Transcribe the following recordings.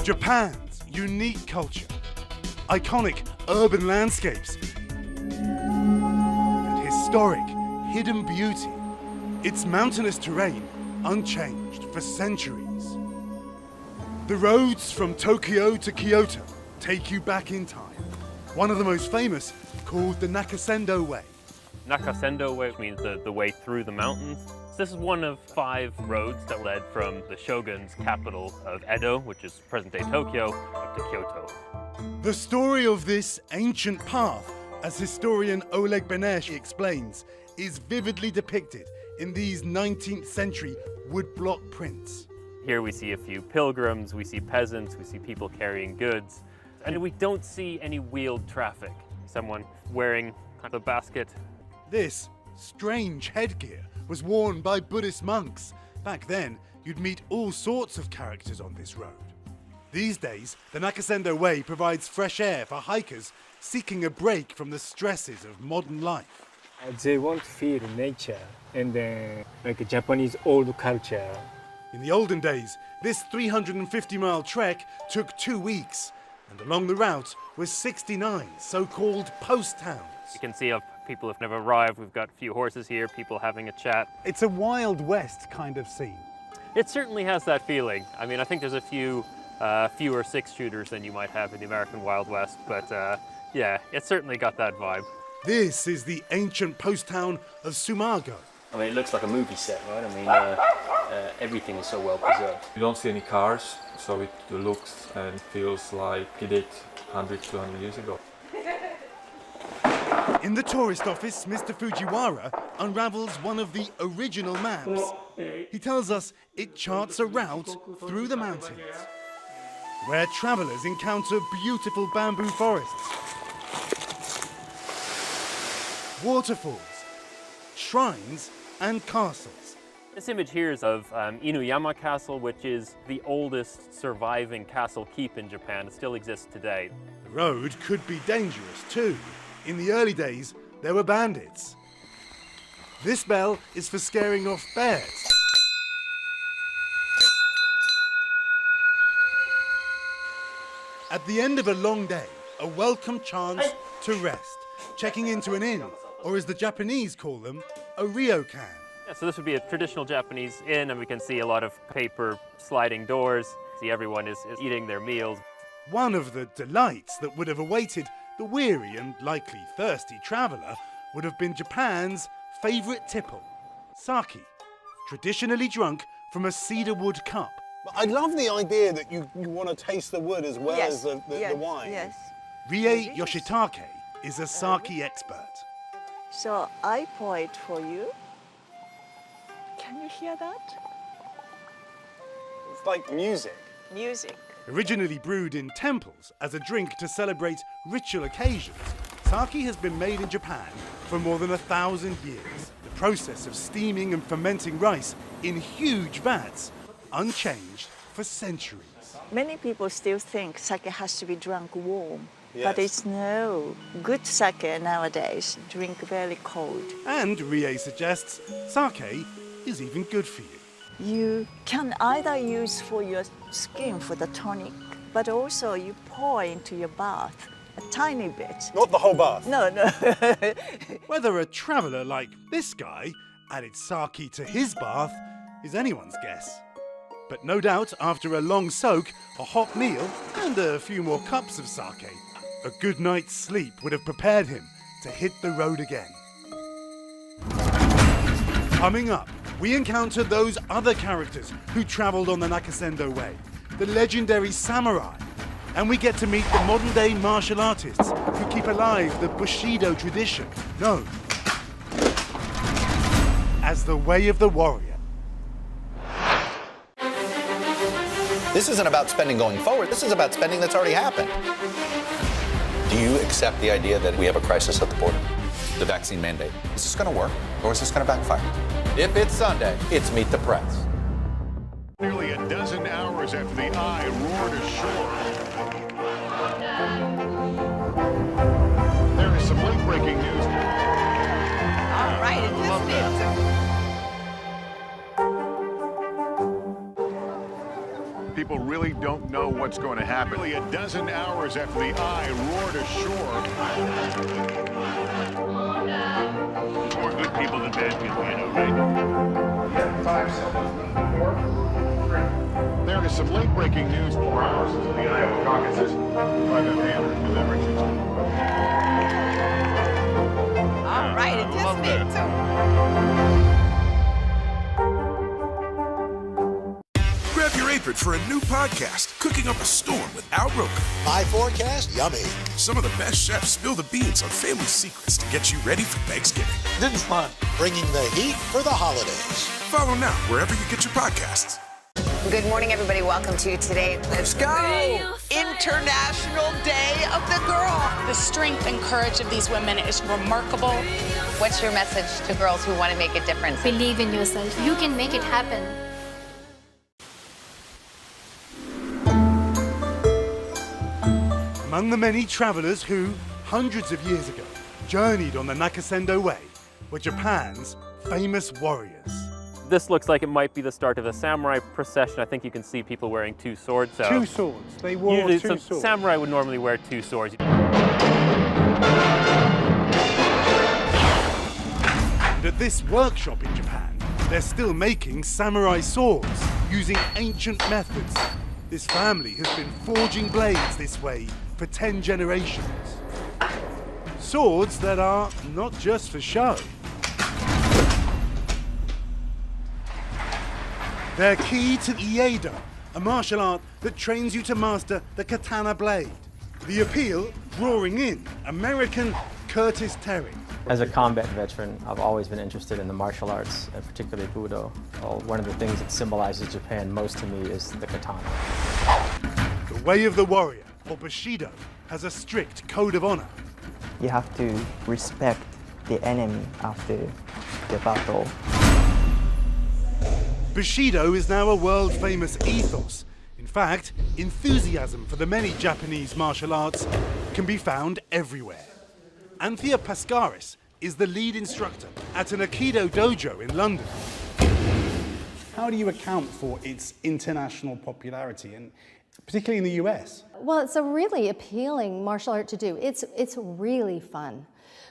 Japan's unique culture, iconic urban landscapes, and historic hidden beauty. Its mountainous terrain unchanged for centuries. The roads from Tokyo to Kyoto take you back in time. One of the most famous, called the Nakasendo Way. Nakasendo Way means the way through the mountains. This is one of 5 roads that led from the shogun's capital of Edo, which is present-day Tokyo, up to Kyoto. The story of this ancient path, as historian Oleg Benesh explains, is vividly depicted in these 19th century woodblock prints. Here we see a few pilgrims, we see peasants, we see people carrying goods, and we don't see any wheeled traffic. Someone wearing a basket. This strange headgear was worn by Buddhist monks. Back then, you'd meet all sorts of characters on this road. These days, the Nakasendo Way provides fresh air for hikers seeking a break from the stresses of modern life. They want to feel nature and like a Japanese old culture. In the olden days, this 350-mile trek took 2 weeks, and along the route were 69 so-called post towns. You can see people have never arrived. We've got a few horses here, people having a chat. It's a Wild West kind of scene. It certainly has that feeling. I mean, I think there's a fewer 6-shooters than you might have in the American Wild West, but yeah, it certainly got that vibe. This is the ancient post town of Sumago. I mean, it looks like a movie set, right? I mean, everything is so well preserved. You don't see any cars, so it looks and feels like it did 100, 200 years ago. In the tourist office, Mr. Fujiwara unravels one of the original maps. He tells us it charts a route through the mountains, where travelers encounter beautiful bamboo forests, waterfalls, shrines, and castles. This image here is of Inuyama Castle, which is the oldest surviving castle keep in Japan. It still exists today. The road could be dangerous too. In the early days, there were bandits. This bell is for scaring off bears. At the end of a long day, a welcome chance to rest, checking into an inn, or as the Japanese call them, a ryokan. Yeah, so this would be a traditional Japanese inn, and we can see a lot of paper sliding doors. See, everyone is eating their meals. One of the delights that would have awaited the weary and likely thirsty traveller would have been Japan's favourite tipple, sake, traditionally drunk from a cedar wood cup. But I love the idea that you want to taste the wood as well as the wine. Yes. Rie Yoshitake is a sake expert. So I pour it for you. Can you hear that? It's like music. Music. Originally brewed in temples as a drink to celebrate ritual occasions, sake has been made in Japan for more than 1,000 years. The process of steaming and fermenting rice in huge vats, unchanged for centuries. Many people still think sake has to be drunk warm, Yes. but it's no. Good sake nowadays drink very cold. And Rie suggests sake is even good for you. You can either use for your skin for the tonic, but also you pour into your bath a tiny bit. Not the whole bath. No. Whether a traveller like this guy added sake to his bath is anyone's guess. But no doubt, after a long soak, a hot meal, and a few more cups of sake, a good night's sleep would have prepared him to hit the road again. Coming up, we encounter those other characters who travelled on the Nakasendo Way, the legendary samurai, and we get to meet the modern-day martial artists who keep alive the Bushido tradition, known as the Way of the Warrior. This isn't about spending going forward. This is about spending that's already happened. Do you accept the idea that we have a crisis at the border? The vaccine mandate. Is this going to work, or is this going to backfire? If it's Sunday, it's Meet the Press. Nearly a dozen hours after the eye roared ashore. There is some late-breaking news. All right, it is people really don't know what's going to happen. Nearly a dozen hours after the eye roared ashore. More good people than bad people, you know, right? 5 seconds. 4, 3. There is some late-breaking news 4 hours into the Iowa caucuses. Private hand delivering. All right, it just me too. Grab your apron for a new podcast, Cooking Up a Storm with Al Roker. My forecast, yummy. Some of the best chefs spill the beans on family secrets to get you ready for Thanksgiving. This is fun. Bringing the heat for the holidays. Follow now wherever you get your podcasts. Good morning, everybody. Welcome to today. Let's go! International Day of the Girl. The strength and courage of these women is remarkable. What's your message to girls who want to make a difference? Believe in yourself. You can make it happen. Among the many travelers who, hundreds of years ago, journeyed on the Nakasendo Way were Japan's famous warriors. This looks like it might be the start of a samurai procession. I think you can see people wearing 2 swords. So 2 swords. They wore 2 swords. Samurai would normally wear 2 swords. And at this workshop in Japan, they're still making samurai swords using ancient methods. This family has been forging blades this way for 10 generations. Swords that are not just for show. They're key to Ieido, a martial art that trains you to master the katana blade. The appeal drawing in American Curtis Terry. As a combat veteran, I've always been interested in the martial arts, and particularly Budo. One of the things that symbolizes Japan most to me is the katana. The way of the warrior, or Bushido, has a strict code of honor. You have to respect the enemy after the battle. Bushido is now a world-famous ethos. In fact, enthusiasm for the many Japanese martial arts can be found everywhere. Anthea Pascaris is the lead instructor at an Aikido dojo in London. How do you account for its international popularity, and particularly in the US? Well, it's a really appealing martial art to do. It's really fun.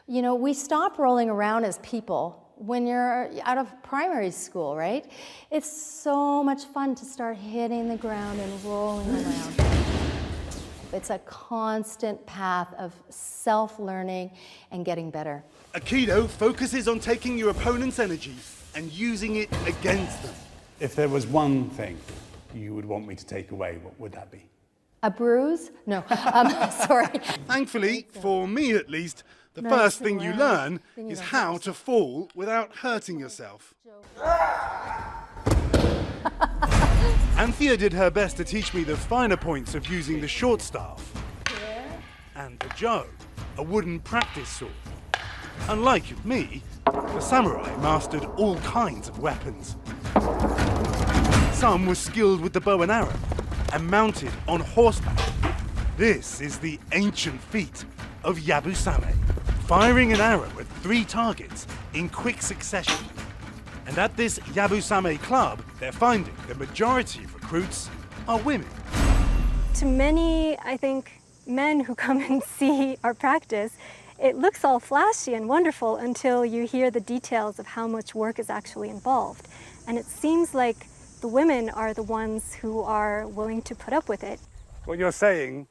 You know, we stop rolling around as people when you're out of primary school, right? It's so much fun to start hitting the ground and rolling around. It's a constant path of self-learning and getting better. Aikido focuses on taking your opponent's energy and using it against them. If there was one thing you would want me to take away, what would that be? A bruise? No, sorry. Thankfully, for me at least, the first thing you learn is how to fall without hurting yourself. Anthea did her best to teach me the finer points of using the short staff and the jo, a wooden practice sword. Unlike me, the samurai mastered all kinds of weapons. Some were skilled with the bow and arrow and mounted on horseback. This is the ancient feat of Yabusame, firing an arrow at 3 targets in quick succession. And at this Yabusame club, they're finding the majority of recruits are women. To many, I think, men who come and see our practice, it looks all flashy and wonderful until you hear the details of how much work is actually involved. And it seems like the women are the ones who are willing to put up with it. What you're saying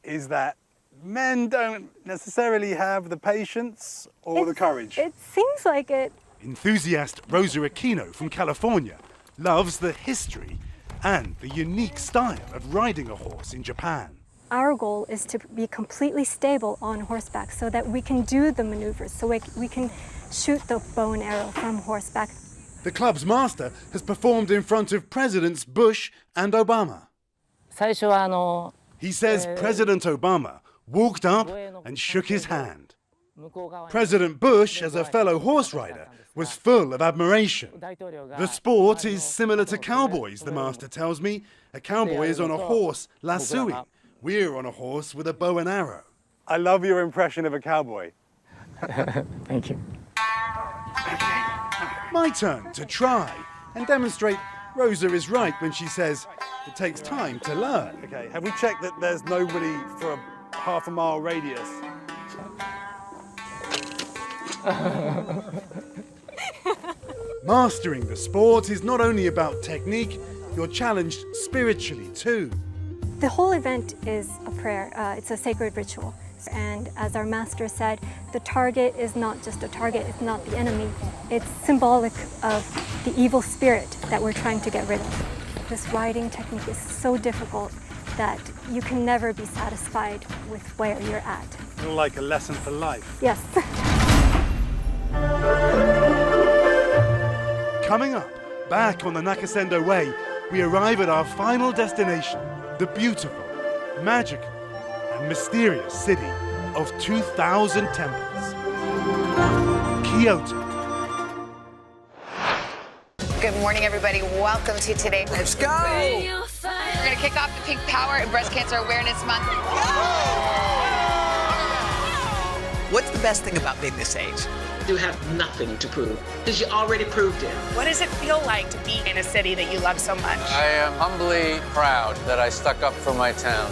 is that men don't necessarily have the patience or the courage. It seems like it. Enthusiast Rosa Aquino from California loves the history and the unique style of riding a horse in Japan. Our goal is to be completely stable on horseback so that we can do the maneuvers, so we can shoot the bow and arrow from horseback. The club's master has performed in front of Presidents Bush and Obama. He says President Obama walked up and shook his hand. President Bush, as a fellow horse rider, was full of admiration. The sport is similar to cowboys, the master tells me. A cowboy is on a horse lassoing. We're on a horse with a bow and arrow. I love your impression of a cowboy. Thank you. My turn to try and demonstrate Rosa is right when she says it takes time to learn. Okay, have we checked that there's nobody for a half a mile radius? Mastering the sport is not only about technique, you're challenged spiritually too. The whole event is a prayer. It's a sacred ritual. And as our master said, the target is not just a target, it's not the enemy. It's symbolic of the evil spirit that we're trying to get rid of. This riding technique is so difficult that you can never be satisfied with where you're at. Like a lesson for life. Yes. Coming up, back on the Nakasendo Way, we arrive at our final destination, the beautiful, magical, and mysterious city of 2,000 temples, Kyoto. Good morning, everybody. Welcome to today. Let's go. We're going to kick off the Pink Power and Breast Cancer Awareness Month. What's the best thing about being this age? You have nothing to prove, because you already proved it. What does it feel like to be in a city that you love so much? I am humbly proud that I stuck up for my town.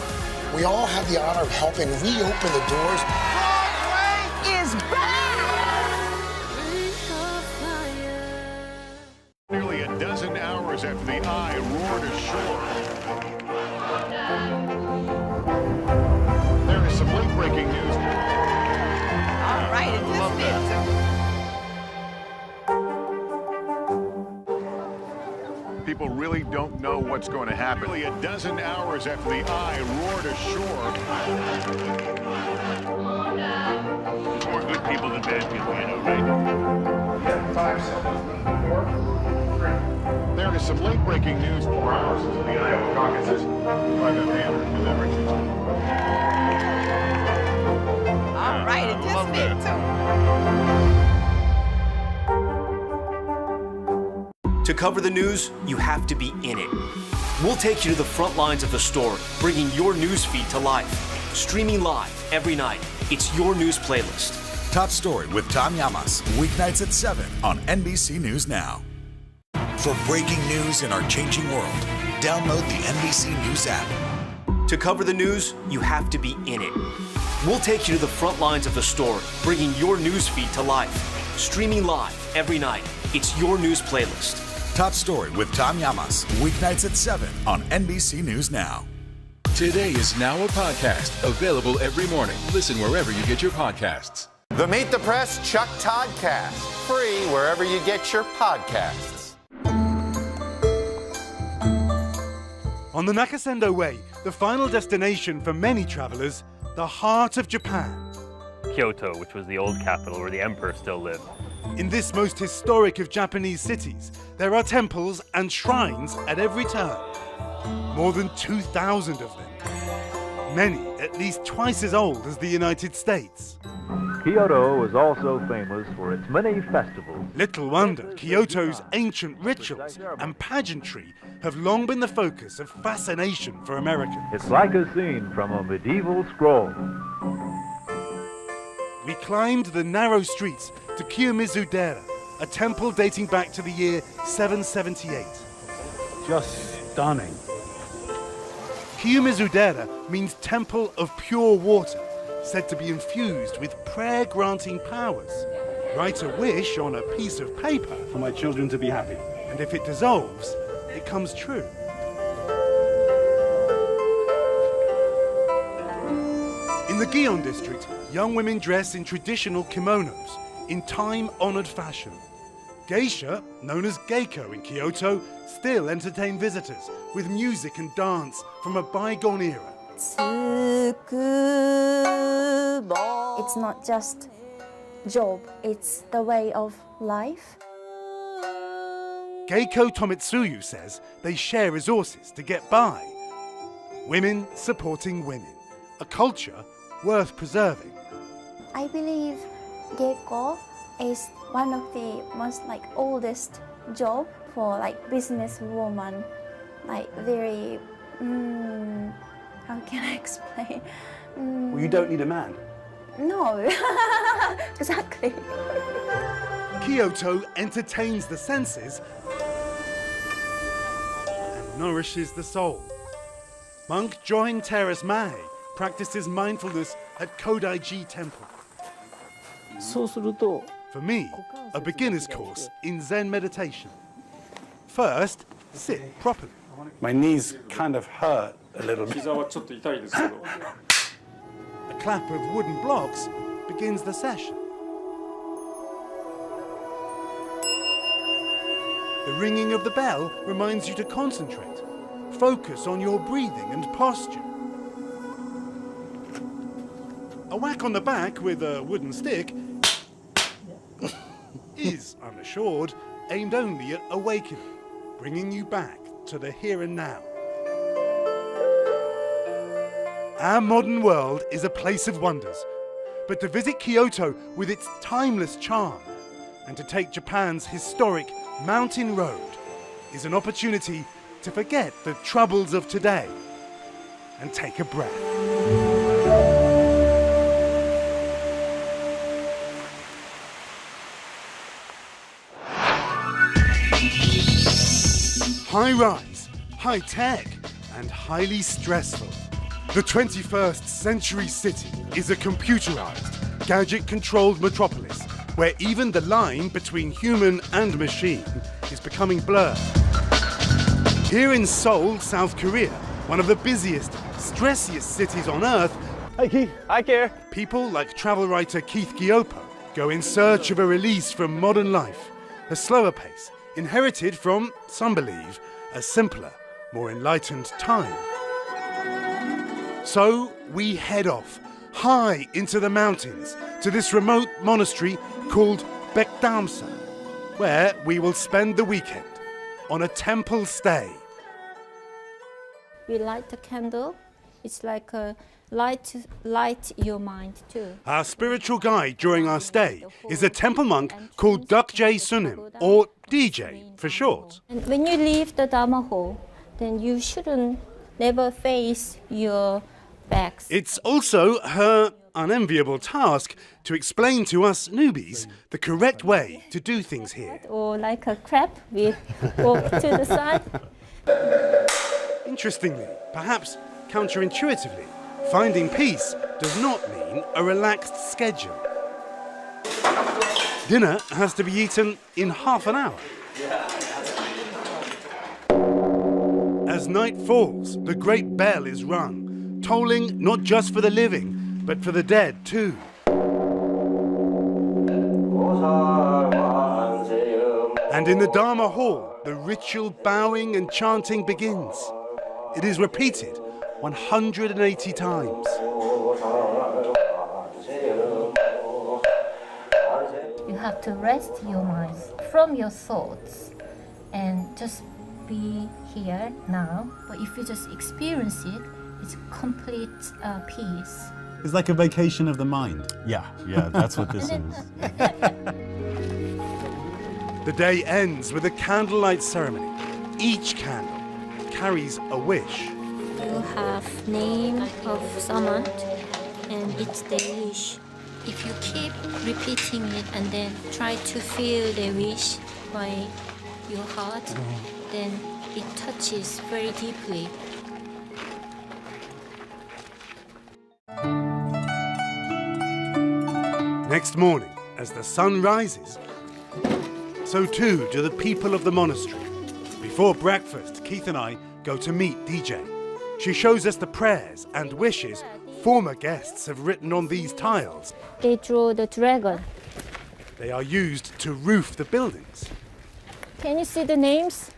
We all have the honor of helping reopen the doors. Broadway is back! Nearly a dozen hours after the eye roared ashore. There is some late-breaking news. All right, People really don't know what's going to happen. Nearly a dozen hours after the eye roared ashore. More good people than bad people, you know, right? 5 seconds. 4, 3. There is some late-breaking news. 4 hours into the Iowa caucuses. Private Hammer delivering. All right, To cover the news, you have to be in it. We'll take you to the front lines of the story, bringing your news feed to life. Streaming live every night. It's your news playlist. Top Story with Tom Llamas, weeknights at 7 on NBC News Now. For breaking news in our changing world, download the NBC News app. To cover the news, you have to be in it. We'll take you to the front lines of the story, bringing your news feed to life. Streaming live every night. It's your news playlist. Top Story with Tom Llamas, weeknights at 7 on NBC News Now. Today is now a podcast, available every morning. Listen wherever you get your podcasts. The Meet the Press Chuck Toddcast, free wherever you get your podcasts. On the Nakasendo Way, the final destination for many travelers, the heart of Japan. Kyoto, which was the old capital where the emperor still lived. In this most historic of Japanese cities, there are temples and shrines at every turn. More than 2,000 of them. Many at least twice as old as the United States. Kyoto is also famous for its many festivals. Little wonder Kyoto's ancient rituals and pageantry have long been the focus of fascination for Americans. It's like a scene from a medieval scroll. We climbed the narrow streets to Kiyomizu-dera, a temple dating back to the year 778. Just stunning. Kiyomizu-dera means Temple of Pure Water, said to be infused with prayer-granting powers. Write a wish on a piece of paper For my children to be happy. and if it dissolves, it comes true. In the Gion district, young women dress in traditional kimonos, in time-honored fashion. Geisha, known as Geiko in Kyoto, still entertain visitors with music and dance from a bygone era. It's not just job, it's the way of life. Geiko Tomitsuyu says they share resources to get by. Women supporting women, a culture worth preserving. I believe Geiko is one of the most oldest job for business woman, very how can I explain? Well, you don't need a man. No, exactly. Kyoto entertains the senses nourishes the soul. Monk Join Teras Mahe practices mindfulness at Kodaiji Temple. For me, a beginner's course in Zen meditation. First, sit properly. My knees kind of hurt a little bit. A clap of wooden blocks begins the session. The ringing of the bell reminds you to concentrate. Focus on your breathing and posture. A whack on the back with a wooden stick is, I'm assured, aimed only at awakening, bringing you back to the here and now. Our modern world is a place of wonders, but to visit Kyoto with its timeless charm and to take Japan's historic mountain road is an opportunity to forget the troubles of today and take a breath. High rise, high tech, and highly stressful. The 21st century city is a computerized, gadget-controlled metropolis where even the line between human and machine is becoming blurred. Here in Seoul, South Korea, one of the busiest, stressiest cities on Earth, Hey Keith. Hi Keir. people like travel writer Keith Giopo go in search of a release from modern life, a slower pace, inherited from, some believe, a simpler, more enlightened time. So we head off, high into the mountains, to this remote monastery called Baekdamsa, where we will spend the weekend on a temple stay. We light the candle. It's like a light your mind too. Our spiritual guide during our stay is a temple monk called Dokje Sunim, or DJ for short. And when you leave the Dharma hall, then you shouldn't never face your backs. It's also her unenviable task to explain to us newbies the correct way to do things here. Or like a crab, we walk to the side. Interestingly, perhaps counterintuitively, finding peace does not mean a relaxed schedule. Dinner has to be eaten in half an hour. As night falls, the great bell is rung, tolling not just for the living, but for the dead too. And in the Dharma hall, the ritual bowing and chanting begins. It is repeated 180 times. You have to rest your mind from your thoughts and just be here now. But if you just experience it, it's complete peace. It's like a vacation of the mind. Yeah, that's what this is. The day ends with a candlelight ceremony. Each candle carries a wish. You have name of someone and it's their wish. If you keep repeating it and then try to feel the wish by your heart, then it touches very deeply. Next morning, as the sun rises, so too do the people of the monastery. Before breakfast, Keith and I go to meet DJ. She shows us the prayers and wishes former guests have written on these tiles. They draw the dragon. They are used to roof the buildings. Can you see the names?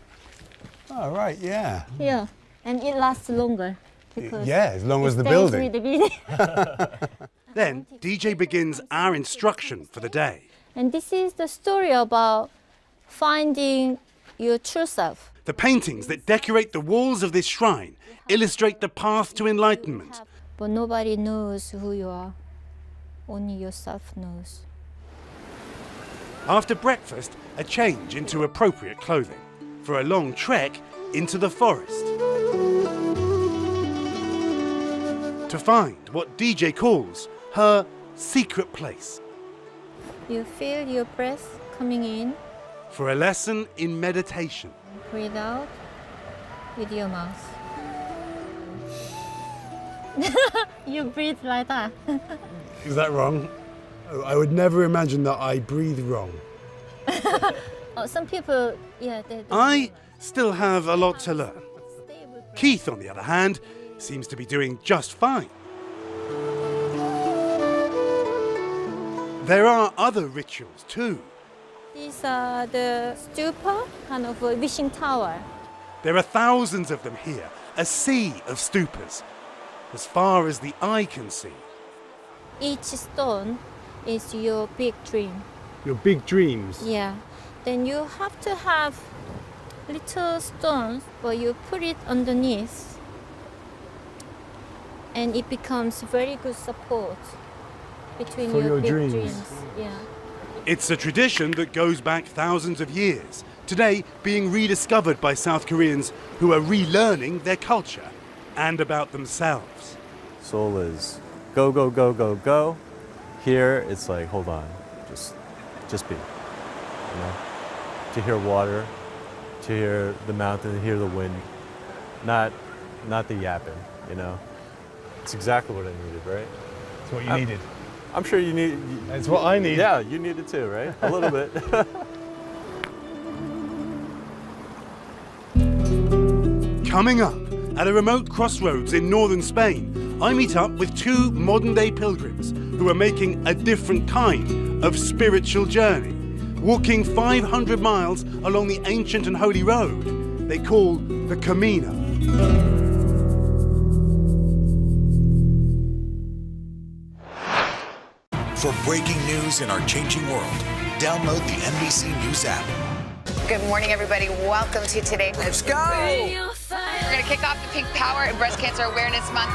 Oh, right, yeah. Yeah, and it lasts longer. Because Yeah, as long as the stays building. with the building. Then DJ begins our instruction for the day. And this is the story about finding your true self. The paintings that decorate the walls of this shrine illustrate the path to enlightenment. But nobody knows who you are. Only yourself knows. After breakfast, a change into appropriate clothing for a long trek into the forest. To find what DJ calls her secret place. You feel your breath coming in. For a lesson in meditation. Breathe out. with your mouth. You breathe like that. Is that wrong? I would never imagine that I breathe wrong. Some people, yeah, they I still have a lot to learn. Keith, on the other hand, seems to be doing just fine. There are other rituals too. These are the stupa, kind of a wishing tower. There are thousands of them here, a sea of stupas, as far as the eye can see. Each stone is your big dream. Your big dreams? Yeah. Then you have to have little stones, but you put it underneath, and it becomes very good support between For your big dreams. Yeah. It's a tradition that goes back thousands of years, today being rediscovered by South Koreans who are relearning their culture and about themselves. Seoul is go, go, go, go, go. Here, it's like, hold on, just be, you know? To hear water, to hear the mountain, to hear the wind, not the yapping, you know? It's exactly what I needed, right? It's what you needed. I'm sure you need. It's what I need. Yeah, you need it too, right? A little bit. Coming up, at a remote crossroads in northern Spain, I meet up with two modern-day pilgrims who are making a different kind of spiritual journey, walking 500 miles along the ancient and holy road they call the Camino. For breaking news in our changing world, download the NBC News app. Good morning, everybody. Welcome to today. Let's go! We're going to kick off the Pink Power and Breast Cancer Awareness Month.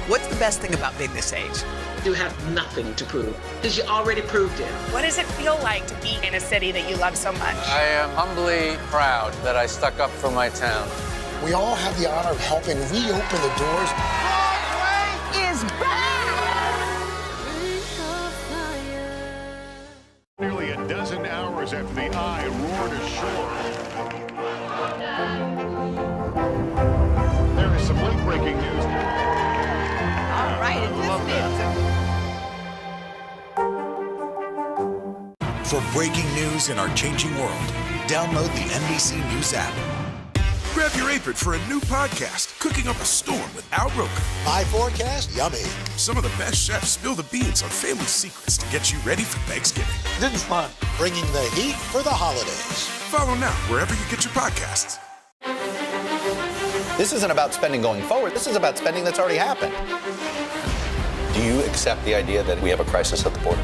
What's the best thing about being this age? You have nothing to prove, because you already proved it. What does it feel like to be in a city that you love so much? I am humbly proud that I stuck up for my town. We all have the honor of helping reopen the doors. Is back! Nearly a dozen hours after the eye roared ashore. There is some late-breaking news. All right, For breaking news in our changing world, download the NBC News app. Grab your apron for a new podcast, Cooking Up a Storm with Al Roker. My forecast, yummy. Some of the best chefs spill the beans on family secrets to get you ready for Thanksgiving. This is fun. Bringing the heat for the holidays. Follow now wherever you get your podcasts. This isn't about spending going forward. This is about spending that's already happened. Do you accept the idea that we have a crisis at the border?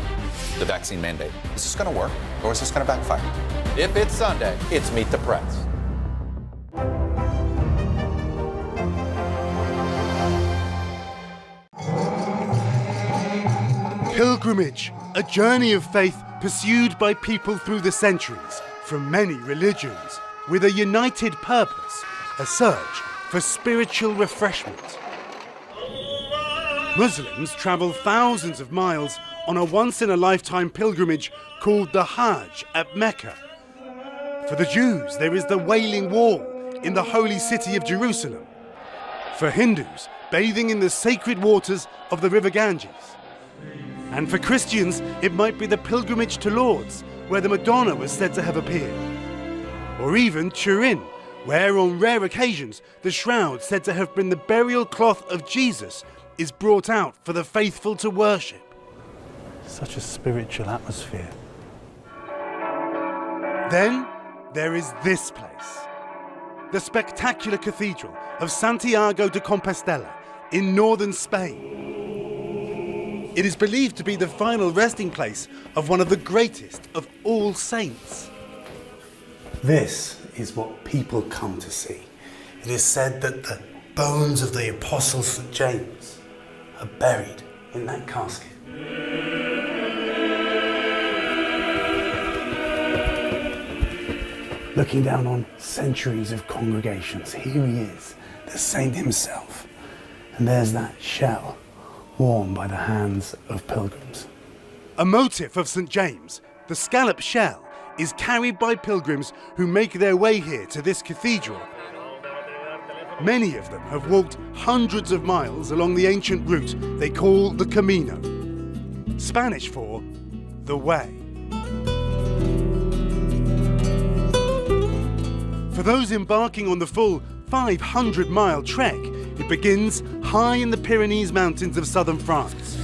The vaccine mandate. Is this going to work, or is this going to backfire? If it's Sunday, it's Meet the Press. Pilgrimage, a journey of faith pursued by people through the centuries from many religions, with a united purpose, a search for spiritual refreshment. Muslims travel thousands of miles on a once-in-a-lifetime pilgrimage called the Hajj at Mecca. For the Jews, there is the Wailing Wall in the holy city of Jerusalem. For Hindus, bathing in the sacred waters of the river Ganges. And for Christians, it might be the pilgrimage to Lourdes, where the Madonna was said to have appeared. Or even Turin, where on rare occasions the shroud said to have been the burial cloth of Jesus is brought out for the faithful to worship. Such a spiritual atmosphere. Then there is this place, the spectacular cathedral of Santiago de Compostela in northern Spain. It is believed to be the final resting place of one of the greatest of all saints. This is what people come to see. It is said that the bones of the Apostle St. James are buried in that casket. Looking down on centuries of congregations, here he is, the saint himself. And there's that shell, worn by the hands of pilgrims. A motif of St. James, the scallop shell, is carried by pilgrims who make their way here to this cathedral. Many of them have walked hundreds of miles along the ancient route they call the Camino, Spanish for the way. For those embarking on the full 500-mile trek, it begins high in the Pyrenees Mountains of southern France.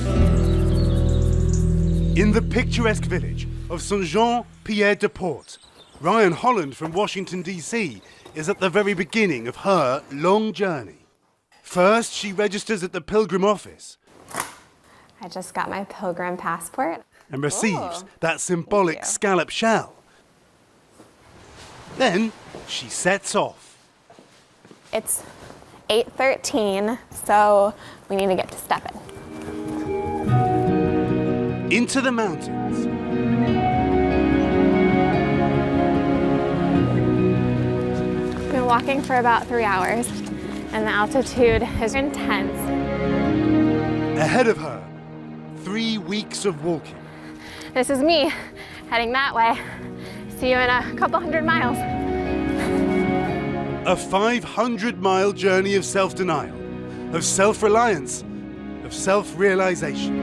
In the picturesque village of Saint-Jean-Pied-de-Port, Ryan Holland from Washington, D.C. is at the very beginning of her long journey. First, she registers at the Pilgrim office. I just got my Pilgrim passport. And receives that symbolic scallop shell. Then she sets off. It's 8:13, so we need to get to stepping. Into the mountains. I've been walking for about 3 hours, and the altitude is intense. Ahead of her, 3 weeks of walking. This is me heading that way. See you in a couple hundred miles. A 500-mile journey of self-denial, of self-reliance, of self-realization.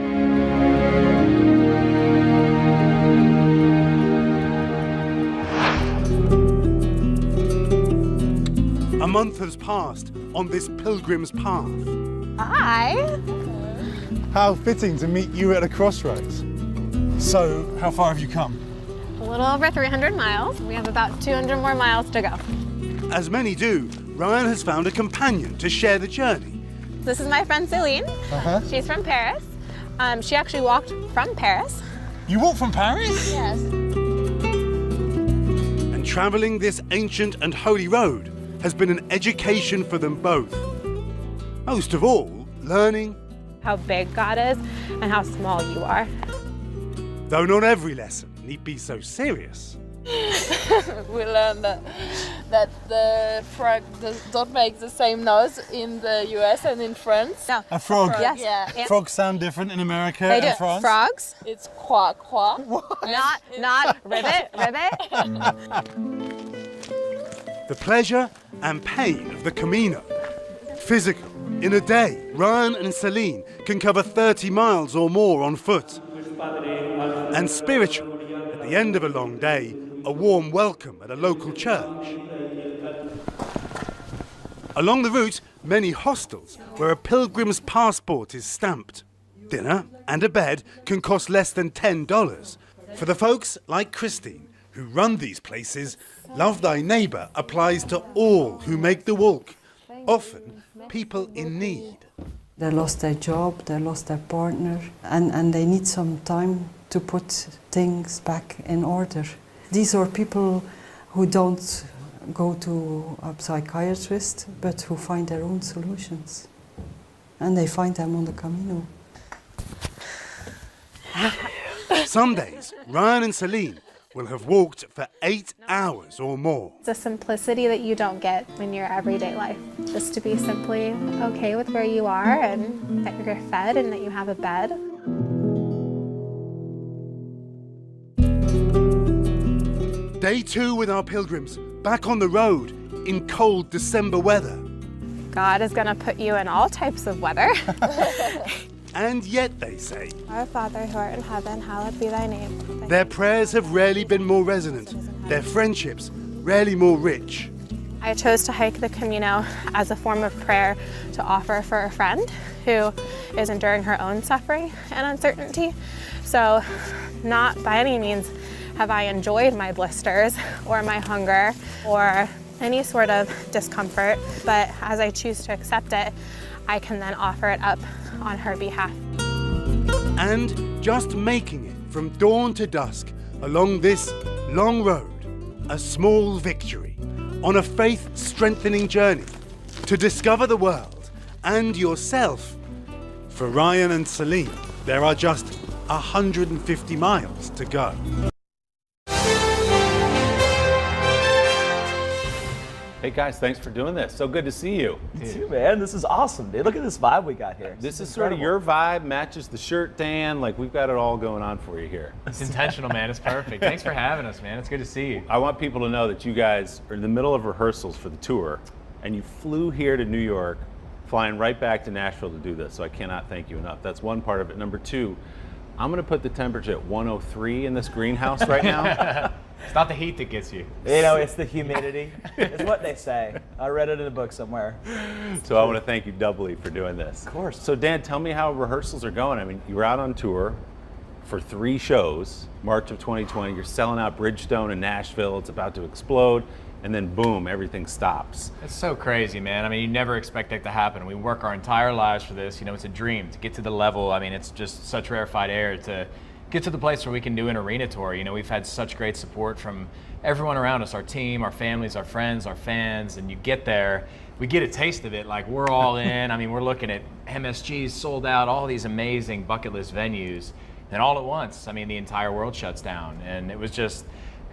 A month has passed on this pilgrim's path. Hi. How fitting to meet you at a crossroads. So, how far have you come? A little over 300 miles. We have about 200 more miles to go. As many do, Ryan has found a companion to share the journey. This is my friend Celine. She's from Paris. She actually walked from Paris. You walked from Paris? Yes. And traveling this ancient and holy road has been an education for them both. Most of all, learning how big God is and how small you are. Though not every lesson need be so serious. We learned that the frog don't make the same noise in the US and in France. No. A frog? Yes. Yeah. Frogs sound different in America They do. and France? Frogs? It's quack, quack. Not ribbit, ribbit. The pleasure and pain of the Camino. Physical. In a day, Ryan and Celine can cover 30 miles or more on foot. And spiritual. At the end of a long day, a warm welcome at a local church. Along the route, many hostels where a pilgrim's passport is stamped. Dinner and a bed can cost less than $10. For the folks like Christine, who run these places, love thy neighbour applies to all who make the walk, often people in need. They lost their job, they lost their partner, and they need some time to put things back in order. These are people who don't go to a psychiatrist, but who find their own solutions. And they find them on the Camino. Some days, Ryan and Celine will have walked for 8 hours or more. It's a simplicity that you don't get in your everyday life. Just to be simply okay with where you are and that you're fed and that you have a bed. Day 2 with our pilgrims, back on the road in cold December weather. God is going to put you in all types of weather. And yet, they say, Our Father who art in heaven, hallowed be thy name. their prayers have rarely been more resonant, their friendships rarely more rich. I chose to hike the Camino as a form of prayer to offer for a friend who is enduring her own suffering and uncertainty. So not by any means have I enjoyed my blisters or my hunger or any sort of discomfort, but as I choose to accept it, I can then offer it up on her behalf. And just making it from dawn to dusk along this long road, a small victory on a faith-strengthening journey to discover the world and yourself. For Ryan and Celine, there are just 150 miles to go. Hey guys, thanks for doing this. So good to see you. You too, man. This is awesome, dude. Look at this vibe we got here. This is sort of your vibe, matches the shirt, Dan. Like, we've got it all going on for you here. It's intentional, man. It's perfect. Thanks for having us, man. It's good to see you. I want people to know that you guys are in the middle of rehearsals for the tour, and you flew here to New York, flying right back to Nashville to do this, so I cannot thank you enough. That's one part of it. Number two, I'm going to put the temperature at 103 in this greenhouse right now. It's not the heat that gets you. You know, it's the humidity. It's what they say. I read it in a book somewhere. So I want to thank you doubly for doing this. Of course. So Dan, tell me how rehearsals are going. I mean, you were out on tour for 3 shows, March of 2020. You're selling out Bridgestone in Nashville. It's about to explode. And then boom, everything stops. It's so crazy, man. I mean, you never expect that to happen. We work our entire lives for this. You know, it's a dream to get to the level. I mean, it's just such rarefied air to get to the place where we can do an arena tour. You know, we've had such great support from everyone around us, our team, our families, our friends, our fans, and you get there, we get a taste of it. Like, we're all in. I mean, we're looking at MSGs sold out, all these amazing bucket list venues. And all at once, I mean, the entire world shuts down. And it was just,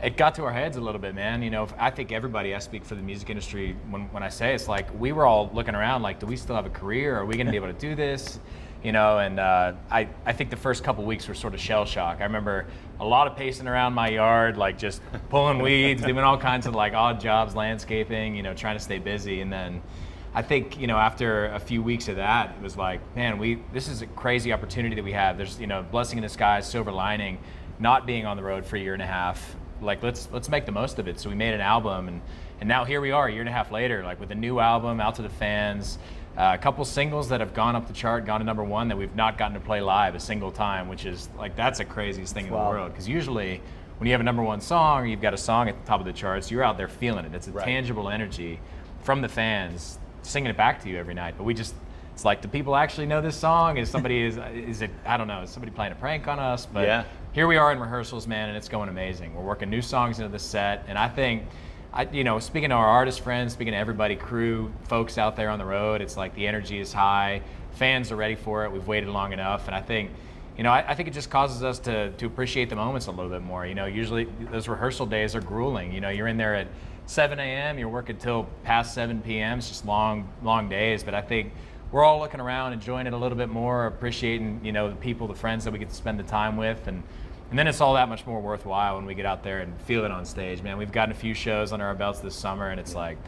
it got to our heads a little bit, man. You know, I think everybody, I speak for the music industry when I say it's like, we were all looking around like, do we still have a career? Are we going to be able to do this? You know, and I think the first couple weeks were sort of shell shock. I remember a lot of pacing around my yard, like just pulling weeds, doing all kinds of like odd jobs, landscaping, you know, trying to stay busy. And then I think, you know, after a few weeks of that, it was like, man, this is a crazy opportunity that we have. There's, you know, blessing in disguise, silver lining, not being on the road for a year and a half. Like, let's make the most of it. So we made an album, and now here we are a year and a half later, like with a new album out to the fans. A couple singles that have gone up the chart, gone to #1 that we've not gotten to play live a single time, which is like, that's the craziest thing in the world. Because usually when you have a #1 song or you've got a song at the top of the charts, you're out there feeling it. It's a tangible energy from the fans singing it back to you every night. But it's like, do people actually know this song? Is it, I don't know, is somebody playing a prank on us? But here we are in rehearsals, man, and it's going amazing. We're working new songs into the set, and I think, you know, speaking to our artist friends, speaking to everybody, crew, folks out there on the road, it's like the energy is high. Fans are ready for it. We've waited long enough. And I think, you know, I think it just causes us to appreciate the moments a little bit more. You know, usually those rehearsal days are grueling. You know, you're in there at 7 a.m., you're working till past 7 p.m. It's just long days. But I think we're all looking around, enjoying it a little bit more, appreciating, you know, the people, the friends that we get to spend the time with. And then it's all that much more worthwhile when we get out there and feel it on stage, man. We've gotten a few shows under our belts this summer, and it's like,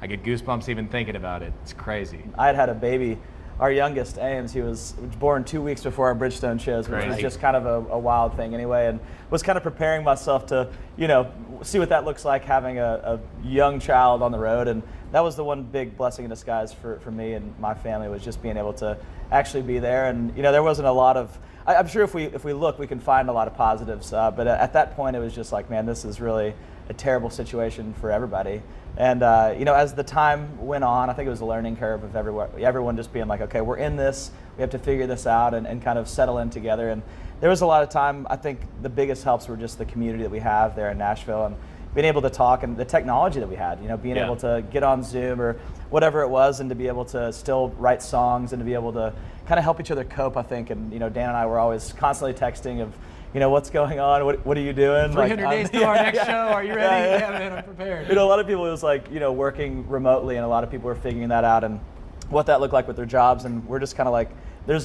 I get goosebumps even thinking about it. It's crazy. I had a baby, our youngest, Ames. He was born 2 weeks before our Bridgestone shows, which was just kind of a wild thing anyway, and was kind of preparing myself to, you know, see what that looks like, having a young child on the road. And that was the one big blessing in disguise for me and my family, was just being able to actually be there. And, you know, there wasn't a lot of, I'm sure if we look, we can find a lot of positives. But at that point, it was just like, man, this is really a terrible situation for everybody. And you know, as the time went on, I think it was a learning curve of everyone just being like, okay, we're in this. We have to figure this out and kind of settle in together. And there was a lot of time. I think the biggest helps were just the community that we have there in Nashville, and being able to talk, and the technology that we had. You know, being able to get on Zoom or whatever it was, and to be able to still write songs and to be able to kind of help each other cope, I think. And, you know, Dan and I were always constantly texting of, you know, what's going on? What are you doing? 300 days to our next show. Are you ready? Yeah, man, I'm prepared. You know, a lot of people, it was like, you know, working remotely, and a lot of people were figuring that out and what that looked like with their jobs. And we're just kind of like,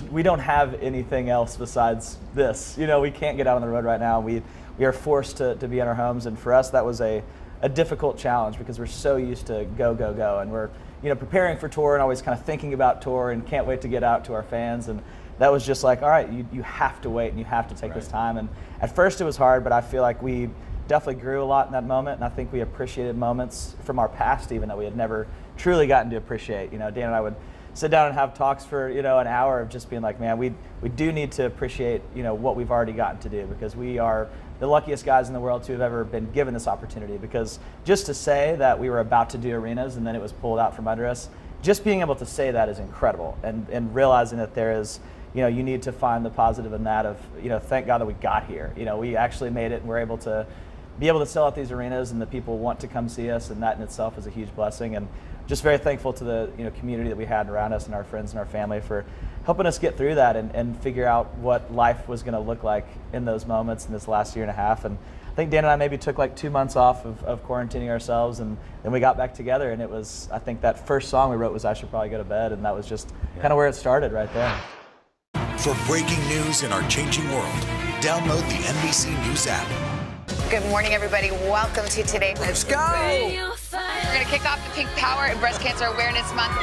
we don't have anything else besides this. You know, we can't get out on the road right now. We are forced to be in our homes. And for us, that was a difficult challenge, because we're so used to go. And we're, you know, preparing for tour and always kind of thinking about tour and can't wait to get out to our fans. And that was just like, all right, you have to wait and you have to take this time. And at first it was hard, but I feel like we definitely grew a lot in that moment. And I think we appreciated moments from our past even that we had never truly gotten to appreciate. You know, Dan and I would sit down and have talks for, you know, an hour of just being like, man, we do need to appreciate, you know, what we've already gotten to do, because we are the luckiest guys in the world to have ever been given this opportunity. Because just to say that we were about to do arenas and then it was pulled out from under us, just being able to say that is incredible. And realizing that there is, you know, you need to find the positive in that of, you know, thank God that we got here. You know, we actually made it and we're able to sell out these arenas, and the people want to come see us, and that in itself is a huge blessing. And just very thankful to the, you know, community that we had around us and our friends and our family for helping us get through that and figure out what life was going to look like in those moments in this last year and a half. And I think Dan and I maybe took like 2 months off of quarantining ourselves, and then we got back together, and it was, I think that first song we wrote was I Should Probably Go to Bed, and that was just kind of where it started right there. For breaking news in our changing world, download the NBC News app. Good morning, everybody. Welcome to today. Let's go! We're going to kick off the Pink Power and Breast Cancer Awareness Month.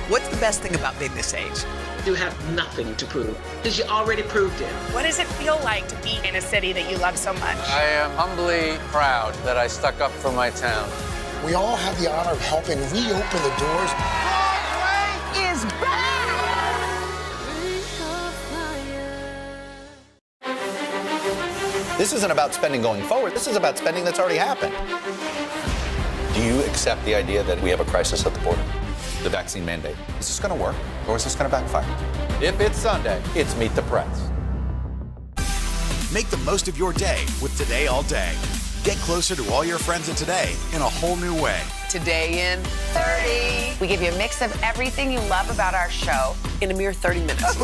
What's the best thing about being this age? You have nothing to prove, because you already proved it. What does it feel like to be in a city that you love so much? I am humbly proud that I stuck up for my town. We all have the honor of helping reopen the doors. Broadway is back! This isn't about spending going forward. This is about spending that's already happened. Do you accept the idea that we have a crisis at the border? The vaccine mandate. Is this going to work, or is this going to backfire? If it's Sunday, it's Meet the Press. Make the most of your day with Today All Day. Get closer to all your friends at Today in a whole new way. Today in 30. We give you a mix of everything you love about our show In a mere 30 minutes.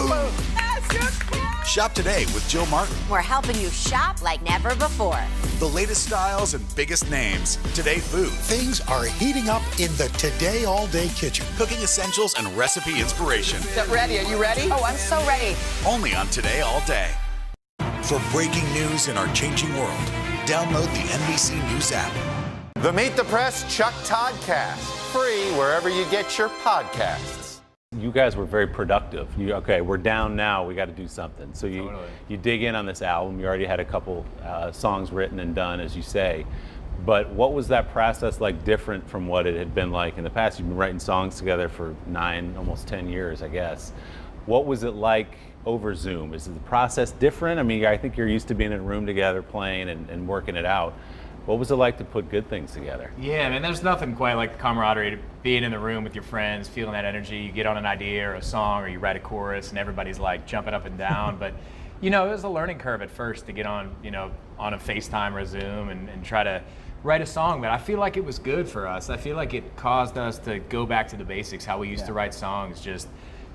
Shop today with Jill Martin. We're helping you shop like never before. The latest styles and biggest names. Today Food. Things are heating up in the Today All Day kitchen. Cooking essentials and recipe inspiration. Is that ready? Are you ready? Oh, I'm so ready. Only on Today All Day. For breaking news in our changing world, download the NBC News app. The Meet the Press Chuck Toddcast. Free wherever you get your podcasts. You guys were very productive. Okay, we're down now, we got to do something. So you dig in on this album. You already had a couple songs written and done, as you say. But what was that process like different from what it had been like in the past? You've been writing songs together for 9, almost 10 years, I guess. What was it like over Zoom? Is the process different? I mean, I think you're used to being in a room together, playing and working it out. What was it like to put good things together? Yeah, man, there's nothing quite like the camaraderie, to being in the room with your friends, feeling that energy. You get on an idea or a song, or you write a chorus, and everybody's like jumping up and down. But, you know, it was a learning curve at first to get on, you know, on a FaceTime or Zoom and try to write a song. But I feel like it was good for us. I feel like it caused us to go back to the basics, how we used to write songs, just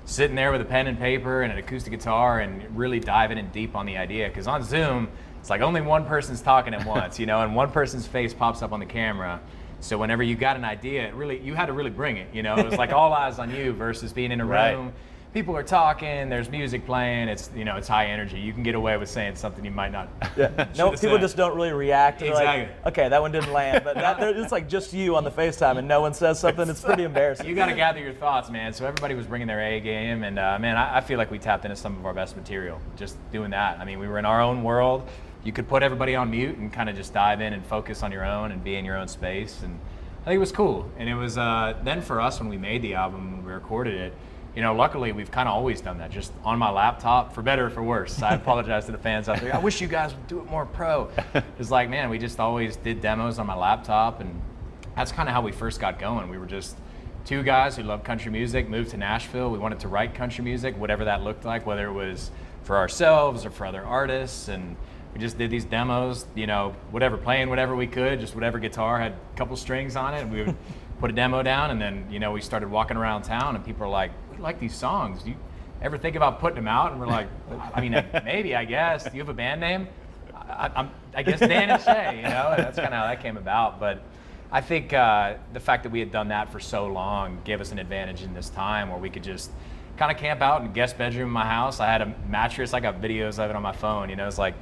sitting there with a pen and paper and an acoustic guitar and really diving in deep on the idea. Because on Zoom, it's like only one person's talking at once, you know, and one person's face pops up on the camera. So whenever you got an idea, you had to really bring it, you know. It was like all eyes on you versus being in a room. People are talking, there's music playing, it's, you know, it's high energy. You can get away with saying something you might not. Yeah. No, people just don't really react. Exactly. Like, okay, that one didn't land, but it's like just you on the FaceTime and no one says something. It's pretty embarrassing. You got to gather your thoughts, man. So everybody was bringing their A game, and man, I feel like we tapped into some of our best material just doing that. I mean, we were in our own world. You could put everybody on mute and kind of just dive in and focus on your own and be in your own space, and I think it was cool. And it was then for us when we made the album, when we recorded it, you know, luckily we've kind of always done that, just on my laptop, for better or for worse. I apologize to the fans out there. I wish you guys would do it more pro. It's like, man, we just always did demos on my laptop, and that's kind of how we first got going. We were just two guys who loved country music, moved to Nashville. We wanted to write country music, whatever that looked like, whether it was for ourselves or for other artists, and we just did these demos, you know, playing whatever we could, just whatever guitar had a couple strings on it, and we would put a demo down, and then, you know, we started walking around town, and people are like, we like these songs. Do you ever think about putting them out? And we're like, I mean, maybe, I guess. Do you have a band name? I guess Dan and Shay, you know, and that's kind of how that came about. But I think the fact that we had done that for so long gave us an advantage in this time where we could just kind of camp out in the guest bedroom in my house. I had a mattress. I got videos of it on my phone. You know, it's like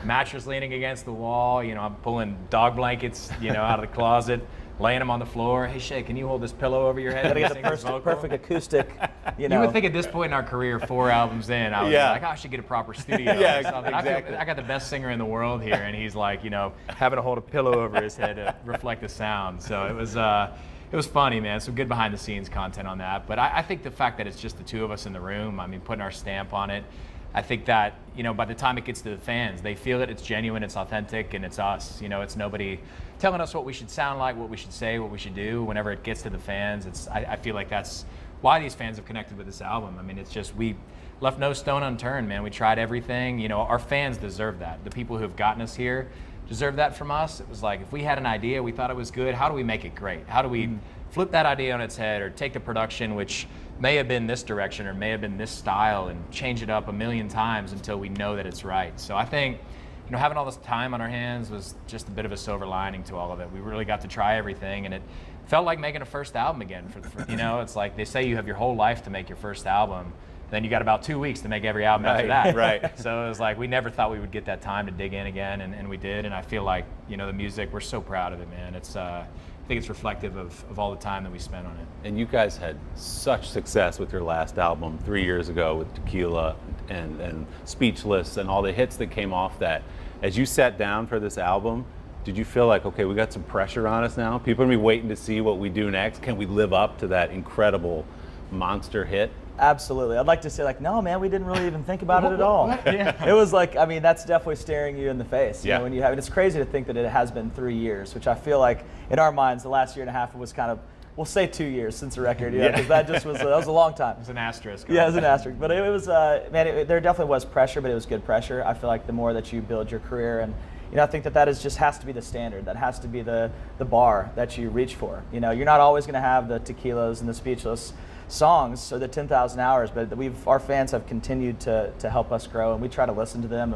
mattress leaning against the wall. You know, I'm pulling dog blankets, you know, out of the closet, laying them on the floor. Hey, Shay, can you hold this pillow over your head? Gotta get the perfect acoustic, you know. You would think at this point in our career, 4 albums in, I was like, I should get a proper studio. Yeah, or something. exactly. I got the best singer in the world here, and he's like, you know, having to hold a pillow over his head to reflect the sound. So it was funny, man. Some good behind the scenes content on that. But I think the fact that it's just the two of us in the room, I mean, putting our stamp on it, I think that, you know, by the time it gets to the fans, they feel it, it's genuine, it's authentic, and it's us. You know, it's nobody telling us what we should sound like, what we should say, what we should do. Whenever it gets to the fans, I feel like that's why these fans have connected with this album. I mean, it's just, we left no stone unturned, man. We tried everything. You know, our fans deserve that. The people who have gotten us here deserve that from us. It was like, if we had an idea, we thought it was good, how do we make it great? How do we flip that idea on its head, or take the production, which may have been this direction or may have been this style, and change it up a million times until we know that it's right. So I think, you know, having all this time on our hands was just a bit of a silver lining to all of it. We really got to try everything, and it felt like making a first album again. For you know, it's like they say you have your whole life to make your first album. Then you got about 2 weeks to make every album after that. Right. So it was like we never thought we would get that time to dig in again, and we did. And I feel like, you know, the music, we're so proud of it, man. It's I think it's reflective of all the time that we spent on it. And you guys had such success with your last album 3 years ago with Tequila and Speechless and all the hits that came off that. As you sat down for this album, did you feel like, okay, we got some pressure on us now? People are gonna be waiting to see what we do next. Can we live up to that incredible monster hit? Absolutely. I'd like to say, like, no, man, we didn't really even think about it at all. Yeah. It was like, I mean, that's definitely staring you in the face. You Yeah. know, when you have, and it's crazy to think that it has been 3 years, which I feel like in our minds, the last year and a half was kind of, we'll say 2 years since the record, you know, because that just was, that was a long time. It's an asterisk. Yeah, it was an asterisk. But it was, man, there definitely was pressure, but it was good pressure. I feel like the more that you build your career, and you know, I think that is just has to be the standard. That has to be the bar that you reach for. You know, you're not always going to have the Tequilas and the Speechless songs or the 10,000 hours, but our fans have continued to help us grow, and we try to listen to them.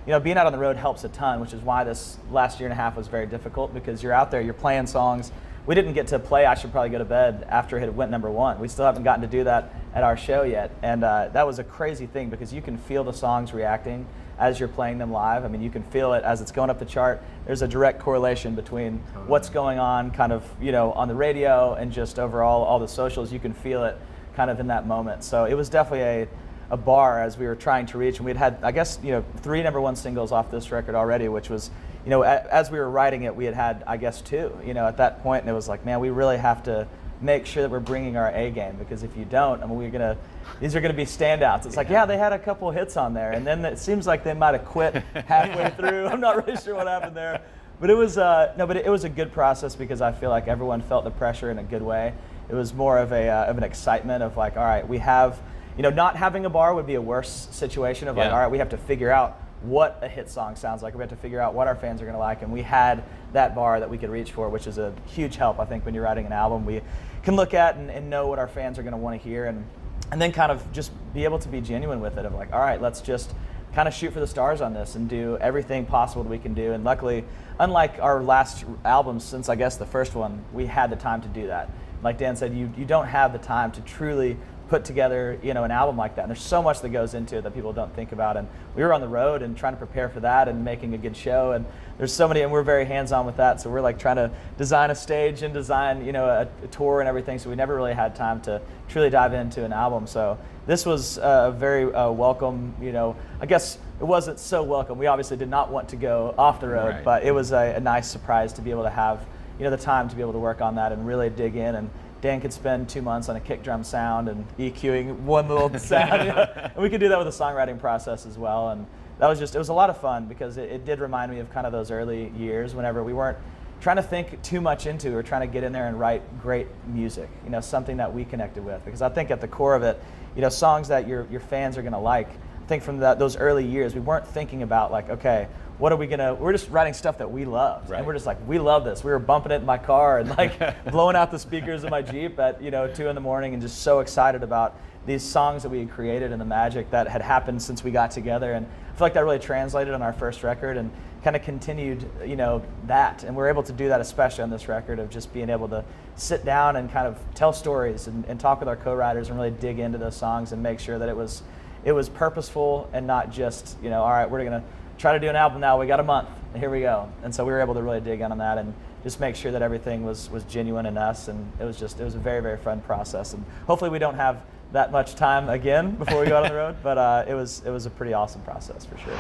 You know, being out on the road helps a ton, which is why this last year and a half was very difficult, because you're out there, you're playing songs. We didn't get to play I Should Probably Go to Bed after it went #1. We still haven't gotten to do that at our show yet, and that was a crazy thing, because you can feel the songs reacting as you're playing them live. I mean, you can feel it as it's going up the chart. There's a direct correlation between what's going on kind of, you know, on the radio and just overall all the socials. You can feel it kind of in that moment. So it was definitely a bar as we were trying to reach, and we'd had, I guess, you know, 3 #1 singles off this record already, which was, you know, as we were writing it, we had, I guess, 2, you know, at that point, and it was like, man, we really have to make sure that we're bringing our A game, because if you don't, I mean, these are gonna be standouts. It's like, yeah, they had a couple of hits on there, and then it seems like they might have quit halfway through. I'm not really sure what happened there, but it was it was a good process, because I feel like everyone felt the pressure in a good way. It was more of an excitement of like, all right, we have, you know, not having a bar would be a worse situation of like, all right, we have to figure out what a hit song sounds like. We have to figure out what our fans are going to like, and we had that bar that we could reach for, which is a huge help. I think when you're writing an album, we can look at and know what our fans are going to want to hear, and then kind of just be able to be genuine with it of like, all right, let's just kind of shoot for the stars on this and do everything possible that we can do. And luckily, unlike our last albums, since I guess the first one, we had the time to do that. Like Dan said, you don't have the time to truly put together, you know, an album like that. And there's so much that goes into it that people don't think about. And we were on the road and trying to prepare for that and making a good show. And there's so many, and we're very hands-on with that. So we're like trying to design a stage and design, you know, a tour and everything. So we never really had time to truly dive into an album. So this was a very welcome, you know, I guess it wasn't so welcome. We obviously did not want to go off the road, Right. but it was a nice surprise to be able to have, you know, the time to be able to work on that and really dig in. And Dan could spend 2 months on a kick drum sound and EQing one little sound. You know? And we could do that with the songwriting process as well. And that was just, it was a lot of fun, because it did remind me of kind of those early years whenever we weren't trying to think too much into it. We were trying to get in there and write great music, you know, something that we connected with. Because I think at the core of it, you know, songs that your fans are going to like. I think from those early years, we weren't thinking about like, okay, what are we gonna, we're just writing stuff that we love. Right. And we're just like, we love this. We were bumping it in my car and like blowing out the speakers in my Jeep at, you know, 2 a.m. and just so excited about these songs that we had created and the magic that had happened since we got together. And I feel like that really translated on our first record and kind of continued, you know, that. And we're able to do that, especially on this record, of just being able to sit down and kind of tell stories and talk with our co-writers and really dig into those songs and make sure that it was purposeful and not just, you know, all right, we're gonna try to do an album now, we got a month, here we go. And so we were able to really dig in on that and just make sure that everything was genuine in us, and it was a very, very fun process. And hopefully we don't have that much time again before we go out on the road, but it was a pretty awesome process for sure.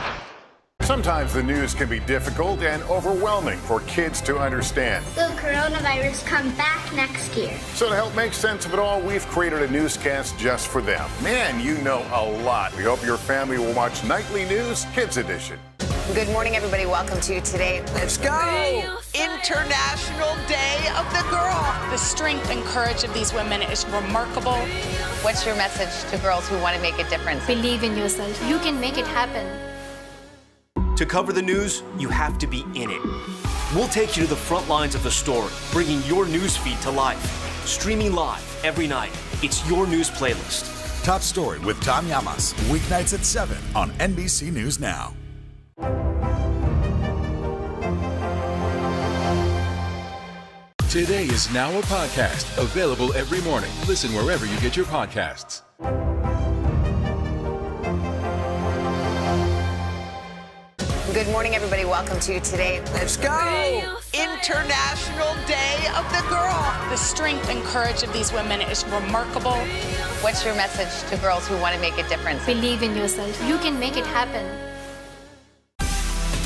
Sometimes the news can be difficult and overwhelming for kids to understand. Will coronavirus come back next year? So to help make sense of it all, we've created a newscast just for them. Man, you know a lot. We hope your family will watch Nightly News Kids Edition. Good morning, everybody. Welcome to Today. Let's go! International Day of the Girl. The strength and courage of these women is remarkable. What's your message to girls who want to make a difference? Believe in yourself. You can make it happen. To cover the news, you have to be in it. We'll take you to the front lines of the story, bringing your news feed to life. streaming live every night. It's your news playlist. Top Story with Tom Llamas, weeknights at 7 on NBC News Now. Today is now a podcast, available every morning. Listen wherever you get your podcasts. Good morning, everybody. Welcome to Today. Let's go! International Day of the Girl. The strength and courage of these women is remarkable. What's your message to girls who want to make a difference? Believe in yourself. You can make it happen.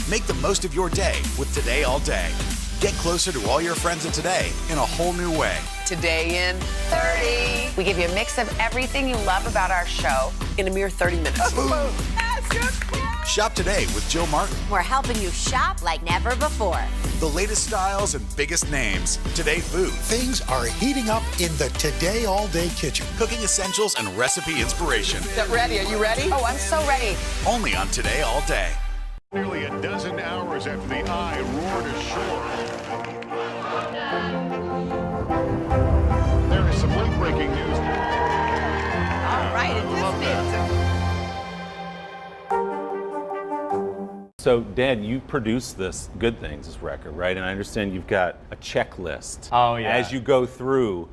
Make the most of your day with Today All Day. Get closer to all your friends at Today in a whole new way. Today in 30. We give you a mix of everything you love about our show in a mere 30 minutes. Shop today with Jill Martin. We're helping you shop like never before. The latest styles and biggest names. Today food. Things are heating up in the Today All Day kitchen. Cooking essentials and recipe inspiration. Get ready. Are you ready? Oh, I'm so ready. Only on Today All Day. Nearly a dozen hours after the eye roared ashore. There is some late-breaking news. All right, it just needs So, Dan, you produced this Good Things, this record, right? And I understand you've got a checklist. Oh, yeah. As you go through,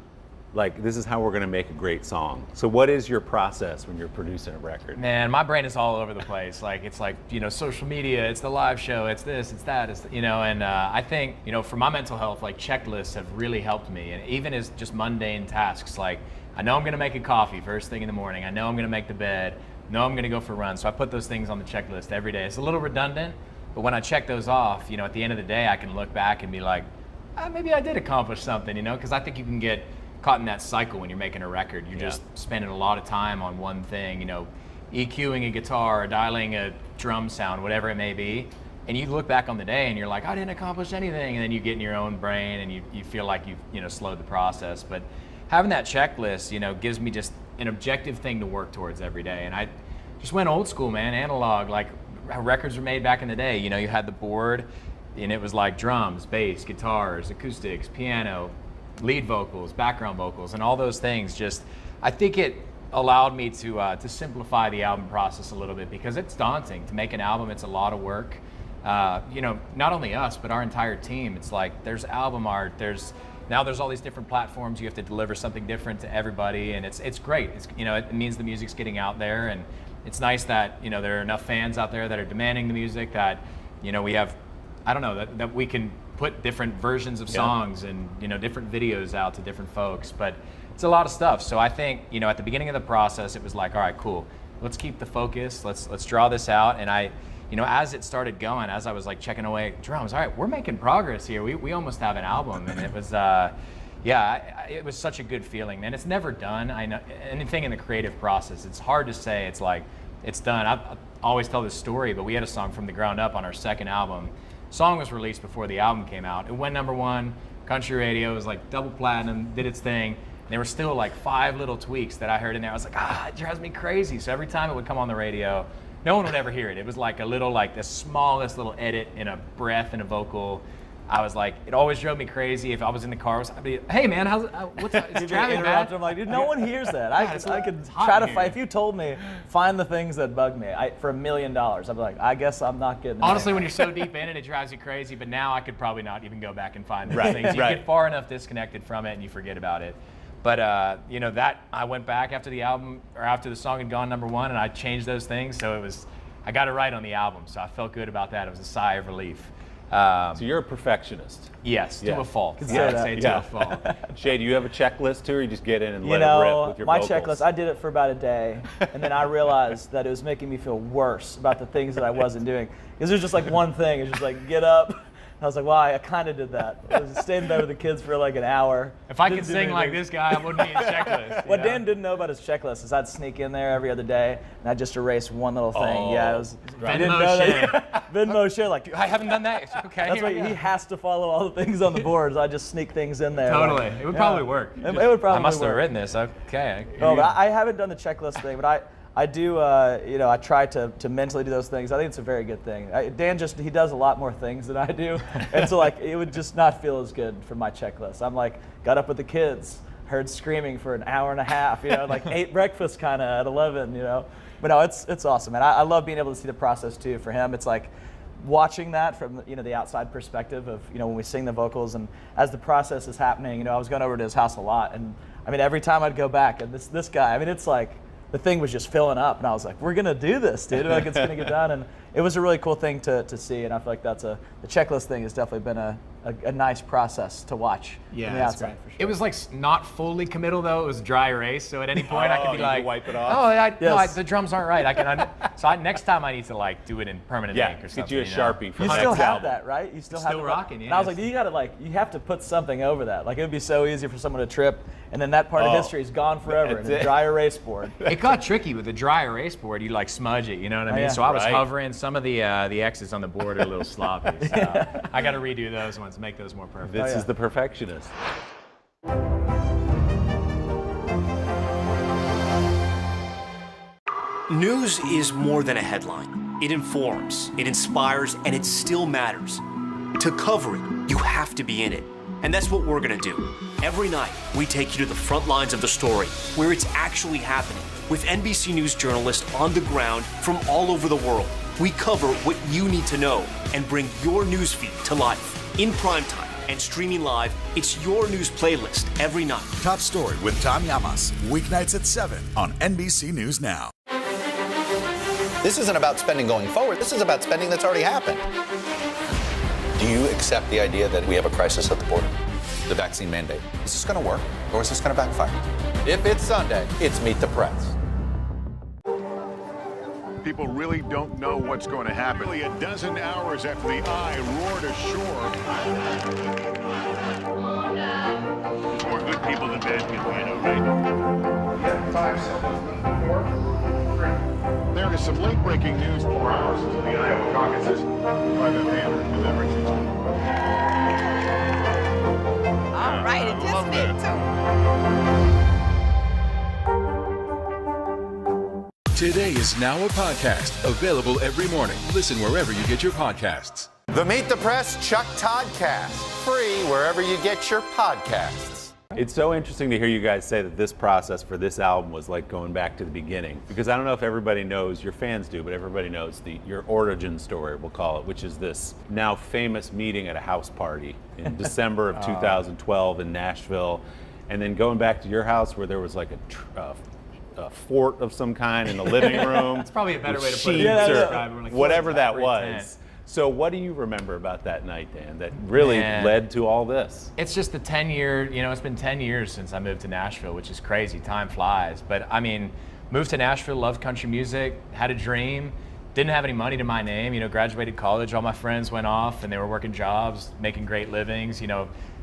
like, this is how we're going to make a great song. So what is your process when you're producing a record? Man, my brain is all over the place. Like, it's like, social media, it's the live show, it's this, it's that, and I think, for my mental health, like, checklists have really helped me. And even as just mundane tasks, like, I know I'm going to make a coffee first thing in the morning. I know I'm going to make the bed. No, I'm going to go for a run. So I put those things on the checklist every day. It's a little redundant, but when I check those off, at the end of the day, I can look back and be like, maybe I did accomplish something, because I think you can get caught in that cycle when you're making a record. You're just spending a lot of time on one thing, EQing a guitar or dialing a drum sound, whatever it may be. And you look back on the day and you're like, I didn't accomplish anything. And then you get in your own brain and you feel like you've slowed the process. But having that checklist, gives me just an objective thing to work towards every day. And I just went old school, man, analog, like how records were made back in the day. You had the board and it was like drums, bass, guitars, acoustics, piano, lead vocals, background vocals, and all those things. I think it allowed me to simplify the album process a little bit, because it's daunting to make an album. It's a lot of work. Not only us, but our entire team. It's like there's album art, there's all these different platforms. You have to deliver something different to everybody, and it's great. It means the music's getting out there, and it's nice that there are enough fans out there that are demanding the music, that we have, that we can put different versions of songs and different videos out to different folks. But it's a lot of stuff. So I think at the beginning of the process, it was like, all right, cool, let's keep the focus, let's draw this out. And I as it started going, as I was like checking away drums, all right, we're making progress here, we almost have an album. And it was it was such a good feeling, man. It's never done. I know anything in the creative process, it's hard to say it's like it's done. I always tell this story, but we had a song from the ground up on our second album. Song was released before the album came out. It went #1, country radio, it was like double platinum, did its thing. There were still like 5 little tweaks that I heard in there. I was like, it drives me crazy. So every time it would come on the radio, no one would ever hear it. It was like a little, like the smallest little edit in a breath and a vocal. I was like, it always drove me crazy. If I was in the car, I'd be, hey man, what's up? It's driving, man. I'm like, dude, no one hears that. I could try to fight. If you told me, find the things that bug me for $1 million, I'd be like, I guess I'm not getting it. Honestly, when you're so deep in it, it drives you crazy. But now I could probably not even go back and find those things. You get far enough disconnected from it and you forget about it. But that I went back after the album, or after the song had gone #1, and I changed those things. So I got it right on the album. So I felt good about that. It was a sigh of relief. So you're a perfectionist. Yes, to a fault. I'd say to a fault. Shay, do you have a checklist too, or you just get in and let it rip with your my vocals? checklist, I did it for about a day, and then I realized that it was making me feel worse about the things that I wasn't doing. Because there's just like one thing, it's just like, get up. I was like, well, I kind of did that. I was staying in bed with the kids for like an hour. If I could sing like this guy, I wouldn't need a checklist. What Dan didn't know about his checklist is I'd sneak in there every other day and I'd just erase one little thing. Yeah, it was. I didn't know that. Venmo share, like, I haven't done that. Okay. That's why he has to follow all the things on the boards. I just sneak things in there. Totally. Like, it would probably work. It would probably work. I must have written this. Okay. No, but I haven't done the checklist thing, but I do, I try to mentally do those things. I think it's a very good thing. Dan he does a lot more things than I do. And so like, it would just not feel as good for my checklist. I'm like, got up with the kids, heard screaming for an hour and a half, like ate breakfast kind of at 11, But no, it's awesome, man. I love being able to see the process too. For him, it's like watching that from the outside perspective of when we sing the vocals, and as the process is happening, I was going over to his house a lot, and I mean every time I'd go back, and this guy, I mean it's like the thing was just filling up, and I was like, we're gonna do this, dude. Like it's gonna get done, and it was a really cool thing to see, and I feel like the checklist thing has definitely been a nice process to watch from the outside. For sure. It was like not fully committal though. It was a dry erase, so at any point I could be like, wipe it off. No, the drums aren't right. Next time I need to like do it in permanent ink or something. Get you a Sharpie for you the still next have album. that, right? You still have still rocking, yeah. And I was like, you have to put something over that. Like it would be so easy for someone to trip, and then that part of history is gone forever. And the dry erase board. It got tricky with the dry erase board. You like smudge it, you know what I mean? yeah. So I was hovering. Some of the X's on the board are a little sloppy. So I got to redo those ones, make those more perfect. This is the perfectionist. News is more than a headline. It informs, it inspires, and it still matters. To cover it, you have to be in it. And that's what we're gonna do. Every night, we take you to the front lines of the story, where it's actually happening, with NBC News journalists on the ground from all over the world. We cover what you need to know and bring your newsfeed to life. In primetime and streaming live, it's your news playlist every night. Top Story with Tom Llamas, weeknights at 7 on NBC News Now. This isn't about spending going forward. This is about spending that's already happened. Do you accept the idea that we have a crisis at the border? The vaccine mandate. Is this going to work, or is this going to backfire? If it's Sunday, it's Meet the Press. People really don't know what's going to happen. Really, a dozen hours after the eye roared ashore. There's more good people than bad people, right? 5 seconds. 4, 3. There is some late-breaking news 4 hours into the Iowa caucuses by the man who delivered it. All right, it just me too. Today is now a podcast, available every morning. Listen wherever you get your podcasts. The Meet the Press Chuck Toddcast. Free wherever you get your podcasts. It's so interesting to hear you guys say that this process for this album was like going back to the beginning, because I don't know if everybody knows, your fans do, but everybody knows your origin story, we'll call it, which is this now famous meeting at a house party in December of 2012 in Nashville, and then going back to your house where there was like a fort of some kind in the living room. It's probably a better way to put it. Like whatever that was. So what do you remember about that night, Dan, that really led to all this? It's just the 10-year, it's been 10 years since I moved to Nashville, which is crazy. Time flies. But I mean, moved to Nashville, loved country music, had a dream, didn't have any money to my name, graduated college, all my friends went off and they were working jobs, making great livings,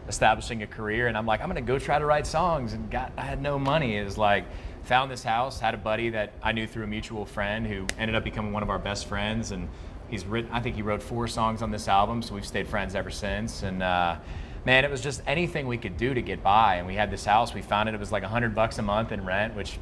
establishing a career. And I'm like, I'm gonna go try to write songs. And I had no money. It was like, found this house, had a buddy that I knew through a mutual friend who ended up becoming one of our best friends, and I think he wrote 4 songs on this album, so we've stayed friends ever since. And man, it was just anything we could do to get by. And we had this house, we found it was like $100 a month in rent, which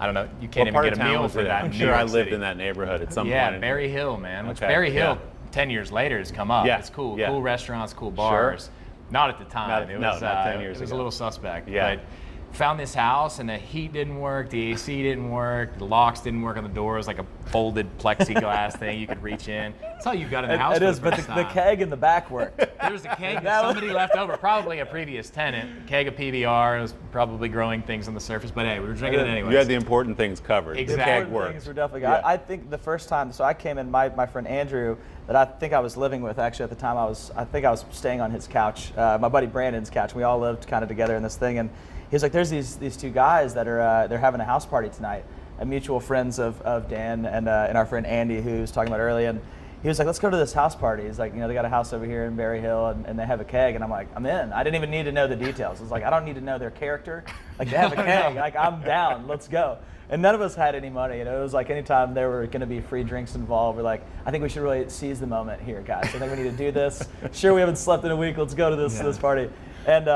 I don't know, you can't even get a meal for that. I'm sure I lived in that neighborhood at some point. Yeah, Berry Hill, man, which Berry Hill 10 years later has come up. Yeah. It's cool, Yeah. cool restaurants, cool bars. Sure. Not at the time. Not 10 years It was ago. a little suspect. Yeah. But found this house and the heat didn't work, the AC didn't work, the locks didn't work on the doors, like a folded plexiglass thing you could reach in. That's all you got in the house. It is, but the keg in the back worked. There was a keg that somebody left over, probably a previous tenant. Keg of PBR, was probably growing things on the surface, but hey, we were drinking it anyway. You had the important things covered. Exactly. The keg worked. Things were definitely good. I think the first time, so I came in, my friend Andrew, that I think I was living with actually at the time, I think I was staying on his couch, my buddy Brandon's couch. We all lived kind of together in this thing, and he was like, there's these 2 guys that are they're having a house party tonight, mutual friends of Dan and our friend Andy, who was talking about earlier. And he was like, let's go to this house party. He's like, they got a house over here in Berry Hill, and they have a keg. And I'm like, I'm in. I didn't even need to know the details. I was like, I don't need to know their character. Like, they have a keg. Like, I'm down. Let's go. And none of us had any money. It was like anytime there were going to be free drinks involved, we're like, I think we should really seize the moment here, guys. I think we need to do this. Sure, we haven't slept in a week. Let's go to this party. And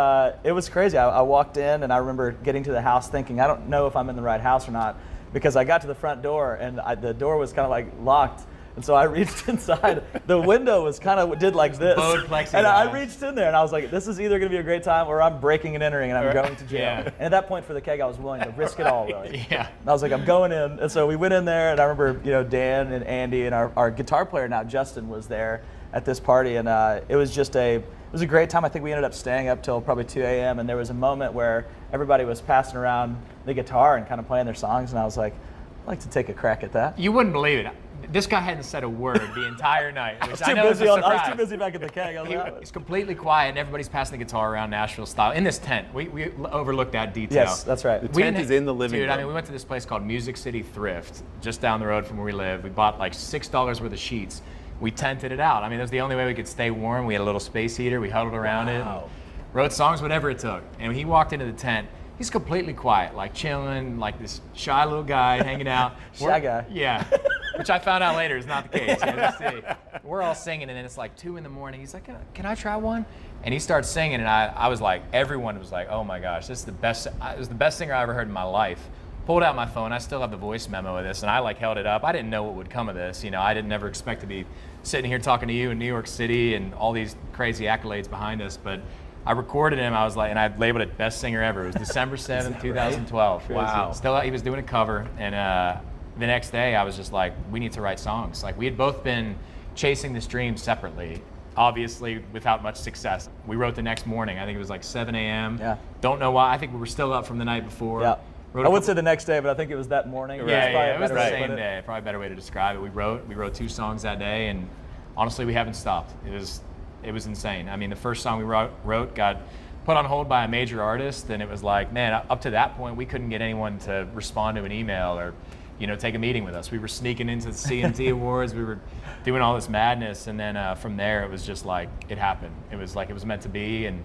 it was crazy. I walked in, and I remember getting to the house thinking, I don't know if I'm in the right house or not, because I got to the front door, and the door was kind of like locked. And so I reached inside. The window was kind of did like this. And I reached in there and I was like, this is either going to be a great time or I'm breaking and entering and I'm going to jail. Yeah. And at that point for the keg, I was willing to risk it all, really. Yeah. And I was like, I'm going in. And so we went in there and I remember, Dan and Andy and our guitar player now, Justin, was there at this party. And it was just it was a great time. I think we ended up staying up till probably 2 a.m. And there was a moment where everybody was passing around the guitar and kind of playing their songs. And I was like, I'd like to take a crack at that. You wouldn't believe it. This guy hadn't said a word the entire night. I was too busy back at the keg. He's completely quiet, and everybody's passing the guitar around Nashville style in this tent. We overlooked that detail. Yes, that's right. The tent is in the living room. Dude, I mean, we went to this place called Music City Thrift, just down the road from where we live. We bought like $6 worth of sheets. We tented it out. I mean, that was the only way we could stay warm. We had a little space heater. We huddled around it. And wrote songs, whatever it took. And when he walked into the tent, he's completely quiet, like chilling, like this shy little guy hanging out. Shy guy. Yeah. Which I found out later is not the case. We're all singing, and then it's like 2 a.m. He's like, can I try one? And he starts singing, and I was like, everyone was like, oh my gosh, this is the best. It was the best singer I ever heard in my life. Pulled out my phone. I still have the voice memo of this, and I like held it up. I didn't know what would come of this. I didn't never expect to be sitting here talking to you in New York City and all these crazy accolades behind us, but I recorded him. I was like, and I labeled it best singer ever. It was December 7th, 2012. Wow. Still, he was doing a cover, and the next day I was just like, we need to write songs. Like, we had both been chasing this dream separately, obviously without much success. We wrote the next morning. I think it was like 7 a.m. Yeah. Don't know why. I think we were still up from the night before. Yeah. I would say the next day, but I think it was that morning. Yeah, it was the same day. Probably a better way to describe it. We wrote 2 songs that day, and honestly, we haven't stopped. It was insane. I mean, the first song we wrote got put on hold by a major artist, and it was like, man, up to that point, we couldn't get anyone to respond to an email or take a meeting with us. We were sneaking into the CMT Awards. We were doing all this madness, and then from there, it was just like it happened. It was like it was meant to be. And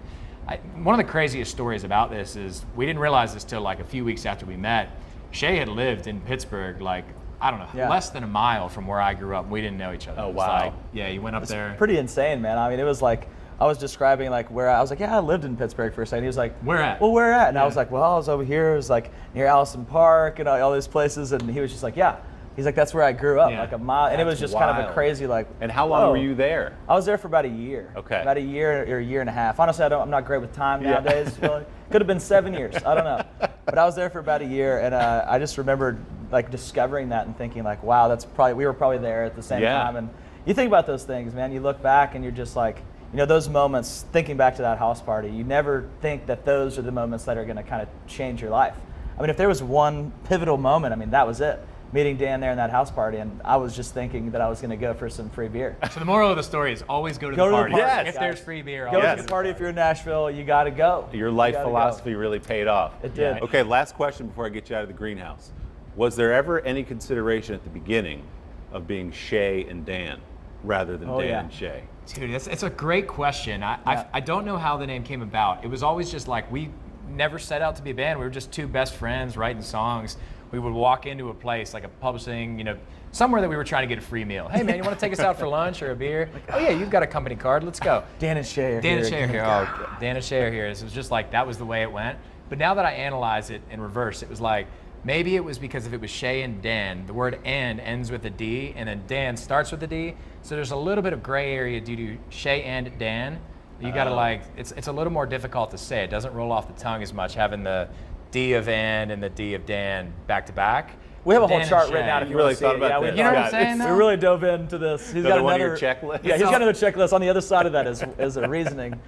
one of the craziest stories about this is we didn't realize this till like a few weeks after we met. Shay had lived in Pittsburgh, like, I don't know, less than a mile from where I grew up. We didn't know each other. Oh, wow. He went up there. Pretty insane, man. I mean, it was like, I was describing like where I was like, yeah, I lived in Pittsburgh for a second. He was like, where at? Well, where at? And I was like, well, I was over here. It was like near Allison Park and all these places. And he was just like, yeah. He's like, that's where I grew up, like a mile. And it was just kind of a crazy like. And how long were you there? I was there for about a year. Okay. About a year or a year and a half. Honestly, I'm not great with time nowadays. Really. Could have been 7 years. I don't know. But I was there for about a year, and I just remembered like discovering that and thinking like, wow, we were probably there at the same time. And you think about those things, man. You look back and you're just like, those moments, thinking back to that house party, you never think that those are the moments that are going to kind of change your life. I mean, if there was one pivotal moment, I mean, that was it. Meeting Dan there in that house party, and I was just thinking that I was going to go for some free beer. So the moral of the story is always go to the party. Yes, if there's free beer, go to the party. If you're in Nashville, you got to go. Your life philosophy really paid off. It did. Okay, last question before I get you out of the greenhouse. Was there ever any consideration at the beginning of being Shay and Dan rather than Dan and Shay? Dude, it's a great question. I don't know how the name came about. It was always just like, we never set out to be a band. We were just 2 best friends writing songs. We would walk into a place like a publishing, somewhere that we were trying to get a free meal. Hey man, you want to take us out for lunch or a beer? Oh yeah, you've got a company card. Let's go. Dan and Shay are here. Oh, Dan and Shay are here. It was just like that was the way it went. But now that I analyze it in reverse, it was like maybe it was because if it was Shay and Dan, the word "and" ends with a D, and then Dan starts with a D. So there's a little bit of gray area due to Shay and Dan. You got to it's a little more difficult to say. It doesn't roll off the tongue as much having the D of and the D of Dan back to back. We have a whole chart written out if you really want to see thought it. about this. You know what I'm saying? We really dove into this. He's got another checklist. Yeah, he's got another checklist. On the other side of that is a reasoning.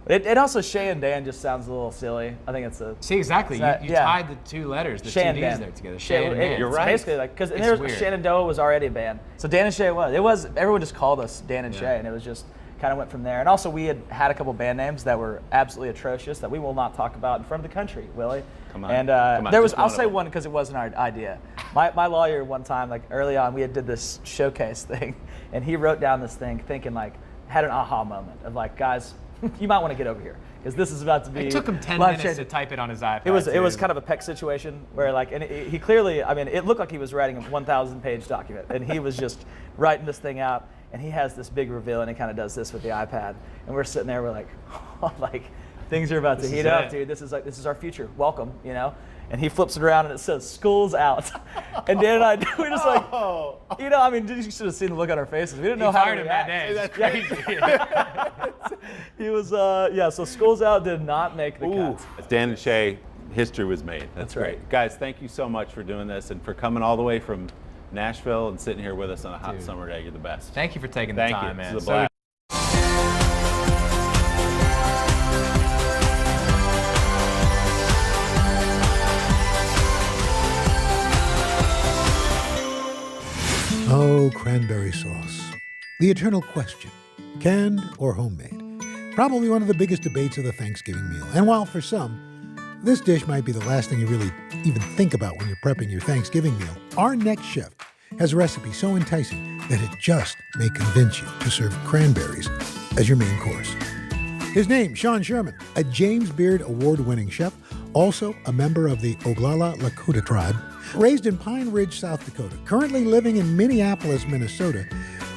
It also Shay and Dan just sounds a little silly. I think it's a. See, exactly. You tied the 2 letters, the Shay 2 D's there together. Shay and Dan. You're right. Basically, like because Shenandoah was already a band, so Dan and Shay was. Everyone just called us Dan and Shay, and it was just kind of went from there. And also, we had a couple band names that were absolutely atrocious that we will not talk about in front of the country, Willie. Come on. And there was, I'll say one because it wasn't our idea. My lawyer one time, like early on, we did this showcase thing, and he wrote down this thing thinking like, had an aha moment of like, guys, you might want to get over here because this is about to be. It took him 10 minutes to type it on his iPad. It was kind of a peck situation where like, and he clearly, I mean, it looked like he was writing a 1,000-page document, and he was just writing this thing out. And he has this big reveal, and he kind of does this with the iPad. And we're sitting there, we're like, oh, like, things are about to heat up, dude. This is our future. Welcome, you know. And he flips it around and it says, "School's out." And Dan and I, we're just like, you know, I mean, you should have seen the look on our faces. We didn't know how to react. That's crazy. He was, so "School's out" did not make the cut. Dan and Shay, history was made. That's great. right. Guys, thank you so much for doing this and for coming all the way from Nashville and sitting here with us on a hot summer day. You're the best. Thank you for taking the time, man. This is a blast. Oh, cranberry sauce. The eternal question, canned or homemade? Probably one of the biggest debates of the Thanksgiving meal. And while for some, this dish might be the last thing you really even think about when you're prepping your Thanksgiving meal, our next chef has a recipe so enticing that it just may convince you to serve cranberries as your main course. His name, Sean Sherman, a James Beard Award-winning chef, also a member of the Oglala Lakota tribe, raised in Pine Ridge, South Dakota, currently living in Minneapolis, Minnesota.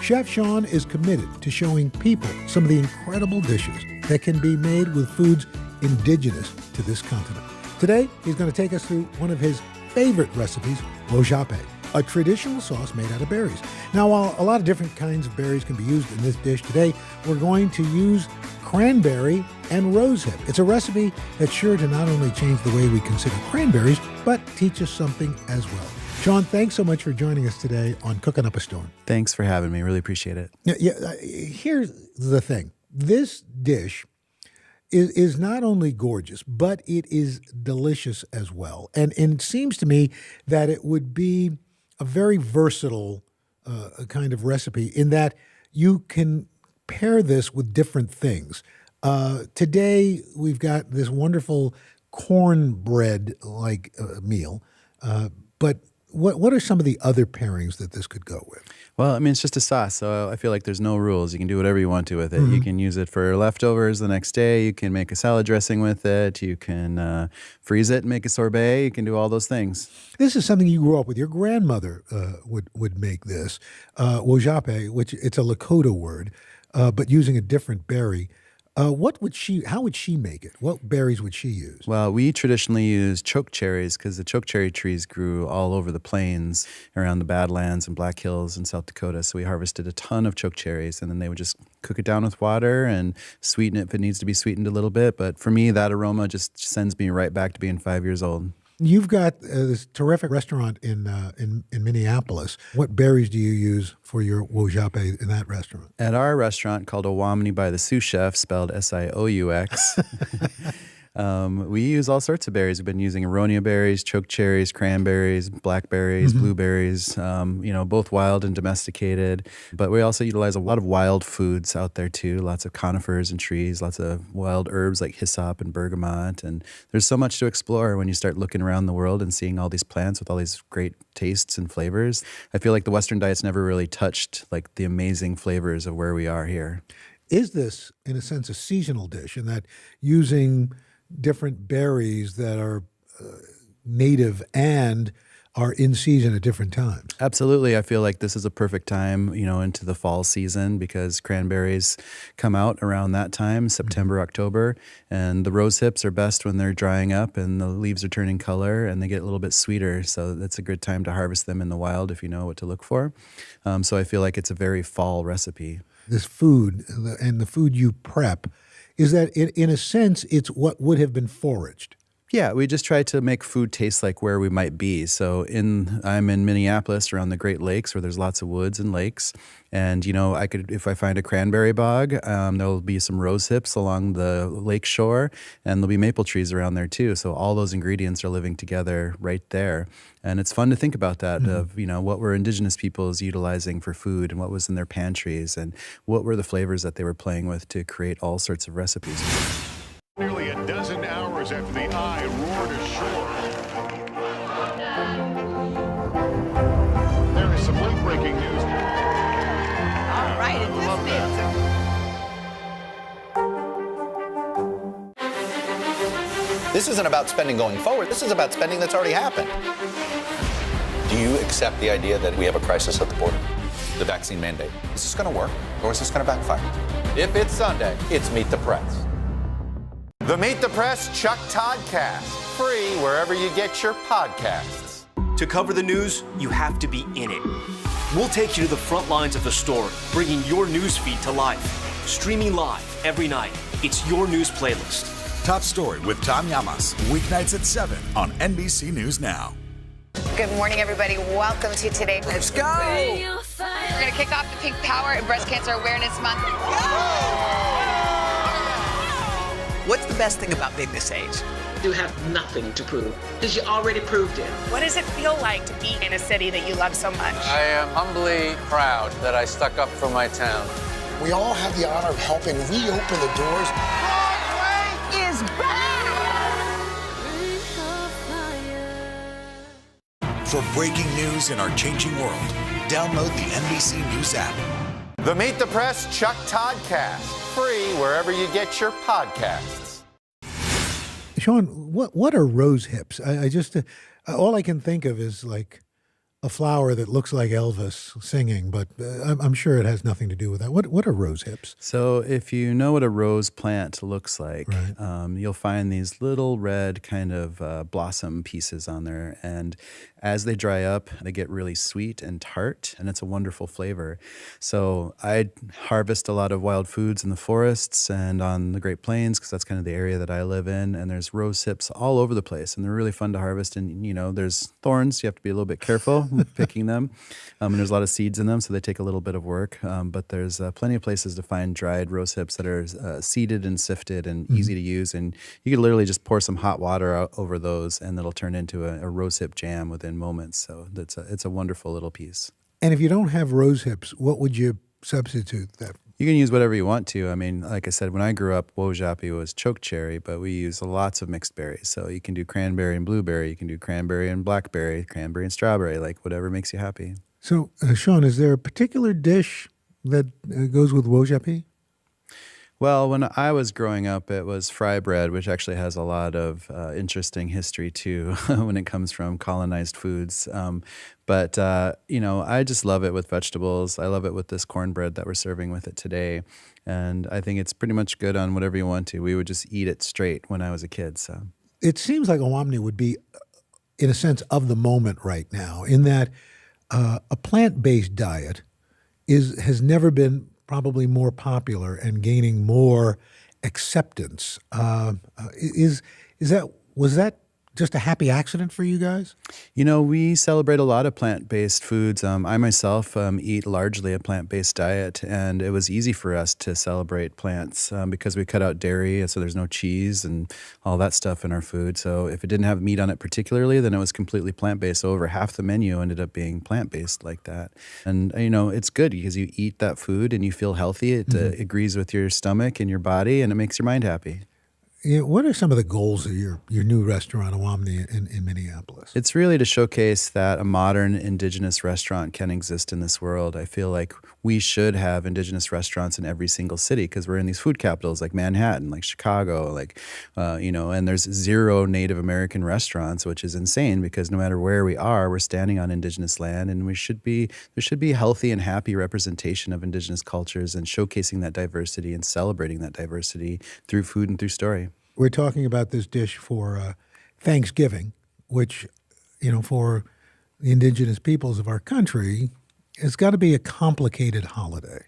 Chef Sean is committed to showing people some of the incredible dishes that can be made with foods indigenous to this continent. Today, he's going to take us through one of his favorite recipes, wojape, a traditional sauce made out of berries. Now, while a lot of different kinds of berries can be used in this dish today, we're going to use cranberry and rosehip. It's a recipe that's sure to not only change the way we consider cranberries, but teach us something as well. Sean, thanks so much for joining us today on Cooking Up a Storm. Thanks for having me. Really appreciate it. Here's the thing. This dish is not only gorgeous, but it is delicious as well. And it seems to me that it would be a very versatile kind of recipe in that you can pair this with different things. Today, we've got this wonderful cornbread-like meal, but what are some of the other pairings that this could go with? Well, I mean, it's just a sauce, so I feel like there's no rules. You can do whatever you want to with it. You can use it for leftovers the next day. You can make a salad dressing with it. You can freeze it and make a sorbet. You can do all those things. This is something you grew up with. Your grandmother would make this, wojape, which it's a Lakota word, but using a different berry. How would she make it? What berries would she use? Well, we traditionally use choke cherries because the choke cherry trees grew all over the plains around the Badlands and Black Hills in South Dakota. So we harvested a ton of choke cherries, and then they would just cook it down with water and sweeten it if it needs to be sweetened a little bit. But for me, that aroma just sends me right back to being 5 years old. You've got this terrific restaurant in Minneapolis. What berries do you use for your wojape in that restaurant? At our restaurant called Owamni by the Sioux Chef, spelled S-I-O-U-X, we use all sorts of berries. We've been using aronia berries, choke cherries, cranberries, blackberries, blueberries, both wild and domesticated. But we also utilize a lot of wild foods out there too, lots of conifers and trees, lots of wild herbs like hyssop and bergamot. And there's so much to explore when you start looking around the world and seeing all these plants with all these great tastes and flavors. I feel like the Western diet's never really touched like the amazing flavors of where we are here. Is this, in a sense, a seasonal dish in that using different berries that are native and are in season at different times? Absolutely. I feel like this is a perfect time, into the fall season because cranberries come out around that time, September, October, and the rose hips are best when they're drying up and the leaves are turning color and they get a little bit sweeter. So that's a good time to harvest them in the wild if you know what to look for. So I feel like it's a very fall recipe. This food and the food you prep, is that in a sense, it's what would have been foraged? Yeah, we just try to make food taste like where we might be. So I'm in Minneapolis around the Great Lakes where there's lots of woods and lakes. And, if I find a cranberry bog, there'll be some rose hips along the lake shore and there'll be maple trees around there too. So all those ingredients are living together right there. And it's fun to think about that of, what were indigenous peoples utilizing for food and what was in their pantries and what were the flavors that they were playing with to create all sorts of recipes. Nearly a dozen hours after the eye roared ashore. There is some late-breaking news. All right, and This isn't about spending going forward. This is about spending that's already happened. Do you accept the idea that we have a crisis at the border? The vaccine mandate. Is this going to work, or is this going to backfire? If it's Sunday, it's Meet the Press. The Meet the Press Chuck Toddcast, free wherever you get your podcasts. To cover the news, you have to be in it. We'll take you to the front lines of the story, bringing your news feed to life. Streaming live every night. It's your news playlist. Top Story with Tom Llamas, weeknights at 7 on NBC News Now. Good morning, everybody. Welcome to today. Let's go. We're going to kick off the Pink Power and Breast Cancer Awareness Month. What's the best thing about being this age? You have nothing to prove because you already proved it. What does it feel like to be in a city that you love so much? I am humbly proud that I stuck up for my town. We all have the honor of helping reopen the doors. Broadway is back! For breaking news in our changing world, download the NBC News app. The Meet the Press Chuck Toddcast, free wherever you get your podcasts. Sean, what are rose hips? I just all I can think of is like a flower that looks like Elvis singing, but I'm sure it has nothing to do with that. What are rose hips? So if you know what a rose plant looks like, right. You'll find these little red kind of blossom pieces on there. And as they dry up, they get really sweet and tart, and it's a wonderful flavor. So I harvest a lot of wild foods in the forests and on the Great Plains, because that's kind of the area that I live in. And there's rose hips all over the place, and they're really fun to harvest. And, you know, there's thorns. You have to be a little bit careful with picking them. And there's a lot of seeds in them, so they take a little bit of work. But there's plenty of places to find dried rose hips that are seeded and sifted and easy to use. And you can literally just pour some hot water out over those, and it'll turn into a rose hip jam within moments. So it's a wonderful little piece. And if you don't have rose hips, what would you substitute that? You can use whatever you want to. I mean, like I said, when I grew up, wojapi was choke cherry, but we use lots of mixed berries. So you can do cranberry and blueberry. You can do cranberry and blackberry, cranberry and strawberry, like whatever makes you happy. So, Sean, is there a particular dish that goes with wojapi? Well, when I was growing up, it was fry bread, which actually has a lot of interesting history too when it comes from colonized foods. But you know, I just love it with vegetables. I love it with this cornbread that we're serving with it today. And I think it's pretty much good on whatever you want to. We would just eat it straight when I was a kid. So it seems like Owamni would be, in a sense, of the moment right now, in that a plant-based diet has never been probably more popular and gaining more acceptance. Was that just a happy accident for you guys? You know, we celebrate a lot of plant-based foods. I myself eat largely a plant-based diet, and it was easy for us to celebrate plants because we cut out dairy, so there's no cheese and all that stuff in our food. So if it didn't have meat on it particularly, then it was completely plant-based. So over half the menu ended up being plant-based like that. And, you know, it's good because you eat that food and you feel healthy. It agrees with your stomach and your body, and it makes your mind happy. Yeah, what are some of the goals of your new restaurant, Owamni, in Minneapolis? It's really to showcase that a modern indigenous restaurant can exist in this world. I feel like we should have indigenous restaurants in every single city because we're in these food capitals like Manhattan, like Chicago, like, you know, and there's 0 Native American restaurants, which is insane because no matter where we are, we're standing on indigenous land, and there should be healthy and happy representation of indigenous cultures and showcasing that diversity and celebrating that diversity through food and through story. We're talking about this dish for Thanksgiving, which, you know, for the indigenous peoples of our country, it's got to be a complicated holiday.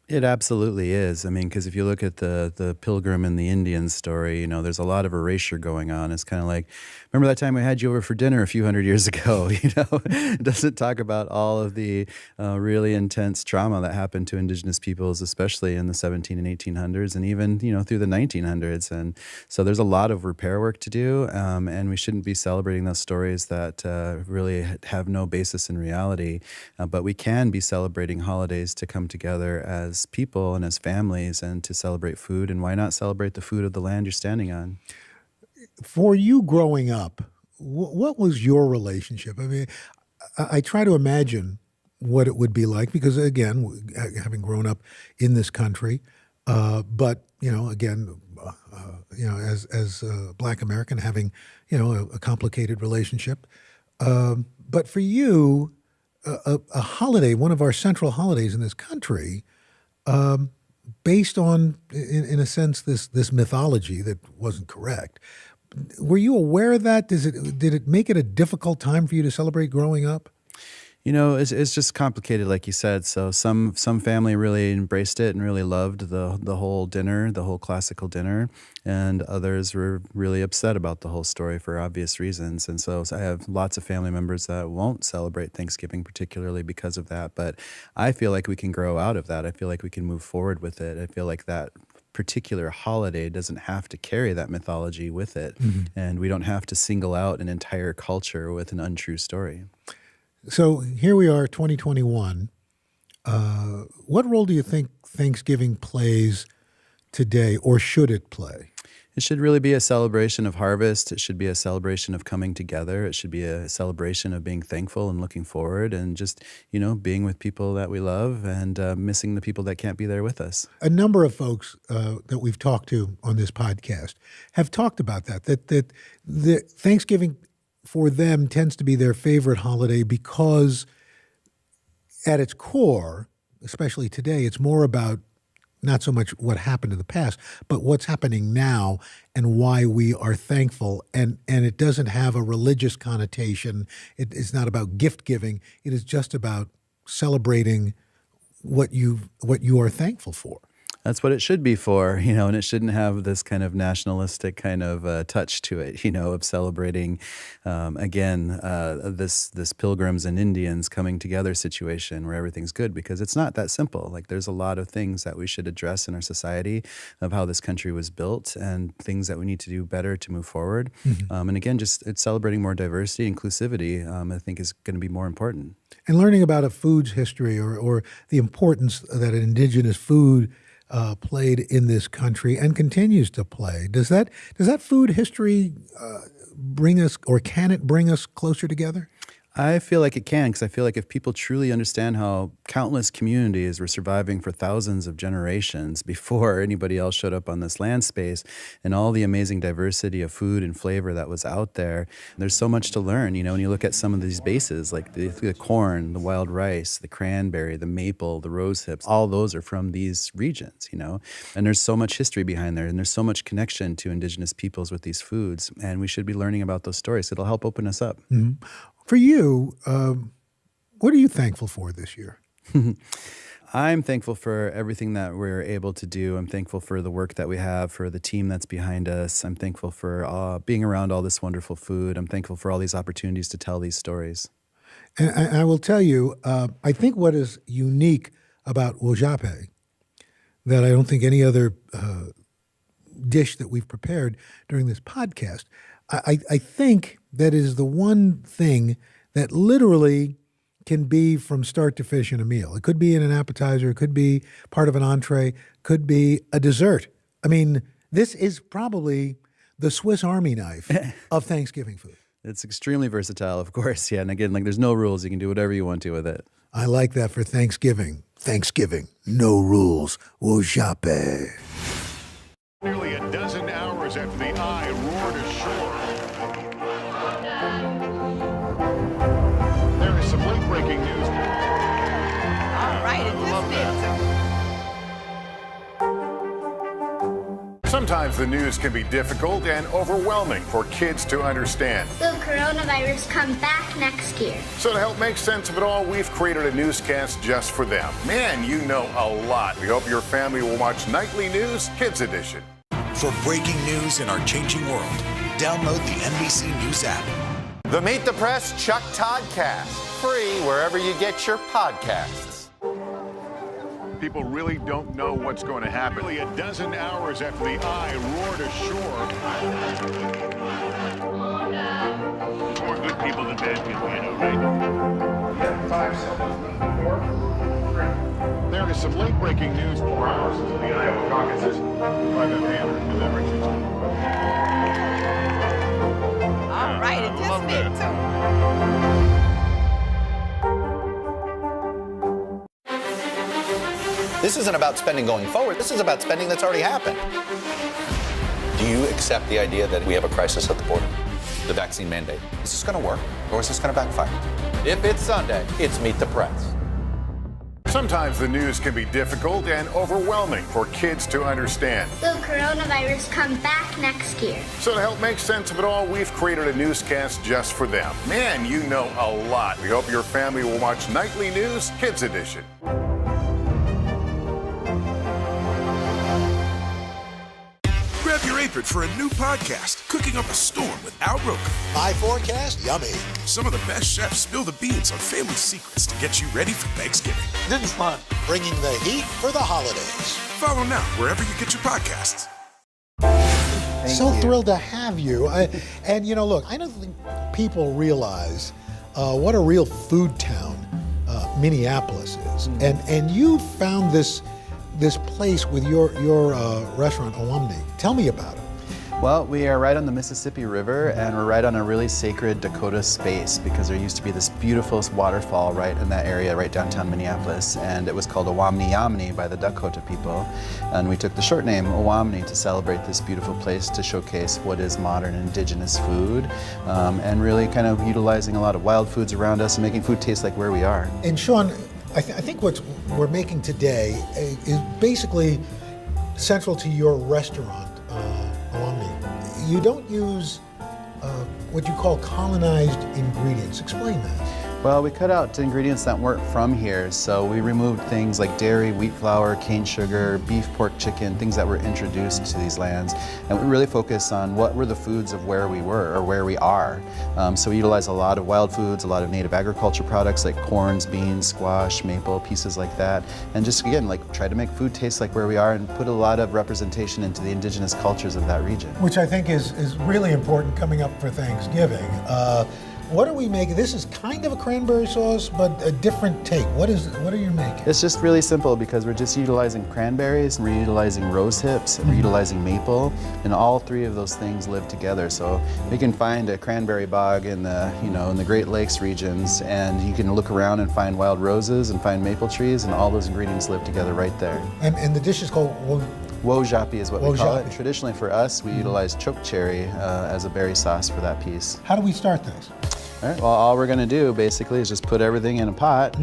It absolutely is. I mean, because if you look at the Pilgrim and the Indian story, you know, there's a lot of erasure going on. It's kind of like, remember that time we had you over for dinner a few hundred years ago? You know, it doesn't talk about all of the really intense trauma that happened to indigenous peoples, especially in the 17 and 1800s, and even, you know, through the 1900s. And so there's a lot of repair work to do, and we shouldn't be celebrating those stories that really have no basis in reality. But we can be celebrating holidays to come together as people and as families and to celebrate food. And why not celebrate the food of the land you're standing on? For you growing up, what was your relationship? I mean, I try to imagine what it would be like because, again, having grown up in this country, but, you know, again, you know, as a Black American having, you know, a complicated relationship. But for you, a holiday, one of our central holidays in this country, based on, in a sense, this mythology that wasn't correct. Were you aware of that? Did it make it a difficult time for you to celebrate growing up? You know, it's just complicated, like you said. So some family really embraced it and really loved the whole dinner, the whole classical dinner, and others were really upset about the whole story for obvious reasons. And so I have lots of family members that won't celebrate Thanksgiving, particularly because of that. But I feel like we can grow out of that. I feel like we can move forward with it. I feel like that particular holiday doesn't have to carry that mythology with it, and we don't have to single out an entire culture with an untrue story. So here we are, 2021. What role do you think Thanksgiving plays today, or should it play? It should really be a celebration of harvest. It should be a celebration of coming together. It should be a celebration of being thankful and looking forward and just, being with people that we love and missing the people that can't be there with us. A number of folks that we've talked to on this podcast have talked about that the Thanksgiving for them tends to be their favorite holiday because at its core, especially today, it's more about not so much what happened in the past, but what's happening now and why we are thankful. And it doesn't have a religious connotation. It's not about gift giving. It is just about celebrating what you are thankful for. That's what it should be for, and it shouldn't have this kind of nationalistic kind of touch to it, of celebrating, this Pilgrims and Indians coming together situation where everything's good, because it's not that simple. Like, there's a lot of things that we should address in our society of how this country was built and things that we need to do better to move forward. And again, it's celebrating more diversity, inclusivity, I think is going to be more important. And learning about a food's history or the importance that an indigenous food played in this country and continues to play. Does that food history bring us, or can it bring us closer together? I feel like it can, because I feel like if people truly understand how countless communities were surviving for thousands of generations before anybody else showed up on this land space, and all the amazing diversity of food and flavor that was out there, there's so much to learn. When you look at some of these bases, like the corn, the wild rice, the cranberry, the maple, the rose hips, all those are from these regions, and there's so much history behind there, and there's so much connection to indigenous peoples with these foods, and we should be learning about those stories. It'll help open us up. Mm-hmm. For you, what are you thankful for this year? I'm thankful for everything that we're able to do. I'm thankful for the work that we have, for the team that's behind us. I'm thankful for being around all this wonderful food. I'm thankful for all these opportunities to tell these stories. And I will tell you, I think what is unique about wojape that I don't think any other dish that we've prepared during this podcast, I think that is the one thing that literally can be from start to finish in a meal. It could be in an appetizer, it could be part of an entree, could be a dessert. I mean, this is probably the Swiss Army knife of Thanksgiving food. It's extremely versatile, of course. Yeah, and again, there's no rules. You can do whatever you want to with it. I like that for Thanksgiving. Thanksgiving, no rules. Wojape. Nearly a dozen hours after the eye roared ashore. There is some late-breaking news. All right, it just did. Sometimes the news can be difficult and overwhelming for kids to understand. Will coronavirus come back next year? So to help make sense of it all, we've created a newscast just for them. Man, you know a lot. We hope your family will watch Nightly News Kids Edition. For breaking news in our changing world, download the NBC News app. The Meet the Press Chuck Toddcast, free wherever you get your podcasts. People really don't know what's going to happen. Nearly a dozen hours after the eye roared ashore. More good people than bad people, right? 5 seconds. 4, 3. There is some late-breaking news 4 hours into the Iowa caucuses. Private hand delivered. All right, it just did too. This isn't about spending going forward. This is about spending that's already happened. Do you accept the idea that we have a crisis at the border? The vaccine mandate. Is this going to work, or is this going to backfire? If it's Sunday, it's Meet the Press. Sometimes the news can be difficult and overwhelming for kids to understand. Will coronavirus come back next year? So to help make sense of it all, we've created a newscast just for them. Man, you know a lot. We hope your family will watch Nightly News Kids Edition. Grab your apron for a new podcast, Cooking Up a Storm with Al Roker. My forecast, yummy. Some of the best chefs spill the beans on family secrets to get you ready for Thanksgiving. This is fun. Bringing the heat for the holidays. Follow now wherever you get your podcasts. So thrilled to have you. And you know, look, I don't think people realize what a real food town Minneapolis is. And you found this place with your restaurant, Owamni. Tell me about it. Well, we are right on the Mississippi River, and we're right on a really sacred Dakota space because there used to be this beautiful waterfall right in that area, right downtown Minneapolis, and it was called Owamni Yamni by the Dakota people. And we took the short name Owamni to celebrate this beautiful place to showcase what is modern indigenous food, and really kind of utilizing a lot of wild foods around us and making food taste like where we are. And Sean, I think what we're making today is basically central to your restaurant, Owamni. You don't use what you call colonized ingredients. Explain that. Well, we cut out ingredients that weren't from here, so we removed things like dairy, wheat flour, cane sugar, beef, pork, chicken, things that were introduced to these lands, and we really focus on what were the foods of where we were or where we are. So we utilize a lot of wild foods, a lot of native agriculture products like corns, beans, squash, maple, pieces like that, and just again, like try to make food taste like where we are and put a lot of representation into the indigenous cultures of that region. Which I think is really important coming up for Thanksgiving. What are we making? This is kind of a cranberry sauce, but a different take. What are you making? It's just really simple because we're just utilizing cranberries, and we're utilizing rose hips, and we're utilizing maple, and all three of those things live together. So you can find a cranberry bog in the Great Lakes regions, and you can look around and find wild roses and find maple trees, and all those ingredients live together right there. And the dish is called Wojapi is what we call it. Wojapi. Traditionally for us, we utilize choke cherry as a berry sauce for that piece. How do we start this? All right, well, all we're gonna do basically is just put everything in a pot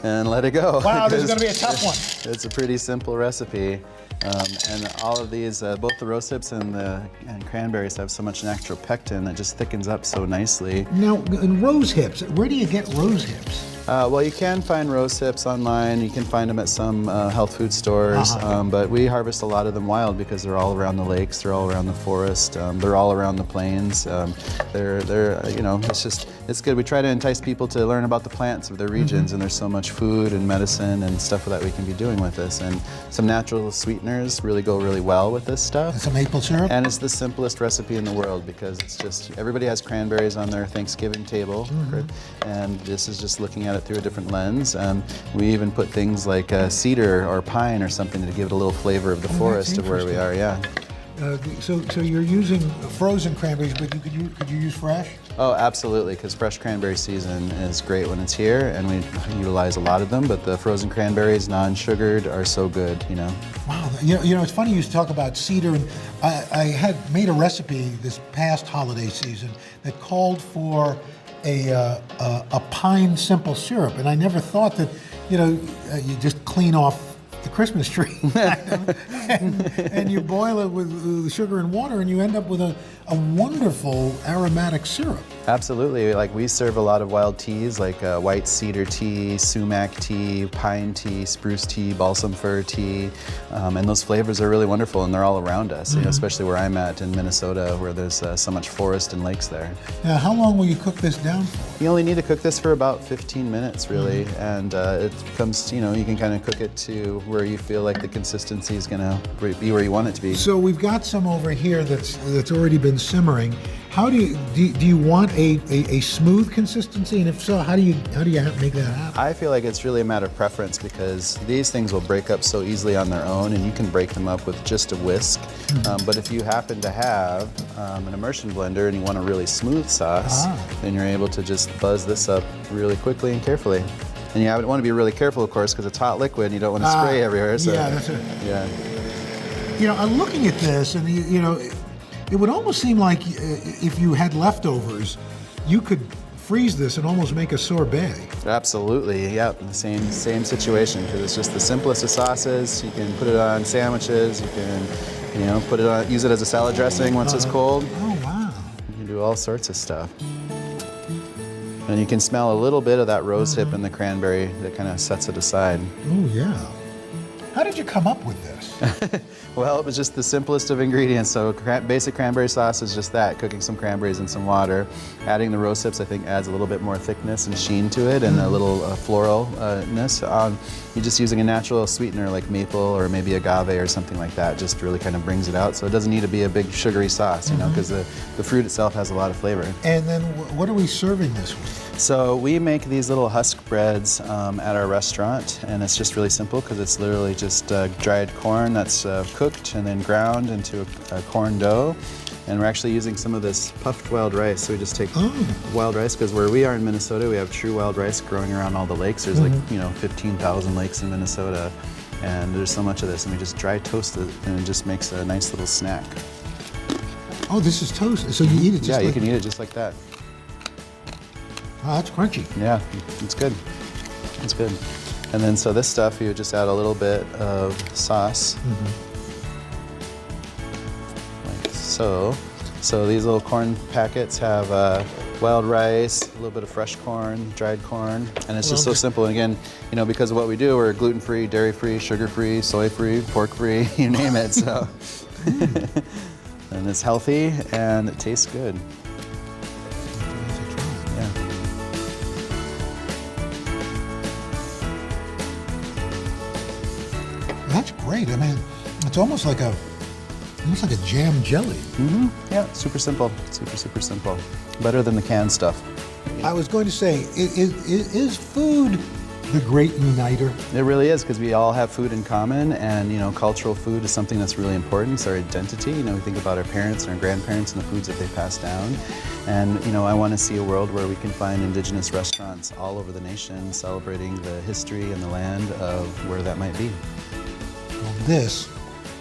and let it go. Wow, this is gonna be a tough one. It's a pretty simple recipe. And all of these, both the rose hips and cranberries have so much natural pectin that just thickens up so nicely. Now, in rose hips, where do you get rose hips? Well, you can find rose hips online. You can find them at some health food stores, but we harvest a lot of them wild because they're all around the lakes, they're all around the forest, they're all around the plains. It's good. We try to entice people to learn about the plants of their regions, and there's so much food and medicine and stuff that we can be doing with this. And some natural sweeteners really go really well with this stuff. Some maple syrup? And it's the simplest recipe in the world because it's just, everybody has cranberries on their Thanksgiving table, and this is just looking at it through a different lens. We even put things like cedar or pine or something to give it a little flavor of the forest of where we are, yeah. So you're using frozen cranberries, but could you use fresh? Oh, absolutely, because fresh cranberry season is great when it's here, and we utilize a lot of them, but the frozen cranberries, non-sugared, are so good, you know. Wow, you know, it's funny you talk about cedar, and I had made a recipe this past holiday season that called for a pine simple syrup, and I never thought that, you just clean off the Christmas tree and you boil it with sugar and water, and you end up with a wonderful aromatic syrup. Absolutely. Like, we serve a lot of wild teas like white cedar tea, sumac tea, pine tea, spruce tea, balsam fir tea, and those flavors are really wonderful, and they're all around us, especially where I'm at in Minnesota, where there's so much forest and lakes there. Now, how long will you cook this down for? You only need to cook this for about 15 minutes, really, and it becomes, you can kind of cook it to where you feel like the consistency is going to be where you want it to be. So we've got some over here that's already been simmering. How do you want a smooth consistency, and if so, how do you make that happen? I feel like it's really a matter of preference because these things will break up so easily on their own, and you can break them up with just a whisk. But if you happen to have an immersion blender and you want a really smooth sauce, then you're able to just buzz this up really quickly and carefully. And you want to be really careful, of course, because it's hot liquid and you don't want to spray everywhere. So, yeah, that's it. Yeah. I'm looking at this, and it would almost seem like if you had leftovers, you could freeze this and almost make a sorbet. Absolutely, yeah. The same situation, because it's just the simplest of sauces. You can put it on sandwiches. You can, put it on, use it as a salad dressing once it's cold. Oh wow! You can do all sorts of stuff. And you can smell a little bit of that rose hip in the cranberry that kind of sets it aside. Oh yeah. How did you come up with this? Well, it was just the simplest of ingredients. So basic cranberry sauce is just that, cooking some cranberries in some water. Adding the rose hips, I think, adds a little bit more thickness and sheen to it and a little floralness. You're just using a natural sweetener like maple or maybe agave or something like that, just really kind of brings it out. So it doesn't need to be a big sugary sauce, because the fruit itself has a lot of flavor. And then what are we serving this with? So we make these little husk breads at our restaurant, and it's just really simple because it's literally just dried corn that's cooked and then ground into a corn dough. And we're actually using some of this puffed wild rice. So we just take wild rice, because where we are in Minnesota, we have true wild rice growing around all the lakes. There's 15,000 lakes in Minnesota, and there's so much of this. And we just dry toast it, and it just makes a nice little snack. Oh, this is toast. So you eat it just you can eat it just like that. Oh, that's crunchy. Yeah, it's good. It's good. And then so this stuff, you just add a little bit of sauce. Like so. So these little corn packets have wild rice, a little bit of fresh corn, dried corn, and it's just so simple. And again, because of what we do, we're gluten-free, dairy-free, sugar-free, soy-free, pork-free, you name it. So, and it's healthy and it tastes good. That's great. I mean, it's almost like a jam jelly. Yeah, super simple. Super simple. Better than the canned stuff. I was going to say, is food the great uniter? It really is, because we all have food in common, and cultural food is something that's really important. It's our identity. We think about our parents and our grandparents and the foods that they passed down. And I want to see a world where we can find indigenous restaurants all over the nation celebrating the history and the land of where that might be. Well, this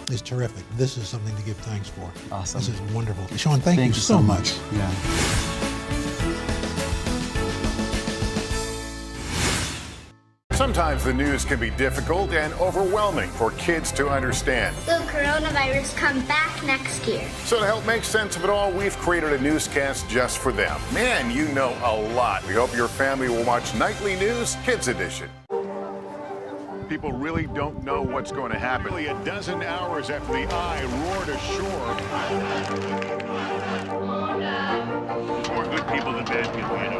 is terrific. This is something to give thanks for. Awesome. This is wonderful. Sean, thank you so much. Yeah. Sometimes the news can be difficult and overwhelming for kids to understand. Will coronavirus come back next year? So to help make sense of it all, we've created a newscast just for them. Man, you know a lot. We hope your family will watch Nightly News Kids Edition. People really don't know what's going to happen. Nearly a dozen hours after the eye roared ashore. More good people than bad people, right?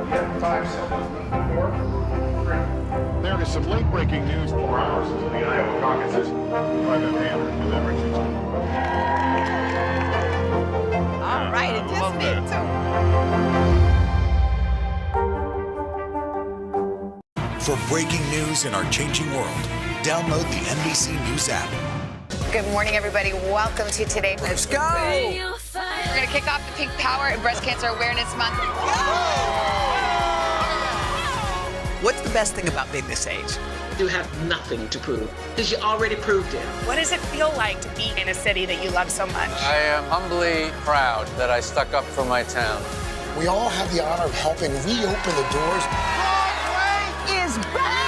Yeah, 5 seconds. 4, 3. There is some late-breaking news 4 hours into the Iowa caucuses. By the hand delivery. All right, it just did too. For breaking news in our changing world, download the NBC News app. Good morning, everybody. Welcome to today. Let's go. We're going to kick off the Pink Power and Breast Cancer Awareness Month. What's the best thing about being this age? You have nothing to prove, because you already proved it. What does it feel like to be in a city that you love so much? I am humbly proud that I stuck up for my town. We all have the honor of helping reopen the doors. Is back!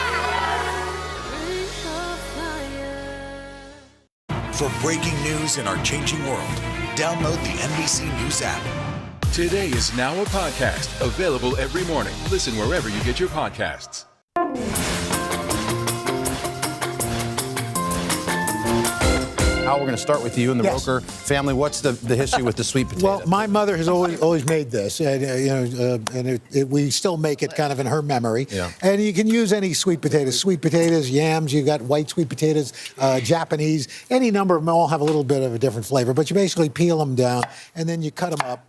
For breaking news in our changing world, download the NBC News app. Today is now a podcast, available every morning. Listen wherever you get your podcasts. Al, we're going to start with you and the Roker family. What's the history with the sweet potato? Well, my mother has always made this, and we still make it kind of in her memory. Yeah. And you can use any sweet potatoes, yams. You've got white sweet potatoes, Japanese. Any number of them all have a little bit of a different flavor. But you basically peel them down, and then you cut them up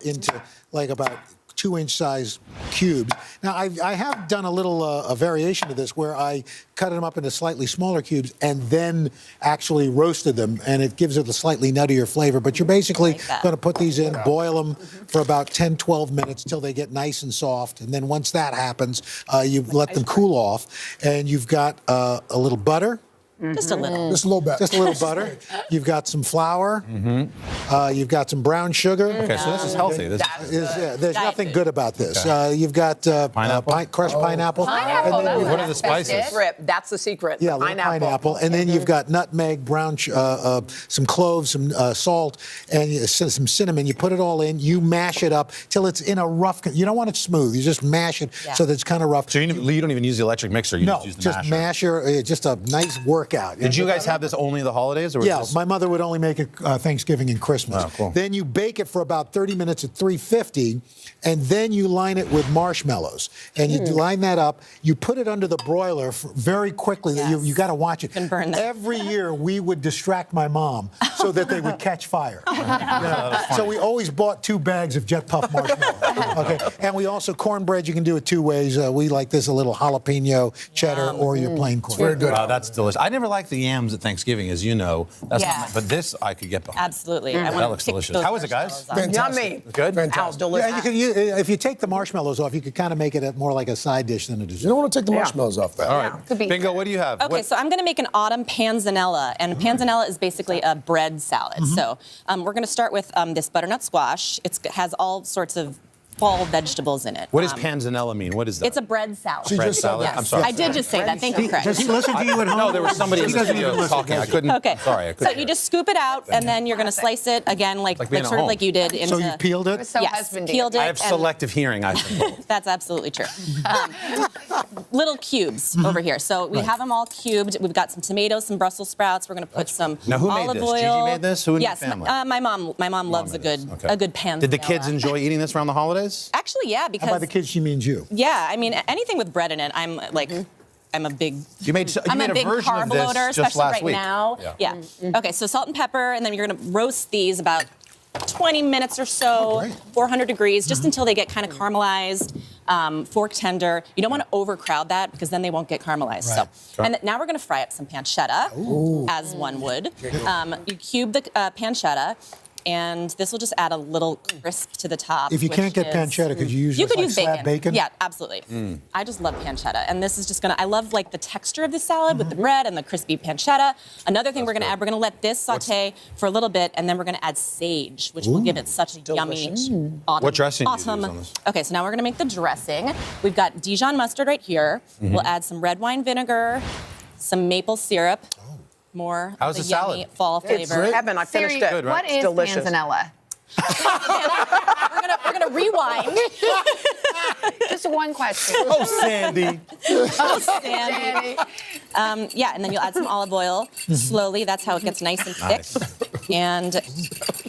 into like about 2-inch size cubes. Now, I have done a little a variation of this where I cut them up into slightly smaller cubes and then actually roasted them, and it gives it a slightly nuttier flavor. But you're basically going to put these in, boil them for about 10, 12 minutes till they get nice and soft. And then once that happens, you let them cool off, and you've got a little butter, Just a little. Just a little bit. Just a little butter. You've got some flour. You've got some brown sugar. Okay, so this is healthy. There's nothing good about this. You've got crushed pineapple. Pineapple, And then What are the spices? That's the secret. Yeah, little pineapple. And then you've got nutmeg, some cloves, some salt, and some cinnamon. You put it all in. You mash it up till it's in a rough. You don't want it smooth. You just mash it so that it's kind of rough. So you don't even use the electric mixer. You just use the masher. Just a nice workout. Did you guys have this only the holidays? Or My mother would only make it Thanksgiving and Christmas. Oh, cool. Then you bake it for about 30 minutes at 350, and then you line it with marshmallows. And you line that up. You put it under the broiler very quickly. Yes. You got to watch it. Can burn that. Every year we would distract my mom so that they would catch fire. So we always bought 2 bags of Jet Puff marshmallows. Okay. And we also cornbread. You can do it 2 ways. We like this a little jalapeno cheddar or your plain corn. Very good. Wow, that's delicious. I never liked the yams at Thanksgiving, as you know. That's but this I could get behind. Absolutely. That looks delicious. How is it, guys? Yummy. Good? Fantastic. Delicious. Yeah, you can, if you take the marshmallows off, you could kind of make it more like a side dish than a dessert. You don't want to take the marshmallows off that. All right. Bingo, what do you have? Okay, so I'm going to make an autumn panzanella, and panzanella is basically a bread salad. So we're going to start with this butternut squash. It has all sorts of fall vegetables in it. What does panzanella mean? What is that? It's a bread salad. Bread salad? Yes. I'm sorry. I did just say that. Thank you, Craig. Does he listen to you at home? No, there was somebody in the studio talking. I couldn't. Okay. Sorry, I couldn't. So you just scoop it out, and then you're going to slice it again, like being at sort of home. like you did. Into, So you peeled it? So yes, husbandy. peeled it. I have and- selective hearing, I think. That's absolutely true. Little cubes over here. So we have them all cubed. We've got some tomatoes, some Brussels sprouts. We're going to put some Now, who made olive this? oil. Gigi made this? Who in yes, your family? my mom. My mom loves a good pan. Did the kids enjoy eating this around the holidays? Actually, yeah, And by because the kids, she means you. yeah, I mean anything with bread in it, I'm like. I'm a big. You made I'm a big version carb of this loader, just especially last right week. now. Yeah. Okay, so salt and pepper, and then you're gonna roast these about 20 minutes or so, 400 degrees, just until they get kind of caramelized, fork tender. You don't want to overcrowd that because then they won't get caramelized. Right. So, and now we're gonna fry up some pancetta, as one would. You cube the pancetta. And this will just add a little crisp to the top. If you can't get pancetta, could you use just like slab bacon? Yeah, absolutely. I just love pancetta. And this is just I love like the texture of the salad with the bread and the crispy pancetta. Another thing we're gonna add, we're gonna let this saute for a little bit, and then we're gonna add sage, which will give it such a yummy autumn. What dressing do you use on this? Okay, so now we're gonna make the dressing. We've got Dijon mustard right here. We'll add some red wine vinegar, some maple syrup. More How's of the yummy salad? fall flavor. Heaven, I finished it. Good, right? What is delicious. panzanella? We're gonna rewind. Just one question. Oh, Sandy. Sandy. Yeah, and then you'll add some olive oil slowly. That's how it gets nice and thick. And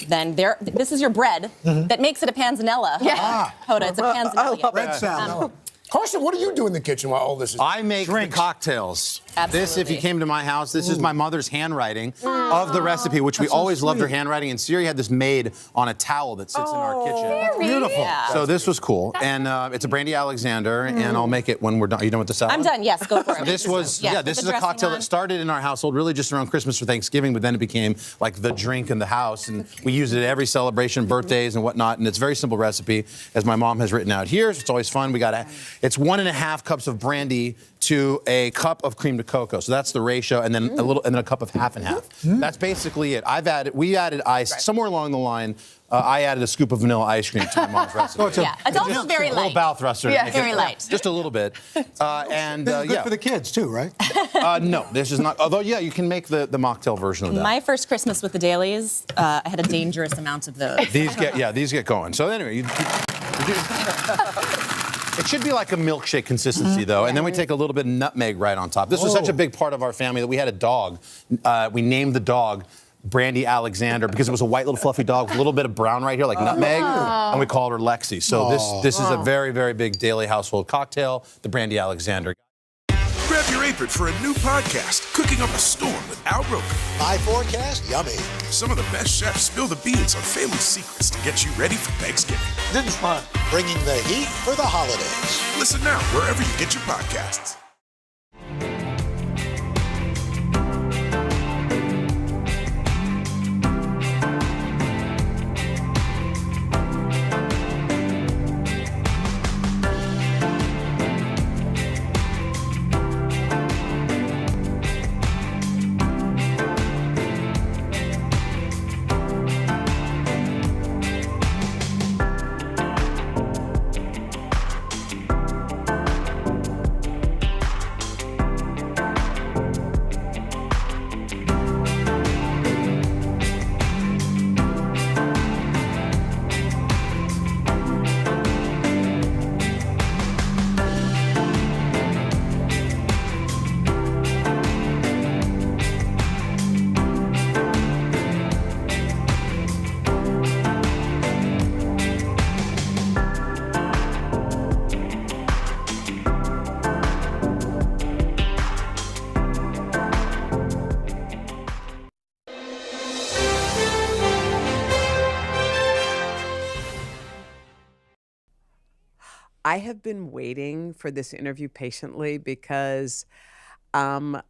then this is your bread that makes it a panzanella. Yeah. Hoda, it's a panzanella. Bread salad. Carson, what do you do in the kitchen while all this is? I make the cocktails. This, if you came to my house, this is my mother's handwriting of the recipe, which we always loved her handwriting. And Siri had this made on a towel that sits in our kitchen. That's beautiful. Yeah. So this was cool. And it's a Brandy Alexander, and I'll make it when we're done. Are you done with the salad? I'm done, yes, go for it. This was, Yeah, this put is the a cocktail dressing that started in our household really just around Christmas or Thanksgiving, but then it became like the drink in the house. And we use it at every celebration, birthdays and whatnot. And it's a very simple recipe, as my mom has written out here. So it's always fun. It's 1.5 cups of brandy to a cup of cream to cocoa. So that's the ratio, and then a cup of half and half. That's basically it. We added ice somewhere along the line. I added a scoop of vanilla ice cream to my mom's recipe. It's also very a little light. bow thruster. Yeah, very light. Just a little bit. This is good for the kids too, right? No, this is not. Although, yeah, you can make the mocktail version of that. My first Christmas with the dailies, I had a dangerous amount of those. These get going. So anyway, it should be like a milkshake consistency, though. And then we take a little bit of nutmeg right on top. This was such a big part of our family that we had a dog. We named the dog Brandy Alexander because it was a white little fluffy dog with a little bit of brown right here, like nutmeg, and we called her Lexi. So this is a very, very big daily household cocktail, the Brandy Alexander. Grab your apron for a new podcast, Cooking Up a Storm with Al Roker. My forecast, yummy. Some of the best chefs spill the beans on family secrets to get you ready for Thanksgiving. This is fun. Bringing the heat for the holidays. Listen now wherever you get your podcasts. I have been waiting for this interview patiently because I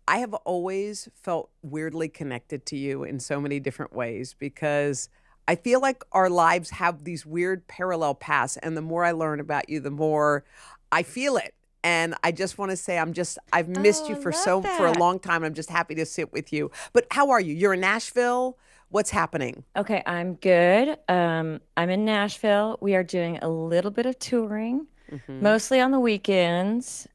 have always felt weirdly connected to you in so many different ways because I feel like our lives have these weird parallel paths. And the more I learn about you, the more I feel it. And I just want to say I've missed you for a long time. I'm just happy to sit with you. But how are you? You're in Nashville. What's happening? Okay, I'm good. I'm in Nashville. We are doing a little bit of touring, mostly on the weekends.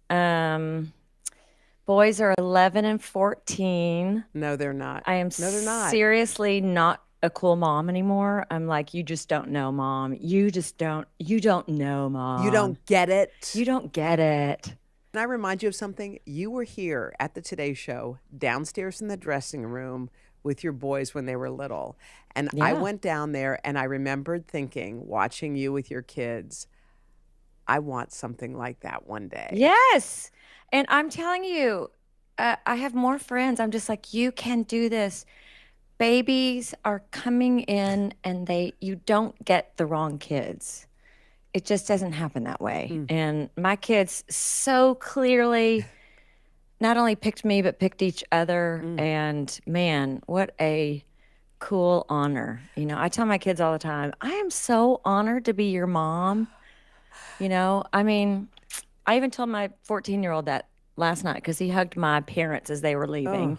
Boys are 11 and 14. No, they're not. I am No, they're not. seriously not a cool mom anymore. I'm like, you just don't know, Mom. You don't know, Mom. You don't get it. You don't get it. Can I remind you of something? You were here at the Today Show, downstairs in the dressing room with your boys when they were little. And I went down there and I remembered thinking, watching you with your kids, I want something like that one day. Yes. And I'm telling you, I have more friends. I'm just like, you can do this. Babies are coming in and you don't get the wrong kids. It just doesn't happen that way. And my kids so clearly not only picked me, but picked each other. And man, what a cool honor. You know, I tell my kids all the time, I am so honored to be your mom. You know, I mean, I even told my 14-year-old that last night because he hugged my parents as they were leaving,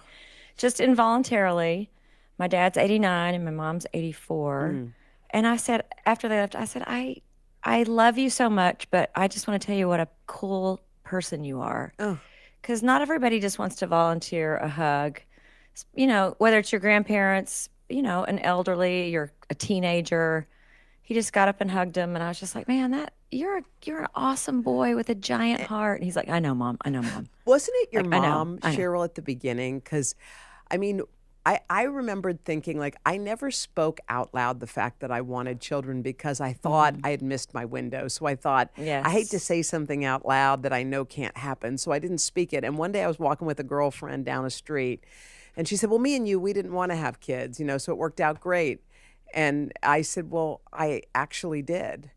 just involuntarily. My dad's 89 and my mom's 84. And I said, after they left, I said, I love you so much, but I just want to tell you what a cool person you are. Because not everybody just wants to volunteer a hug. You know, whether it's your grandparents, you know, an elderly, you're a teenager. He just got up and hugged him, and I was just like, man, you're an awesome boy with a giant heart. And he's like, I know, Mom. I know, Mom. Wasn't it your Like, mom, I know. Cheryl, at the beginning? Because, I mean, I remembered thinking, like, I never spoke out loud the fact that I wanted children because I thought I had missed my window. So I thought, I hate to say something out loud that I know can't happen. So I didn't speak it. And one day I was walking with a girlfriend down a street, and she said, well, me and you, we didn't want to have kids, you know, so it worked out great. And I said, well, I actually did.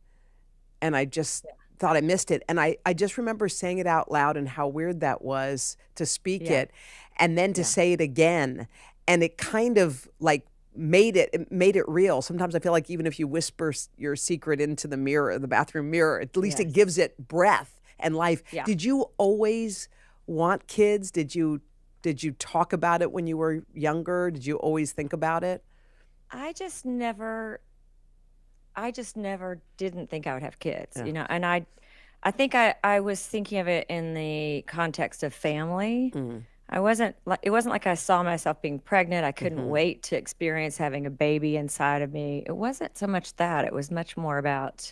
And I just thought I missed it. And I just remember saying it out loud and how weird that was to speak it and then to say it again. And it kind of like made it real. Sometimes I feel like even if you whisper your secret into the mirror, the bathroom mirror, at least it gives it breath and life. Yeah. Did you always want kids? Did you talk about it when you were younger? Did you always think about it? I just never didn't think I would have kids, you know, and I think I was thinking of it in the context of family. It wasn't like I saw myself being pregnant. I couldn't wait to experience having a baby inside of me. It wasn't so much that. It was much more about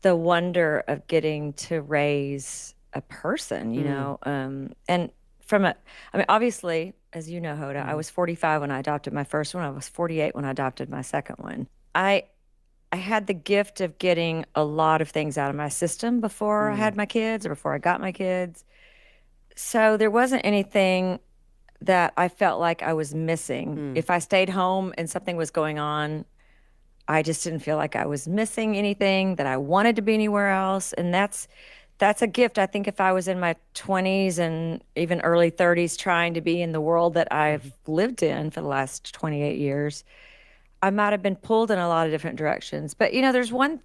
the wonder of getting to raise a person, you know, and obviously, as you know, Hoda, I was 45 when I adopted my first one. I was 48 when I adopted my second one. I had the gift of getting a lot of things out of my system before I had my kids or before I got my kids. So there wasn't anything that I felt like I was missing. If I stayed home and something was going on, I just didn't feel like I was missing anything, that I wanted to be anywhere else. And that's a gift. I think if I was in my 20s and even early 30s trying to be in the world that I've lived in for the last 28 years, I might have been pulled in a lot of different directions. But, you know, there's one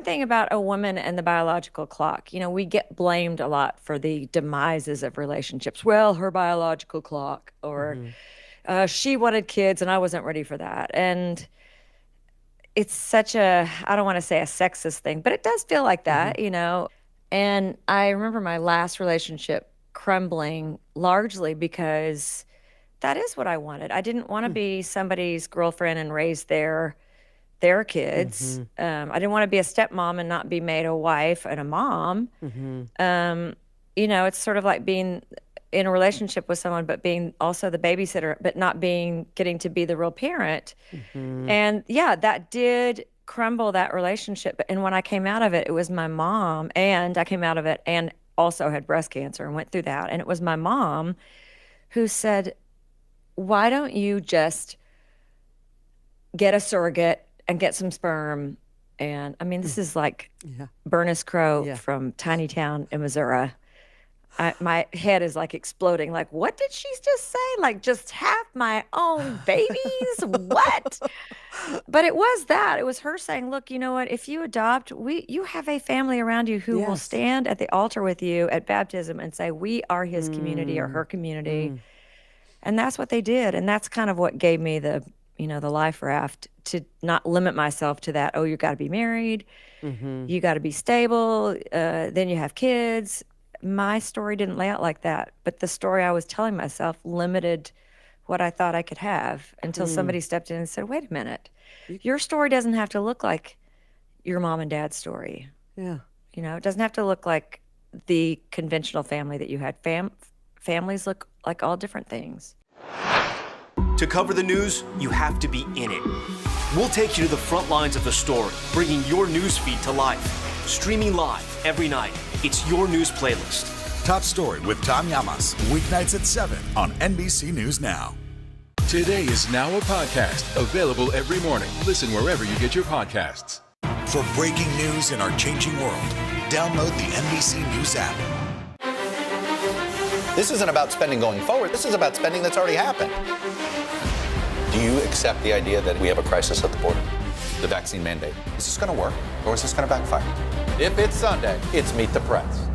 thing about a woman and the biological clock. You know, we get blamed a lot for the demises of relationships. Well, her biological clock, or she wanted kids and I wasn't ready for that. And it's such I don't want to say a sexist thing, but it does feel like that, you know. And I remember my last relationship crumbling largely because that is what I wanted. I didn't want to be somebody's girlfriend and raise their kids. I didn't want to be a stepmom and not be made a wife and a mom. You know, it's sort of like being in a relationship with someone, but being also the babysitter, but not getting to be the real parent. And yeah, that did crumble that relationship. And when I came out of it, it was my mom, and I came out of it and also had breast cancer and went through that. And it was my mom who said, why don't you just get a surrogate and get some sperm And I mean, this is like Berners Crow from tiny town in Missouri. My head is like exploding. Like, what did she just say? Like, just have my own babies? What? But it was that. It was her saying, look, you know what? If you adopt, you have a family around you who will stand at the altar with you at baptism and say, we are his community or her community. And that's what they did. And that's kind of what gave me the life raft, to not limit myself to that. Oh, you got to be married. You got to be stable. Then you have kids. My story didn't lay out like that, but the story I was telling myself limited what I thought I could have until somebody stepped in and said, wait a minute, your story doesn't have to look like your mom and dad's story. Yeah. It doesn't have to look like the conventional family that you had. Families look like all different things. To cover the news, you have to be in it. We'll take you to the front lines of the story, bringing your news feed to life. Streaming live every night. It's your news playlist. Top Story with Tom Llamas, weeknights at 7 on NBC News Now. Today is now a podcast, available every morning. Listen wherever you get your podcasts. For breaking news in our changing world, download the NBC News app. This isn't about spending going forward. This is about spending that's already happened. Do you accept the idea that we have a crisis at the border? The vaccine mandate. Is this going to work, or is this going to backfire? If it's Sunday, it's Meet the Press.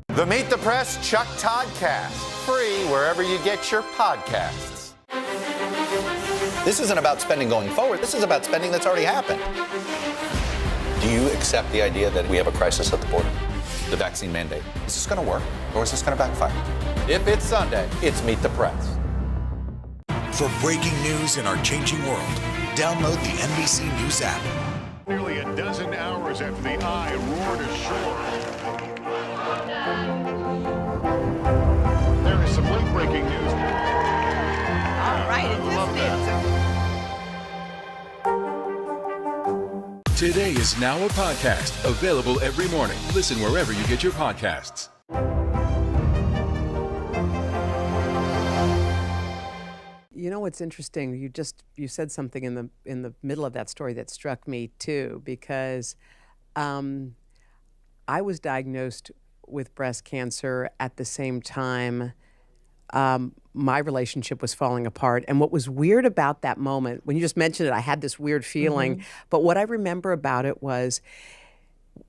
The Meet the Press Chuck Toddcast. Free wherever you get your podcasts. This isn't about spending going forward. This is about spending that's already happened. Do you accept the idea that we have a crisis at the border? The vaccine mandate. Is this going to work, or is this going to backfire? If it's Sunday, it's Meet the Press. For breaking news in our changing world, download the NBC News app. Nearly a dozen hours after the eye roared ashore. There is some late-breaking news. All right, Today is now a podcast, available every morning. Listen wherever you get your podcasts. You know what's interesting? You said something in the middle of that story that struck me too, because I was diagnosed with breast cancer at the same time my relationship was falling apart. And what was weird about that moment, when you just mentioned it, I had this weird feeling. But what I remember about it was,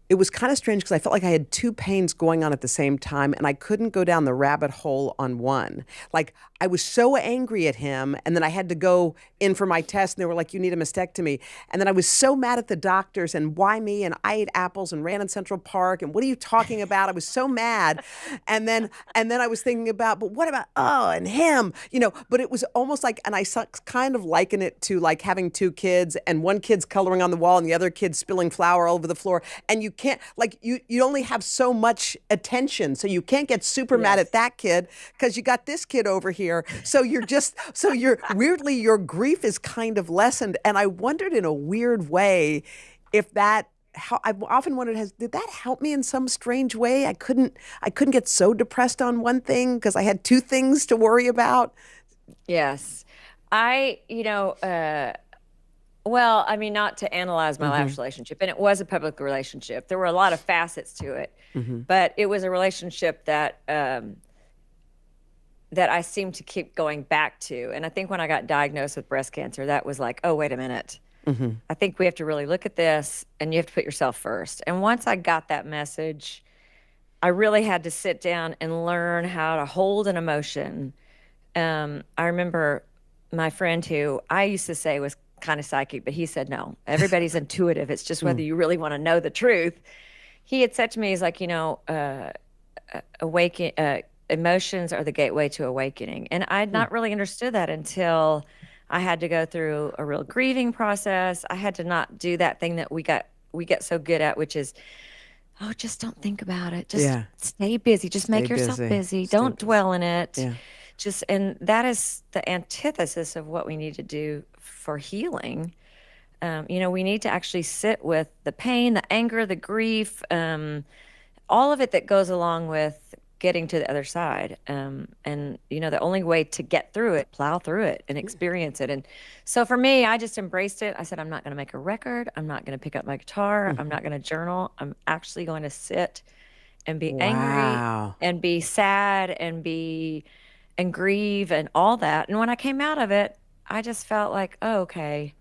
it was kind of strange because I felt like I had two pains going on at the same time, and I couldn't go down the rabbit hole on one. Like, I was so angry at him, and then I had to go in for my test, and they were like, you need a mastectomy. And then I was so mad at the doctors, and why me? And I ate apples and ran in Central Park, and what are you talking about? I was so mad. And then I was thinking about, but what about, and him? But it was almost like, and I kind of liken it to like having two kids, and one kid's coloring on the wall, and the other kid's spilling flour all over the floor. And you can't, like, you only have so much attention, so you can't get super mad at that kid because you got this kid over here. So weirdly, your grief is kind of lessened. And I wondered in a weird way if that, I've often wondered, did that help me in some strange way? I couldn't get so depressed on one thing because I had two things to worry about. Yes. Well, I mean, not to analyze my last relationship, and it was a public relationship. There were a lot of facets to it, but it was a relationship that that I seemed to keep going back to. And I think when I got diagnosed with breast cancer, that was like, oh, wait a minute. I think we have to really look at this, and you have to put yourself first. And once I got that message, I really had to sit down and learn how to hold an emotion. I remember my friend who I used to say was kind of psychic, but he said, no, everybody's intuitive. It's just whether you really want to know the truth. He had said to me, he's like, emotions are the gateway to awakening. And I'd not really understood that until I had to go through a real grieving process. I had to not do that thing that we get so good at, which is, just don't think about it. Just stay busy. Just make yourself busy. Don't dwell in it. Yeah. And that is the antithesis of what we need to do for healing. We need to actually sit with the pain, the anger, the grief, all of it that goes along with getting to the other side. And, you know, the only way to get through it, plow through it and experience it. And so for me, I just embraced it. I said, I'm not going to make a record. I'm not going to pick up my guitar. I'm not going to journal. I'm actually going to sit and be angry and be sad and grieve and all that. And when I came out of it, I just felt like, oh, okay,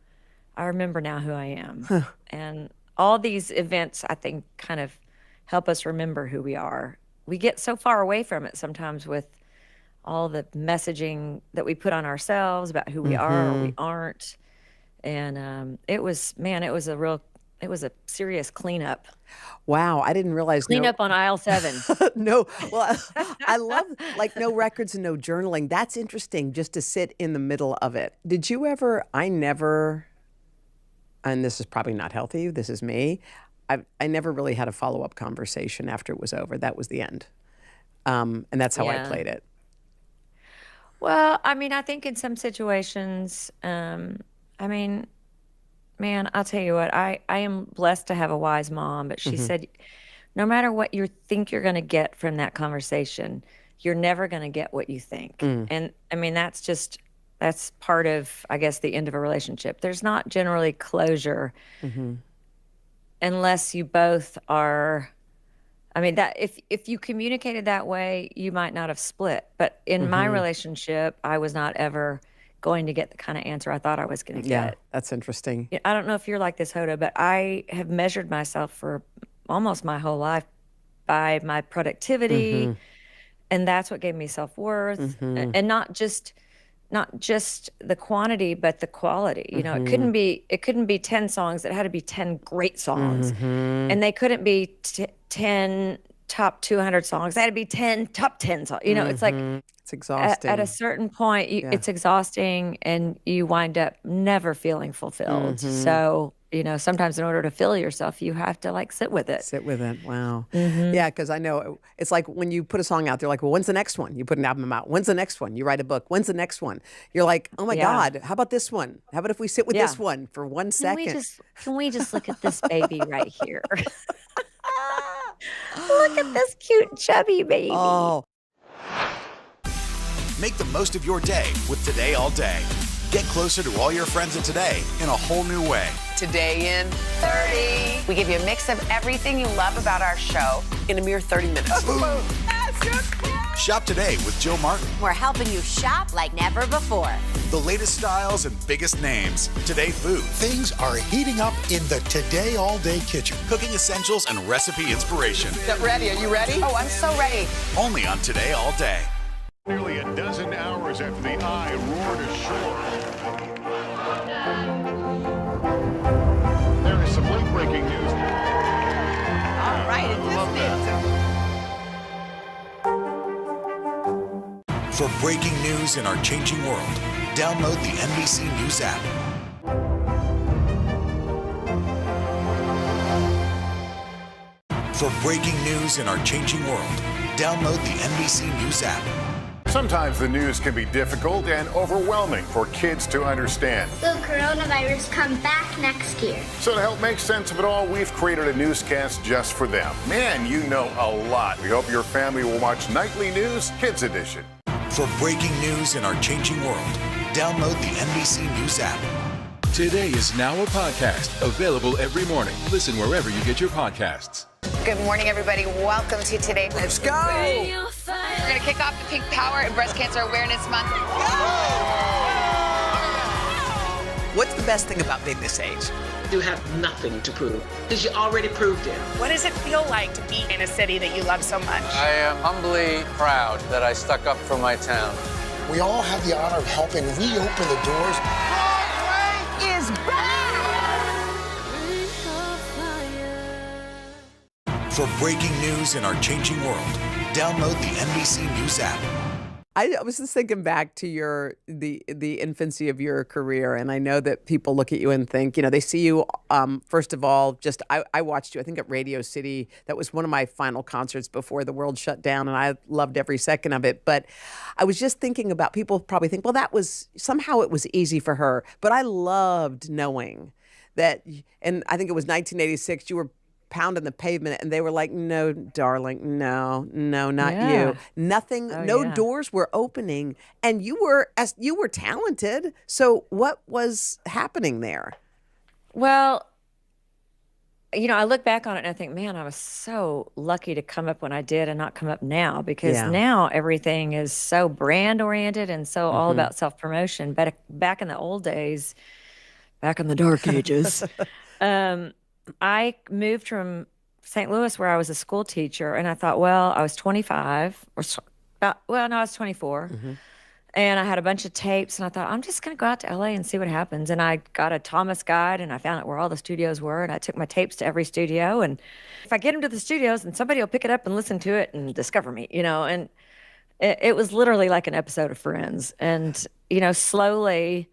I remember now who I am. And all these events, I think, kind of help us remember who we are. We get so far away from it sometimes with all the messaging that we put on ourselves about who we are or we aren't. And it was a serious cleanup. Wow, I didn't realize. Cleanup on aisle 7. No, well, I love like no records and no journaling. That's interesting, just to sit in the middle of it. Did you ever? I never. And this is probably not healthy. This is me. I never really had a follow-up conversation after it was over. That was the end. And that's how I played it. Well, I mean, I think in some situations, I mean, man, I'll tell you what, I am blessed to have a wise mom, but she said, no matter what you think you're going to get from that conversation, you're never going to get what you think. And I mean, that's part of, I guess, the end of a relationship. There's not generally closure unless you both are, I mean, that if you communicated that way, you might not have split. But in my relationship, I was not ever going to get the kind of answer I thought I was going to get. Yeah, that's interesting. I don't know if you're like this, Hoda, but I have measured myself for almost my whole life by my productivity, and that's what gave me self-worth, and not just the quantity, but the quality. You know, it couldn't be 10 songs. It had to be 10 great songs, and they couldn't be 10 top 200 songs. They had to be 10 top 10 songs. You know, it's like it's exhausting. At a certain point, it's exhausting, and you wind up never feeling fulfilled. So, you know, sometimes in order to fill yourself, you have to like sit with it. Sit with it. Wow. Yeah, because I know it's like when you put a song out, they're like, well, when's the next one? You put an album out. When's the next one? You write a book. When's the next one? You're like, oh my God, how about this one? How about if we sit with this one for 1 second? Can we just look at this baby right here? Look at this cute chubby baby. Oh. Make the most of your day with Today All Day. Get closer to all your friends at Today in a whole new way. Today in 30. We give you a mix of everything you love about our show in a mere 30 minutes. Shop today with Joe Martin. We're helping you shop like never before. The latest styles and biggest names. Today food. Things are heating up in the Today All Day kitchen. Cooking essentials and recipe inspiration. Get ready. Are you ready? Oh, I'm so ready. Only on Today All Day. Nearly a dozen hours after the eye roared ashore. There is some late-breaking news. All right, For breaking news in our changing world, download the NBC News app. For breaking news in our changing world, download the NBC News app. Sometimes the news can be difficult and overwhelming for kids to understand. Will coronavirus come back next year? So to help make sense of it all, we've created a newscast just for them. Man, you know a lot. We hope your family will watch Nightly News Kids Edition. For breaking news in our changing world, download the NBC News app. Today is now a podcast, available every morning. Listen wherever you get your podcasts. Good morning, everybody. Welcome to Today. Let's go. We're going to kick off the Pink Power and Breast Cancer Awareness Month. What's the best thing about being this age? You have nothing to prove because you already proved it. What does it feel like to be in a city that you love so much? I am humbly proud that I stuck up for my town. We all have the honor of helping reopen the doors. Broadway is back! For breaking news in our changing world, download the NBC News app. I was just thinking back to the infancy of your career, and I know that people look at you and think, you know, they see you, first of all, I watched you, I think, at Radio City. That was one of my final concerts before the world shut down, and I loved every second of it. But I was just thinking about, people probably think, well, somehow it was easy for her. But I loved knowing that, and I think it was 1986, you were pounding the pavement, and they were like, "No, darling, no, not you. Nothing, no doors were opening, and you were talented. So what was happening there?" Well, I look back on it and I think, man, I was so lucky to come up when I did and not come up now, because now everything is so brand oriented and so all about self promotion. But back in the old days, back in the dark ages, I moved from St. Louis, where I was a school teacher, and I thought, well, I was 25 no, I was 24. And I had a bunch of tapes, and I thought, I'm just going to go out to LA and see what happens. And I got a Thomas guide, and I found out where all the studios were, and I took my tapes to every studio. And if I get them to the studios, and somebody will pick it up and listen to it and discover me, and it was literally like an episode of Friends. And, slowly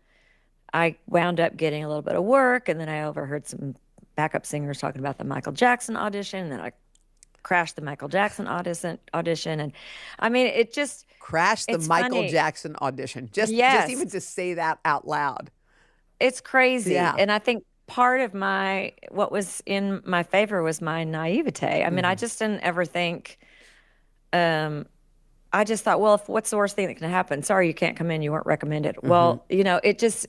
I wound up getting a little bit of work, and then I overheard some backup singers talking about the Michael Jackson audition, and then I crashed the Michael Jackson audition. And I mean, it just... Crashed the Michael Jackson audition. Just even to say that out loud. It's crazy. Yeah. And I think part of what was in my favor was my naivete. I mean, I just didn't ever think, I just thought, well, what's the worst thing that can happen? Sorry, you can't come in. You weren't recommended. Well, it's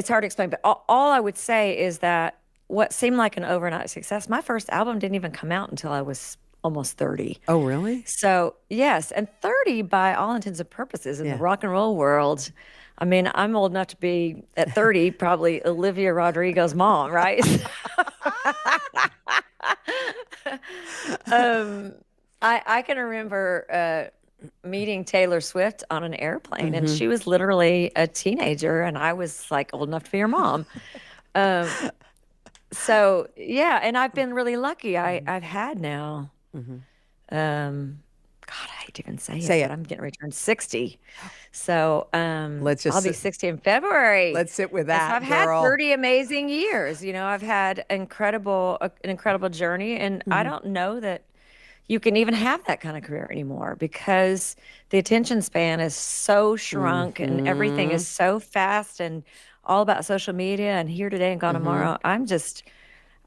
hard to explain. But all I would say is that what seemed like an overnight success, my first album didn't even come out until I was almost 30. Oh, really? So, yes. And 30, by all intents and purposes, in the rock and roll world, I mean, I'm old enough to be, at 30, probably Olivia Rodrigo's mom, right? I can remember meeting Taylor Swift on an airplane, and she was literally a teenager, and I was like old enough to be her mom. So, yeah, and I've been really lucky. I've had now... God, I hate to even say it, but I'm getting ready to turn 60. So I'll be 60 in February. Let's sit with that. So I've had 30 amazing years. I've had an incredible journey, and I don't know that you can even have that kind of career anymore, because the attention span is so shrunk and everything is so fast and all about social media and here today and gone tomorrow.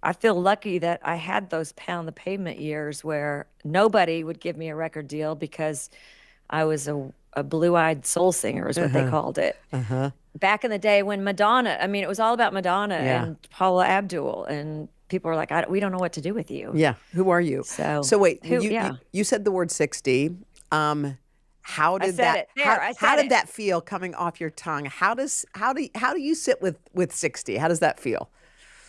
I feel lucky that I had those pound the pavement years where nobody would give me a record deal because I was a blue-eyed soul singer, is what they called it. Back in the day when Madonna, I mean, it was all about Madonna and Paula Abdul, and people were like, we don't know what to do with you. Yeah, who are you? So wait, you said the word 60. How did that feel coming off your tongue? How do you sit with 60? How does that feel?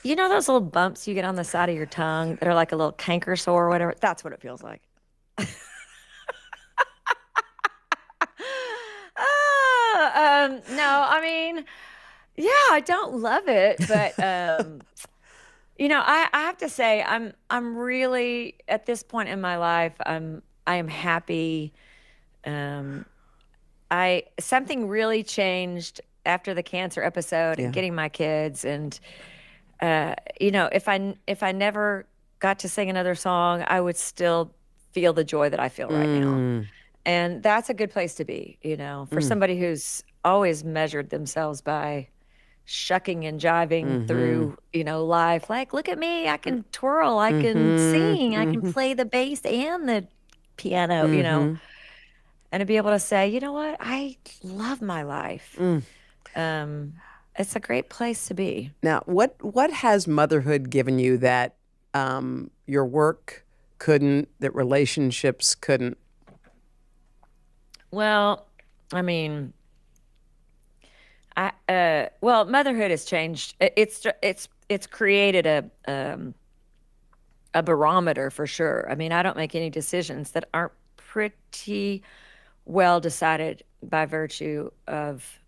You know those little bumps you get on the side of your tongue that are like a little canker sore or whatever? That's what it feels like. No, I mean, yeah, I don't love it, but I have to say I'm really, at this point in my life, I am happy. Something really changed after the cancer episode and getting my kids, and if I never got to sing another song, I would still feel the joy that I feel right now. And that's a good place to be, for somebody who's always measured themselves by shucking and jiving through, life. Like, look at me, I can twirl, I can sing, I can play the bass and the piano, and to be able to say, you know what, I love my life. It's a great place to be. Now, what has motherhood given you that your work couldn't, that relationships couldn't? Well, I mean, motherhood has changed. It's created a barometer for sure. I mean, I don't make any decisions that aren't pretty well decided by virtue of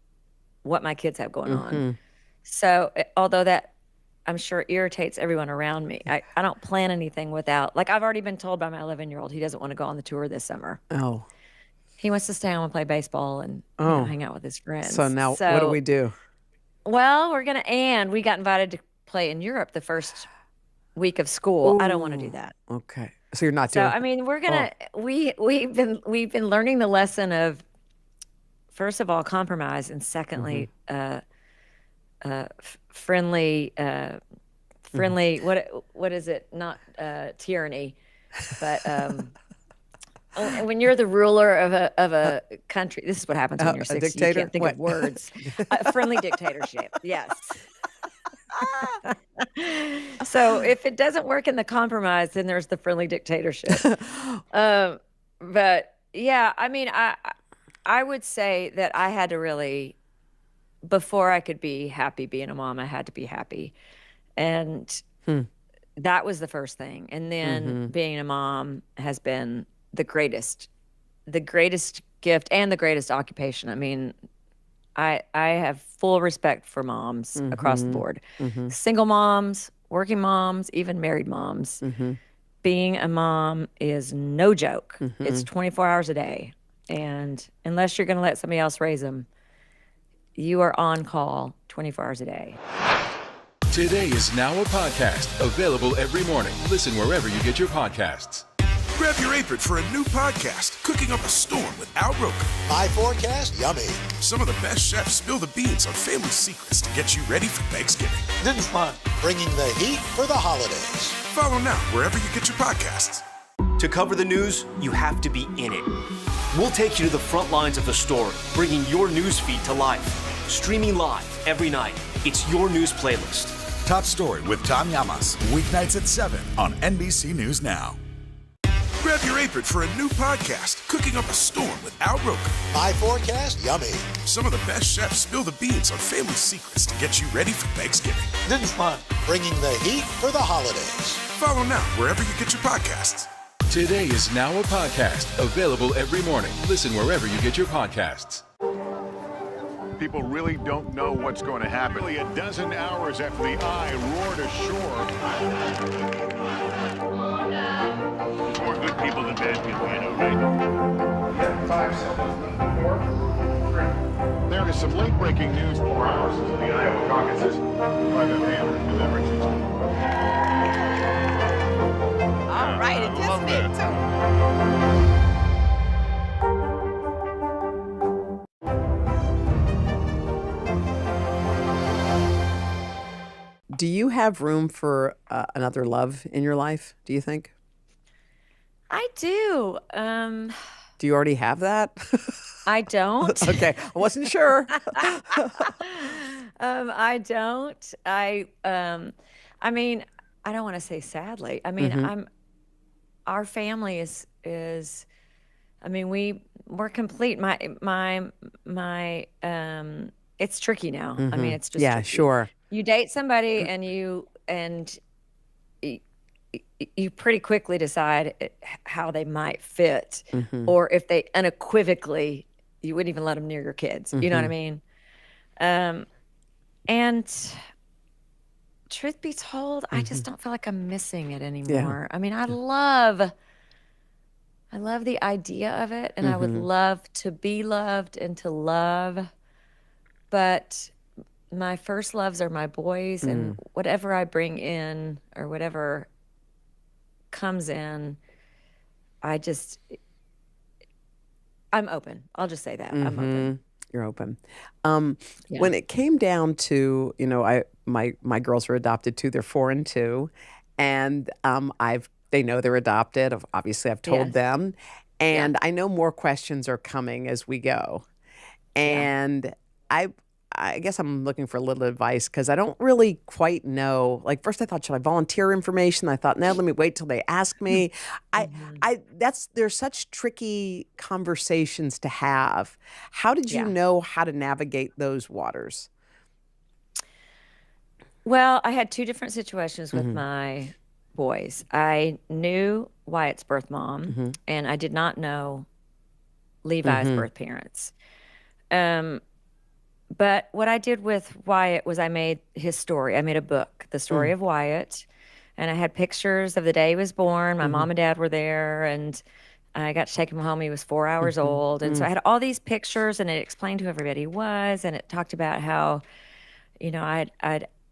what my kids have going on. So although that, I'm sure, irritates everyone around me, I don't plan anything without, like, I've already been told by my 11-year-old he doesn't want to go on the tour this summer. Oh. He wants to stay home and play baseball and hang out with his friends. So now what do we do? Well, we got invited to play in Europe the first week of school. I don't want to do that. Okay. So you're not doing. So I mean, we're gonna we've been learning the lesson of, first of all, compromise, and secondly, friendly friendly. What is it? Not tyranny, but when you're the ruler of a country, this is what happens when you're 60. dictator? You can't think of words. Friendly dictatorship. Yes. So if it doesn't work in the compromise, then there's the friendly dictatorship. But yeah, I mean, I would say that I had to really, before I could be happy being a mom, I had to be happy. And that was the first thing. And then being a mom has been the greatest gift and the greatest occupation. I mean, I have full respect for moms across the board. Single moms, working moms, even married moms. Being a mom is no joke. It's 24 hours a day. And unless you're going to let somebody else raise them, you are on call 24 hours a day. Today is now a podcast available every morning. Listen wherever you get your podcasts. Grab your apron for a new podcast, Cooking Up a Storm with Al Roker. My forecast, yummy. Some of the best chefs spill the beans on family secrets to get you ready for Thanksgiving. This is fun. Bringing the heat for the holidays. Follow now wherever you get your podcasts. To cover the news, you have to be in it. We'll take you to the front lines of the story, bringing your news feed to life. Streaming live every night. It's your news playlist. Top Story with Tom Llamas, weeknights at 7 on NBC News Now. Grab your apron for a new podcast, Cooking Up a Storm with Al Roker. My forecast, yummy. Some of the best chefs spill the beans on family secrets to get you ready for Thanksgiving. This is fun. Bringing the heat for the holidays. Follow now wherever you get your podcasts. Today is now a podcast available every morning. Listen wherever you get your podcasts. People really don't know what's going to happen. Nearly a dozen hours after the eye roared ashore. More good people than bad people, I know, right? 5 seconds. 4, 3. There is some late-breaking news 4 hours into the Iowa caucuses by the Hammer deliberations. All right, it just me too. Do you have room for another love in your life, do you think? I do. Do you already have that? I don't. Okay, I wasn't sure. I don't. I mean, I don't want to say sadly. I mean, our family is. I mean, we're complete. My. It's tricky now. I mean, it's just tricky. Sure. You date somebody and you pretty quickly decide how they might fit, or if they unequivocally, you wouldn't even let them near your kids. You know what I mean? And truth be told, I just don't feel like I'm missing it anymore. I mean, I love the idea of it, and I would love to be loved and to love, but my first loves are my boys, and whatever I bring in or whatever comes in, I'm open. I'll just say that. I'm open. You're open. When it came down to, my girls are adopted too. They're 4 and 2, and they know they're adopted. Obviously, I've told them, and I know more questions are coming as we go. And I guess I'm looking for a little advice because I don't really quite know. Like, first I thought, should I volunteer information? I thought, no, let me wait till they ask me. There's such tricky conversations to have. How did you know how to navigate those waters? Well, I had 2 different situations with my boys. I knew Wyatt's birth mom, and I did not know Levi's birth parents. But what I did with Wyatt was I made his story. I made a book, The Story of Wyatt, and I had pictures of the day he was born. My mom and dad were there, and I got to take him home. He was 4 hours old, and so I had all these pictures, and it explained who everybody was, and it talked about how, I'd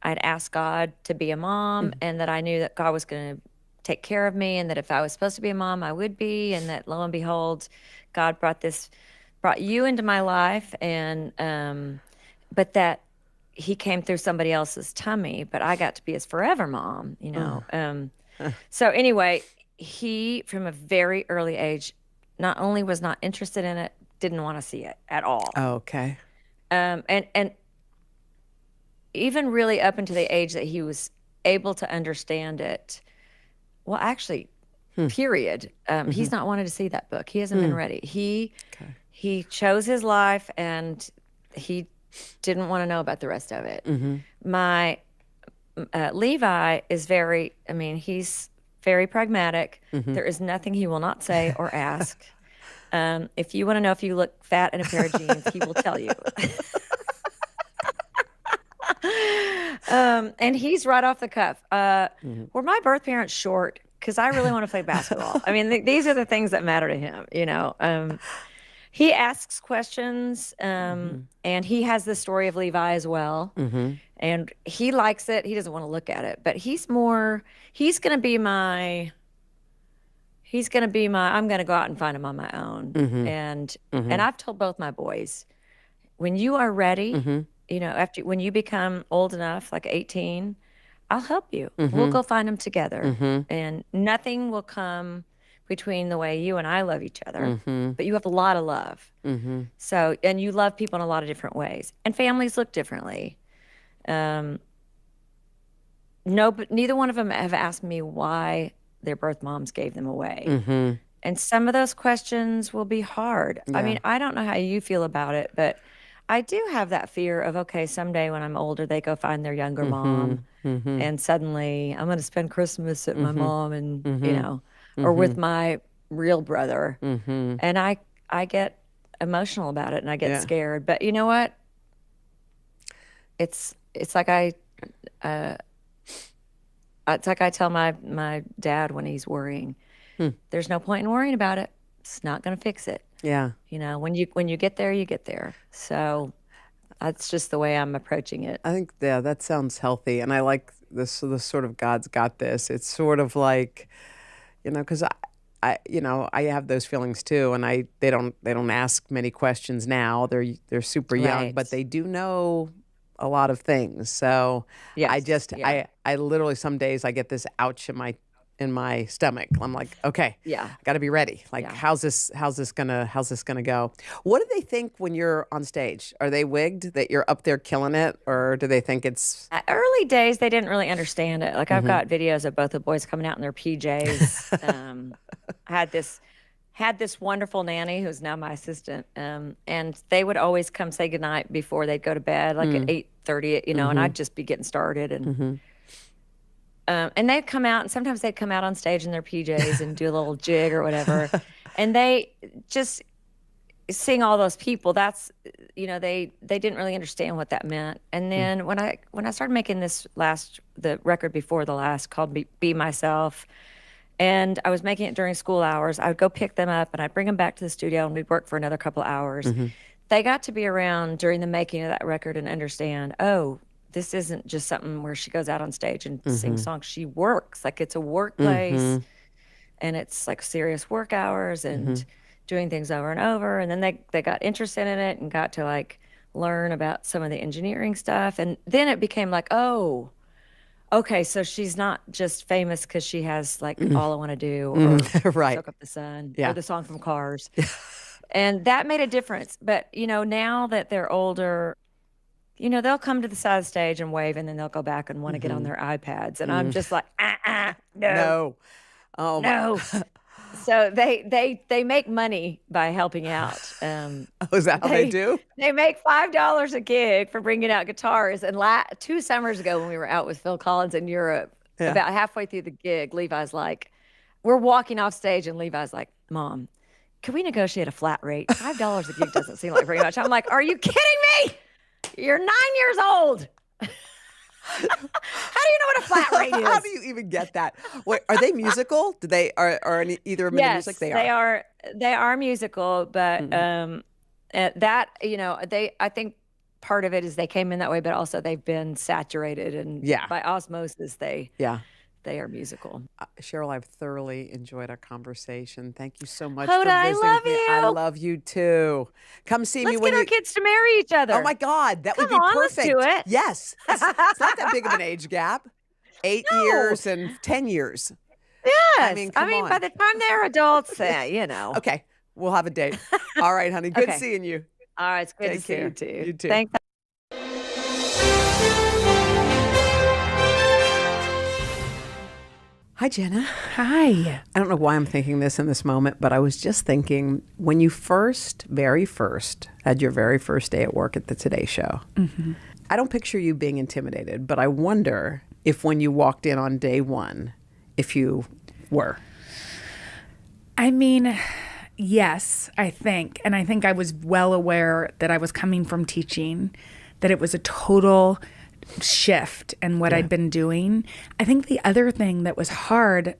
asked God to be a mom, and that I knew that God was going to take care of me, and that if I was supposed to be a mom, I would be, and that lo and behold, God brought you into my life, and but that he came through somebody else's tummy, but I got to be his forever mom, you know. So anyway, he, from a very early age, not only was not interested in it, didn't want to see it at all. Oh, okay. And even really up into the age that he was able to understand it, well, actually, period. He's not wanted to see that book. He hasn't been ready. He chose his life, and he didn't want to know about the rest of it. My Levi is very, I mean, he's very pragmatic. There is nothing he will not say or ask. If you want to know if you look fat in a pair of jeans, he will tell you. And he's right off the cuff. Were my birth parents short? Because I really want to play basketball. I mean, these are the things that matter to him, you know. He asks questions, and he has the story of Levi as well. And he likes it. He doesn't want to look at it, but he's going to be my, I'm going to go out and find him on my own. And I've told both my boys, when you are ready, you know, when you become old enough, like 18, I'll help you. We'll go find him together. And nothing will come between the way you and I love each other, but you have a lot of love. So, and you love people in a lot of different ways, and families look differently. No, but neither one of them have asked me why their birth moms gave them away. And some of those questions will be hard. I mean, I don't know how you feel about it, but I do have that fear of, okay, someday when I'm older, they go find their younger mom, and suddenly I'm going to spend Christmas at my mom and, you know, or with my real brother. And I get emotional about it, and I get scared. But you know what? It's like it's like I tell my dad when he's worrying, there's no point in worrying about it. It's not going to fix it. Yeah. You know, when you get there, you get there. So that's just the way I'm approaching it. I think, yeah, that sounds healthy. And I like this sort of God's got this. It's sort of like, you know, because I have those feelings too, and they don't ask many questions now. They're super young, but they do know a lot of things. So I literally, some days I get this ouch in my stomach. I'm like, okay, I got to be ready. Like, how's this gonna go? What do they think when you're on stage? Are they wigged that you're up there killing it, or do they think it's early days? They didn't really understand it. Like, I've got videos of both the boys coming out in their PJs. I had this wonderful nanny who's now my assistant, and they would always come say goodnight before they'd go to bed, like at 8:30, you know, and I'd just be getting started, and they'd come out, and sometimes they'd come out on stage in their PJs and do a little jig or whatever, and they just seeing all those people. That's, you know, they didn't really understand what that meant. And then when I started making the record before the last called Be Myself. And I was making it during school hours. I would go pick them up, and I'd bring them back to the studio, and we'd work for another couple hours. They got to be around during the making of that record and understand, oh, this isn't just something where she goes out on stage and sings songs. She works. Like, it's a workplace, and it's like serious work hours and doing things over and over. And then they got interested in it and got to like learn about some of the engineering stuff. And then it became like, oh, okay, so she's not just famous because she has like All I Want to Do or Soak Up the Sun or the song from Cars. And that made a difference. But, you know, now that they're older, you know, they'll come to the side of the stage and wave, and then they'll go back and want to get on their iPads. And I'm just like, no. Oh, no. So they make money by helping out. Is that how they do? They make $5 a gig for bringing out guitars. And 2 summers ago, when we were out with Phil Collins in Europe, about halfway through the gig, Levi's like, we're walking off stage, and Levi's like, Mom, can we negotiate a flat rate? $5 a gig doesn't seem like very much. I'm like, are you kidding me? You're 9 years old. How do you know what a flat rate is? How do you even get that? Wait, are they musical? Do they are either of them in music? They are musical, but that, you know, I think part of it is they came in that way, but also they've been saturated, and by osmosis they are musical. Cheryl, I've thoroughly enjoyed our conversation. Thank you so much Hoda, for I visiting love with me. you. I love you too. Come see me Let's when get our kids to marry each other. Oh my God, that would be Come on, perfect. let's do it. Yes, it's not that big of an age gap. 8 years and 10 years. Yes. I mean, come on. by the time they're adults, you know. Okay, we'll have a date. All right, honey. Good Okay. seeing you. All right, it's good Take to see care. you too. You too. Thanks. Hi, Jenna. Hi. I don't know why I'm thinking this in this moment, but I was just thinking when you very first, had your very first day at work at the Today Show, I don't picture you being intimidated, but I wonder if when you walked in on day one, if you were. I mean, yes, I think. And I think I was well aware that I was coming from teaching, that it was a total shift in what I'd been doing. I think the other thing that was hard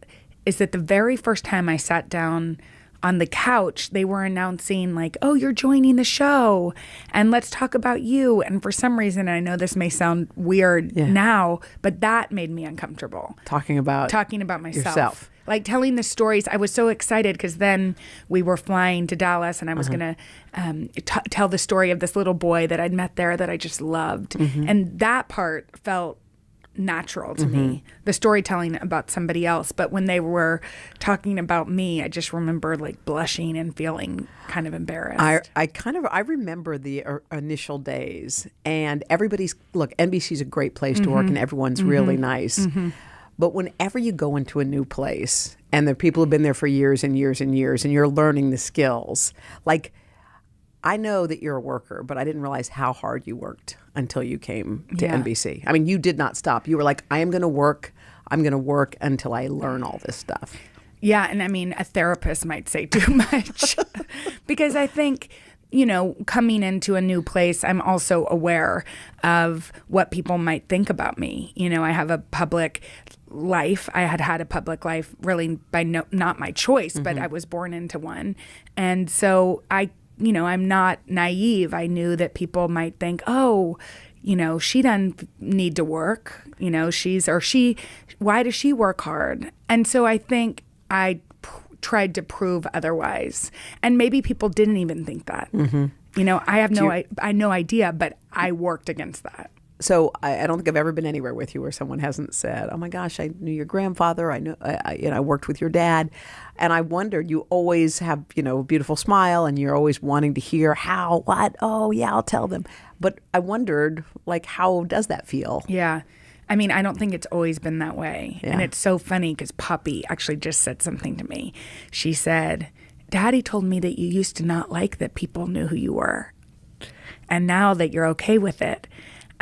is that the very first time I sat down on the couch, they were announcing like, oh, you're joining the show and let's talk about you. And for some reason, I know this may sound weird now, but that made me uncomfortable. Talking about myself. yourself. Like telling the stories. I was so excited because then we were flying to Dallas and I was going to tell the story of this little boy that I'd met there that I just loved. And that part felt natural to me, the storytelling about somebody else. But when they were talking about me, I just remember like blushing and feeling kind of embarrassed. I remember the initial days, and look, NBC's a great place to work and everyone's really nice. But whenever you go into a new place and the people have been there for years and years and years and you're learning the skills, like I know that you're a worker, but I didn't realize how hard you worked until you came to NBC. I mean, you did not stop. You were like, I am going to work. I'm going to work until I learn all this stuff. Yeah. And I mean, a therapist might say too much because I think, you know, coming into a new place, I'm also aware of what people might think about me. You know, I have a public life. I had a public life really by not my choice, but I was born into one. And so I'm not naive. I knew that people might think, oh, you know, she doesn't need to work. You know, why does she work hard? And so I think I tried to prove otherwise. And maybe people didn't even think that. You know, I have no idea, but I worked against that. So I don't think I've ever been anywhere with you where someone hasn't said, "Oh my gosh, I knew your grandfather. I worked with your dad," and I wondered. You always have, you know, a beautiful smile, and you're always wanting to hear how, what. Oh yeah, I'll tell them. But I wondered, like, how does that feel? Yeah, I mean, I don't think it's always been that way, Yeah. and it's so funny because Poppy actually just said something to me. She said, "Daddy told me that you used to not like that people knew who you were, and now that you're okay with it."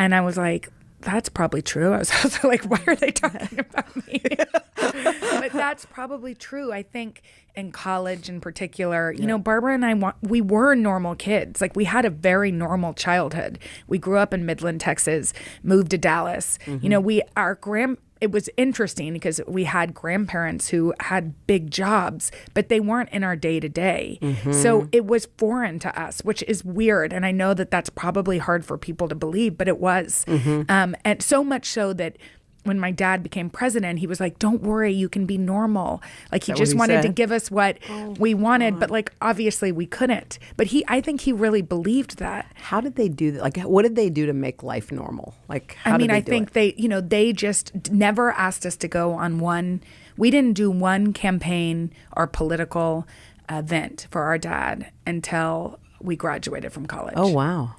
And I was like, that's probably true. I was also like, why are they talking about me? But that's probably true. I think in college in particular, you know, Barbara and I, we were normal kids. Like we had a very normal childhood. We grew up in Midland, Texas, moved to Dallas. You know, it was interesting because we had grandparents who had big jobs, but they weren't in our day to day. So it was foreign to us, which is weird. And I know that that's probably hard for people to believe, but it was. And so much so that when my dad became president, he was like, don't worry, you can be normal. Like he just wanted to give us what we wanted, but like obviously we couldn't. But I think he really believed that. How did they do that? Like, what did they do to make life normal? Like, I think they just never asked us to go on we didn't do one campaign or political event for our dad until we graduated from college. Oh, wow.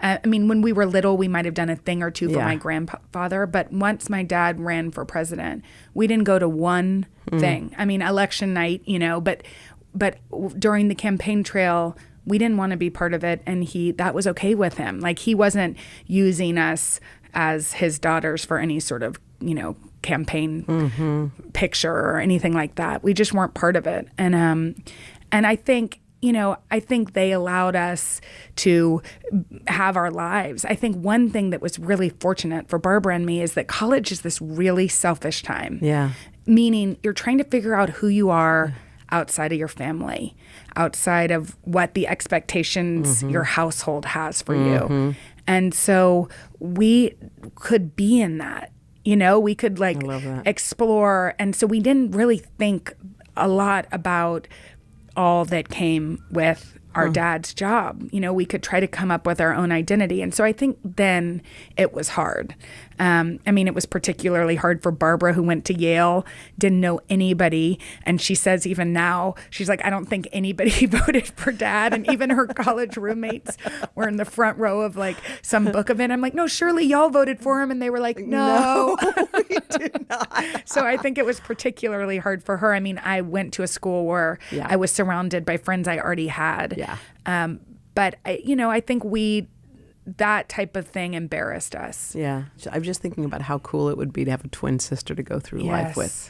I mean, when we were little, we might have done a thing or two for my grandfather. But once my dad ran for president, we didn't go to one thing. I mean, election night, you know, but during the campaign trail, we didn't want to be part of it. And that was okay with him. Like he wasn't using us as his daughters for any sort of, you know, campaign picture or anything like that. We just weren't part of it. And I think, you know, I think they allowed us to have our lives. I think one thing that was really fortunate for Barbara and me is that college is this really selfish time. Yeah. Meaning you're trying to figure out who you are outside of your family, outside of what the expectations your household has for you. And so we could be in that You know, we could like explore. And so we didn't really think a lot about all that came with our dad's job. You know, we could try to come up with our own identity. And so I think then it was hard. I mean, it was particularly hard for Barbara, who went to Yale, didn't know anybody. And she says even now, she's like, I don't think anybody voted for Dad. And even her college roommates were in the front row of like some book event. I'm like, no, surely y'all voted for him. And they were like, no, we did not. So I think it was particularly hard for her. I mean, I went to a school where I was surrounded by friends I already had. But, I think that type of thing embarrassed us. Yeah. I'm just thinking about how cool it would be to have a twin sister to go through life with.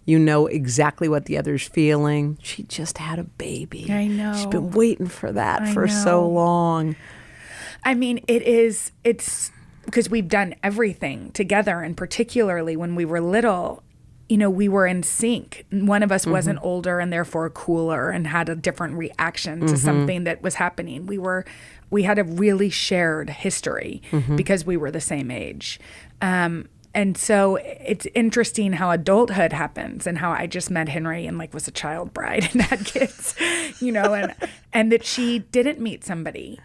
You know exactly what the other's feeling. She just had a baby. I know. She's been waiting for that for so long. I mean, it's because we've done everything together, and particularly when we were little, we were in sync. One of us wasn't older and therefore cooler and had a different reaction to something that was happening. We had a really shared history because we were the same age. And so it's interesting how adulthood happens and how I just met Henry and was a child bride and had kids, and that she didn't meet somebody.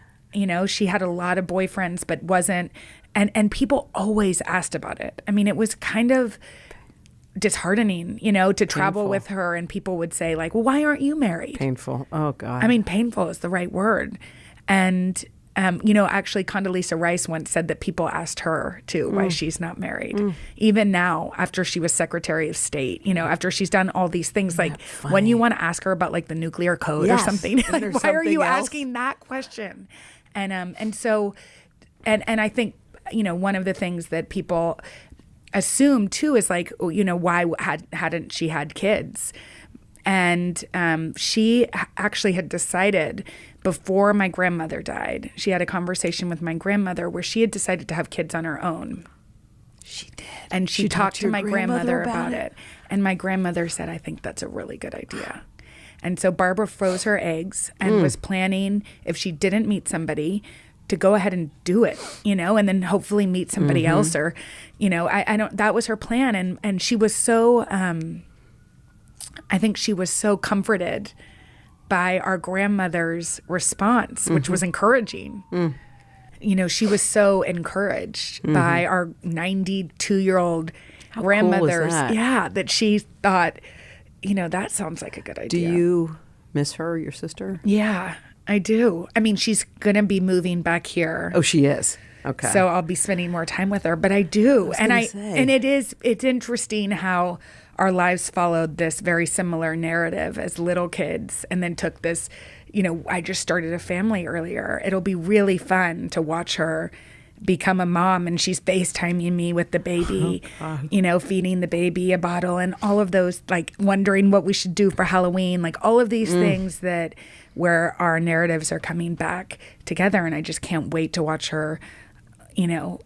She had a lot of boyfriends, but wasn't, and people always asked about it. I mean, it was kind of disheartening, to travel with her, and people would say well, why aren't you married? Painful. Oh God. I mean, painful is the right word. And, actually Condoleezza Rice once said that people asked her too, why she's not married. Even now, after she was Secretary of State, after she's done all these things, when you want to ask her about the nuclear code or something, why are you asking that question? And so I think, one of the things that people assume too is why hadn't she had kids? And she actually had decided before my grandmother died, she had a conversation with my grandmother where she had decided to have kids on her own. She did. And she talked to my grandmother about it. And my grandmother said, I think that's a really good idea. And so Barbara froze her eggs and was planning, if she didn't meet somebody, to go ahead and do it, and then hopefully meet somebody else, or, I don't, that was her plan. And she was so, I think she was so comforted by our grandmother's response, which was encouraging. She was so encouraged by our 92-year-old grandmother's, that she thought, that sounds like a good idea. Do you miss her, your sister? Yeah, I do. I mean, she's going to be moving back here. Oh, she is. Okay. So I'll be spending more time with her, but I do. It's interesting how our lives followed this very similar narrative as little kids, and then took this, I just started a family earlier. It'll be really fun to watch her become a mom, and she's FaceTiming me with the baby, feeding the baby a bottle, and all of those, wondering what we should do for Halloween, all of these things that where our narratives are coming back together. And I just can't wait to watch her,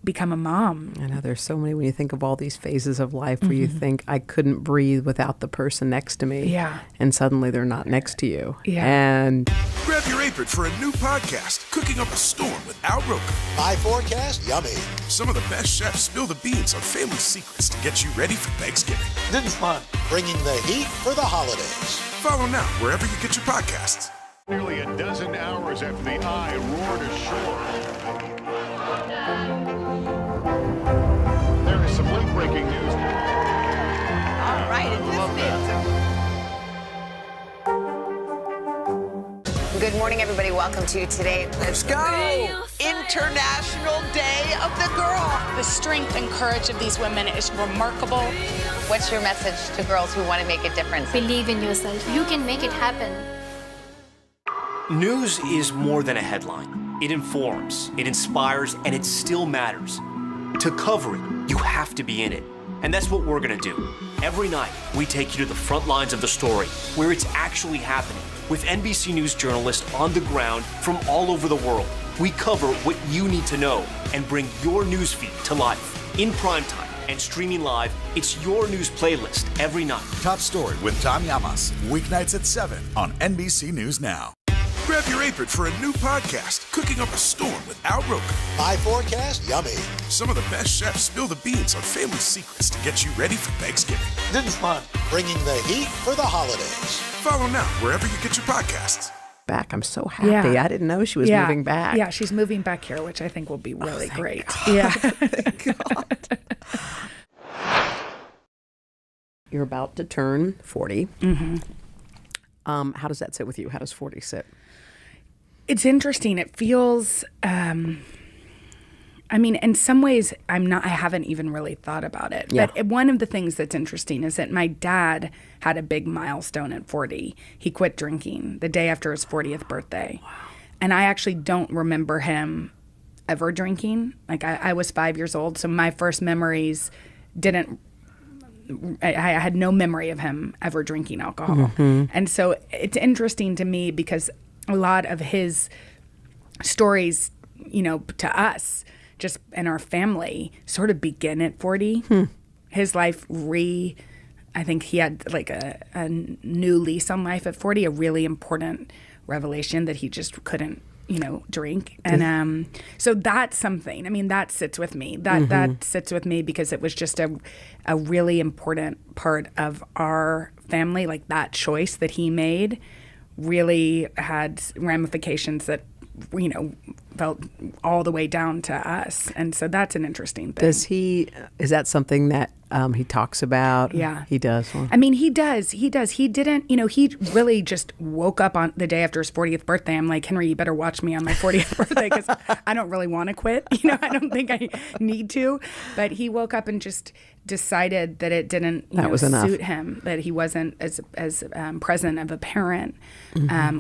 become a mom. I know there's so many, when you think of all these phases of life where you think, I couldn't breathe without the person next to me. Yeah. And suddenly they're not next to you. Yeah. And grab your apron for a new podcast, Cooking Up a Storm with Al Roker. My forecast, yummy. Some of the best chefs spill the beans on family secrets to get you ready for Thanksgiving. This is fun. Bringing the heat for the holidays. Follow now wherever you get your podcasts. Nearly a dozen hours after the eye roared ashore. There is some late-breaking news. All right, Good morning, everybody. Welcome to Today. Let's go! International Day of the Girl. The strength and courage of these women is remarkable. What's your message to girls who want to make a difference? Believe in yourself. You can make it happen. News is more than a headline. It informs, it inspires, and it still matters. To cover it, you have to be in it. And that's what we're gonna do. Every night, we take you to the front lines of the story, where it's actually happening, with NBC News journalists on the ground from all over the world. We cover what you need to know and bring your newsfeed to life. In primetime and streaming live, it's your news playlist every night. Top Story with Tom Llamas, weeknights at 7 on NBC News Now. Grab your apron for a new podcast, Cooking Up a Storm with Al Roker. My forecast, yummy. Some of the best chefs spill the beans on family secrets to get you ready for Thanksgiving. This is fun. Bringing the heat for the holidays. Follow now wherever you get your podcasts. Back. I'm so happy. Yeah. I didn't know she was moving back. Yeah, she's moving back here, which I think will be really great. God. Yeah. Thank God. You're about to turn 40. Mm-hmm. How does that sit with you? How does 40 sit? It's interesting. It feels, I mean, in some ways, I haven't even really thought about it. Yeah. But one of the things that's interesting is that my dad had a big milestone at 40. He quit drinking the day after his 40th birthday. Wow. And I actually don't remember him ever drinking. Like, I was 5 years old, so my first memories I had no memory of him ever drinking alcohol. Mm-hmm. And so it's interesting to me because a lot of his stories, to us, just in our family, sort of begin at 40. His life I think he had like a new lease on life at 40, a really important revelation that he just couldn't, drink. And so that's something. I mean, that sits with me. That sits with me because it was just a really important part of our family. Like that choice that he made really had ramifications that, felt all the way down to us. And so that's an interesting thing. Is that something that he talks about? Yeah. He does? Well, I mean, he does. He didn't, he really just woke up on the day after his 40th birthday. I'm like, Henry, you better watch me on my 40th birthday because I don't really want to quit. I don't think I need to. But he woke up and just decided that it didn't suit him, that he wasn't as present of a parent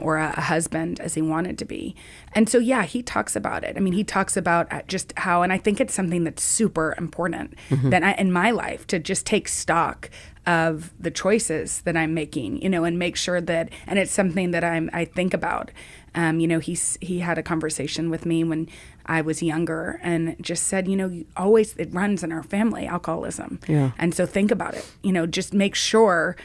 or a husband as he wanted to be. And so, yeah, he talks about it. I mean, he talks about just how, and I think it's something that's super important that in my life to just take stock of the choices that I'm making, and make sure that, and it's something that I think about. He had a conversation with me when I was younger and just said, always it runs in our family, alcoholism. Yeah. And so think about it, just make sure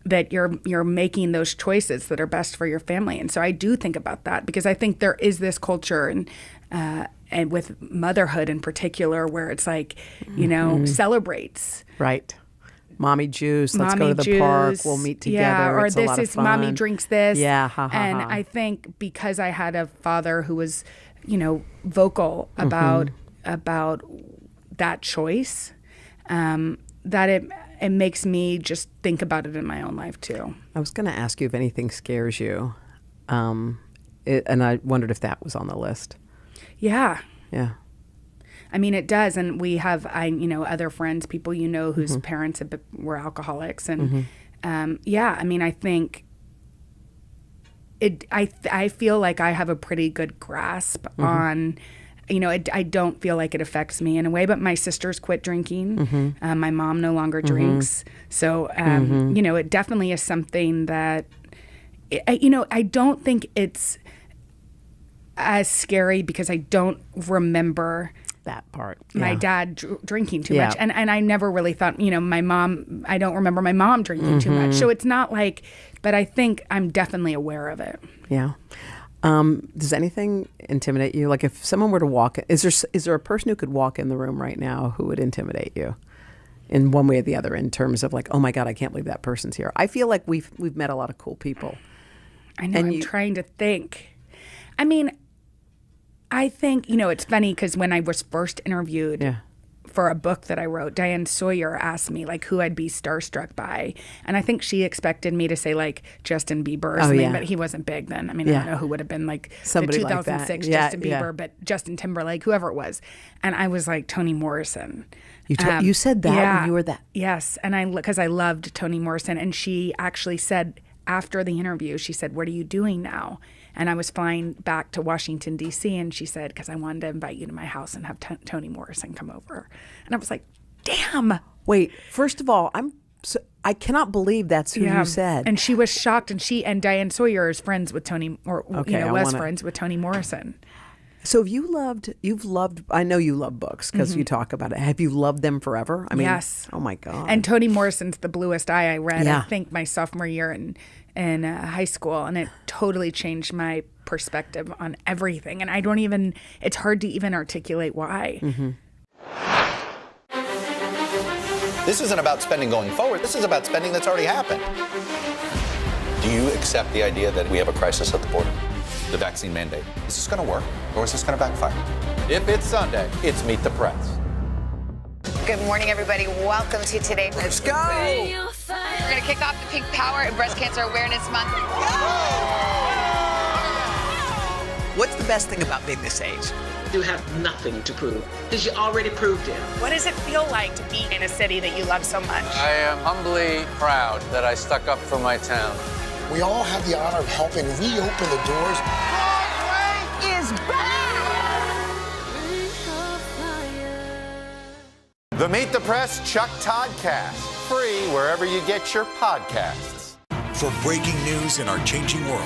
that you're making those choices that are best for your family. And so I do think about that because I think there is this culture and with motherhood in particular where it's like, celebrates. Right. Mommy juice. Let's go to the park. We'll meet together. Yeah, or it's a lot this of is fun. mommy drinks this. Yeah. And I think because I had a father who was, vocal about that choice, that it makes me just think about it in my own life too. I was going to ask you if anything scares you, and I wondered if that was on the list. Yeah. Yeah. I mean, it does, and we have, other friends, people whose parents were alcoholics, and yeah, I mean, I think I feel like I have a pretty good grasp on, I don't feel like it affects me in a way, but my sisters quit drinking, my mom no longer drinks, so it definitely is something that, I don't think it's as scary because I don't remember that part. My dad drinking too much. And I never really thought, my mom, I don't remember my mom drinking too much. So it's not like, but I think I'm definitely aware of it. Yeah. Does anything intimidate you? Like if someone were to walk, is there a person who could walk in the room right now who would intimidate you in one way or the other in terms of like, oh my God, I can't believe that person's here. I feel like we've met a lot of cool people. I know, I'm trying to think. I mean, I think, it's funny because when I was first interviewed for a book that I wrote, Diane Sawyer asked me like who I'd be starstruck by. And I think she expected me to say like Justin Bieber or something, but he wasn't big then. I mean, I don't know who would have been like somebody the 2006 like Justin Bieber, but Justin Timberlake, whoever it was. And I was like Toni Morrison. You said that when you were that. Yes. And because I loved Toni Morrison. And she actually said after the interview, she said, "What are you doing now?" And I was flying back to Washington, D.C., and she said, because I wanted to invite you to my house and have Toni Morrison come over. And I was like, damn. Wait, first of all, I cannot believe that's who you said. And she was shocked, and Diane Sawyer is friends with friends with Toni Morrison. So you've loved, I know you love books because you talk about it. Have you loved them forever? I mean, yes. Oh my God. And Toni Morrison's The Bluest Eye I read, Yeah. I think, my sophomore year in high school, and it totally changed my perspective on everything. And it's hard to even articulate why. This isn't about spending going forward. This is about spending that's already happened. Do you accept the idea that we have a crisis at the border? The vaccine mandate. Is this going to work or is this going to backfire? If it's Sunday, it's Meet the Press. Good morning, everybody. Welcome to today. Let's go. We're going to kick off the Pink Power and Breast Cancer Awareness Month. What's the best thing about being this age? You have nothing to prove because you already proved it. What does it feel like to be in a city that you love so much? I am humbly proud that I stuck up for my town. We all have the honor of helping reopen the doors. Broadway is back! The Meet the Press Chuck Toddcast. Free wherever you get your podcasts. For breaking news in our changing world,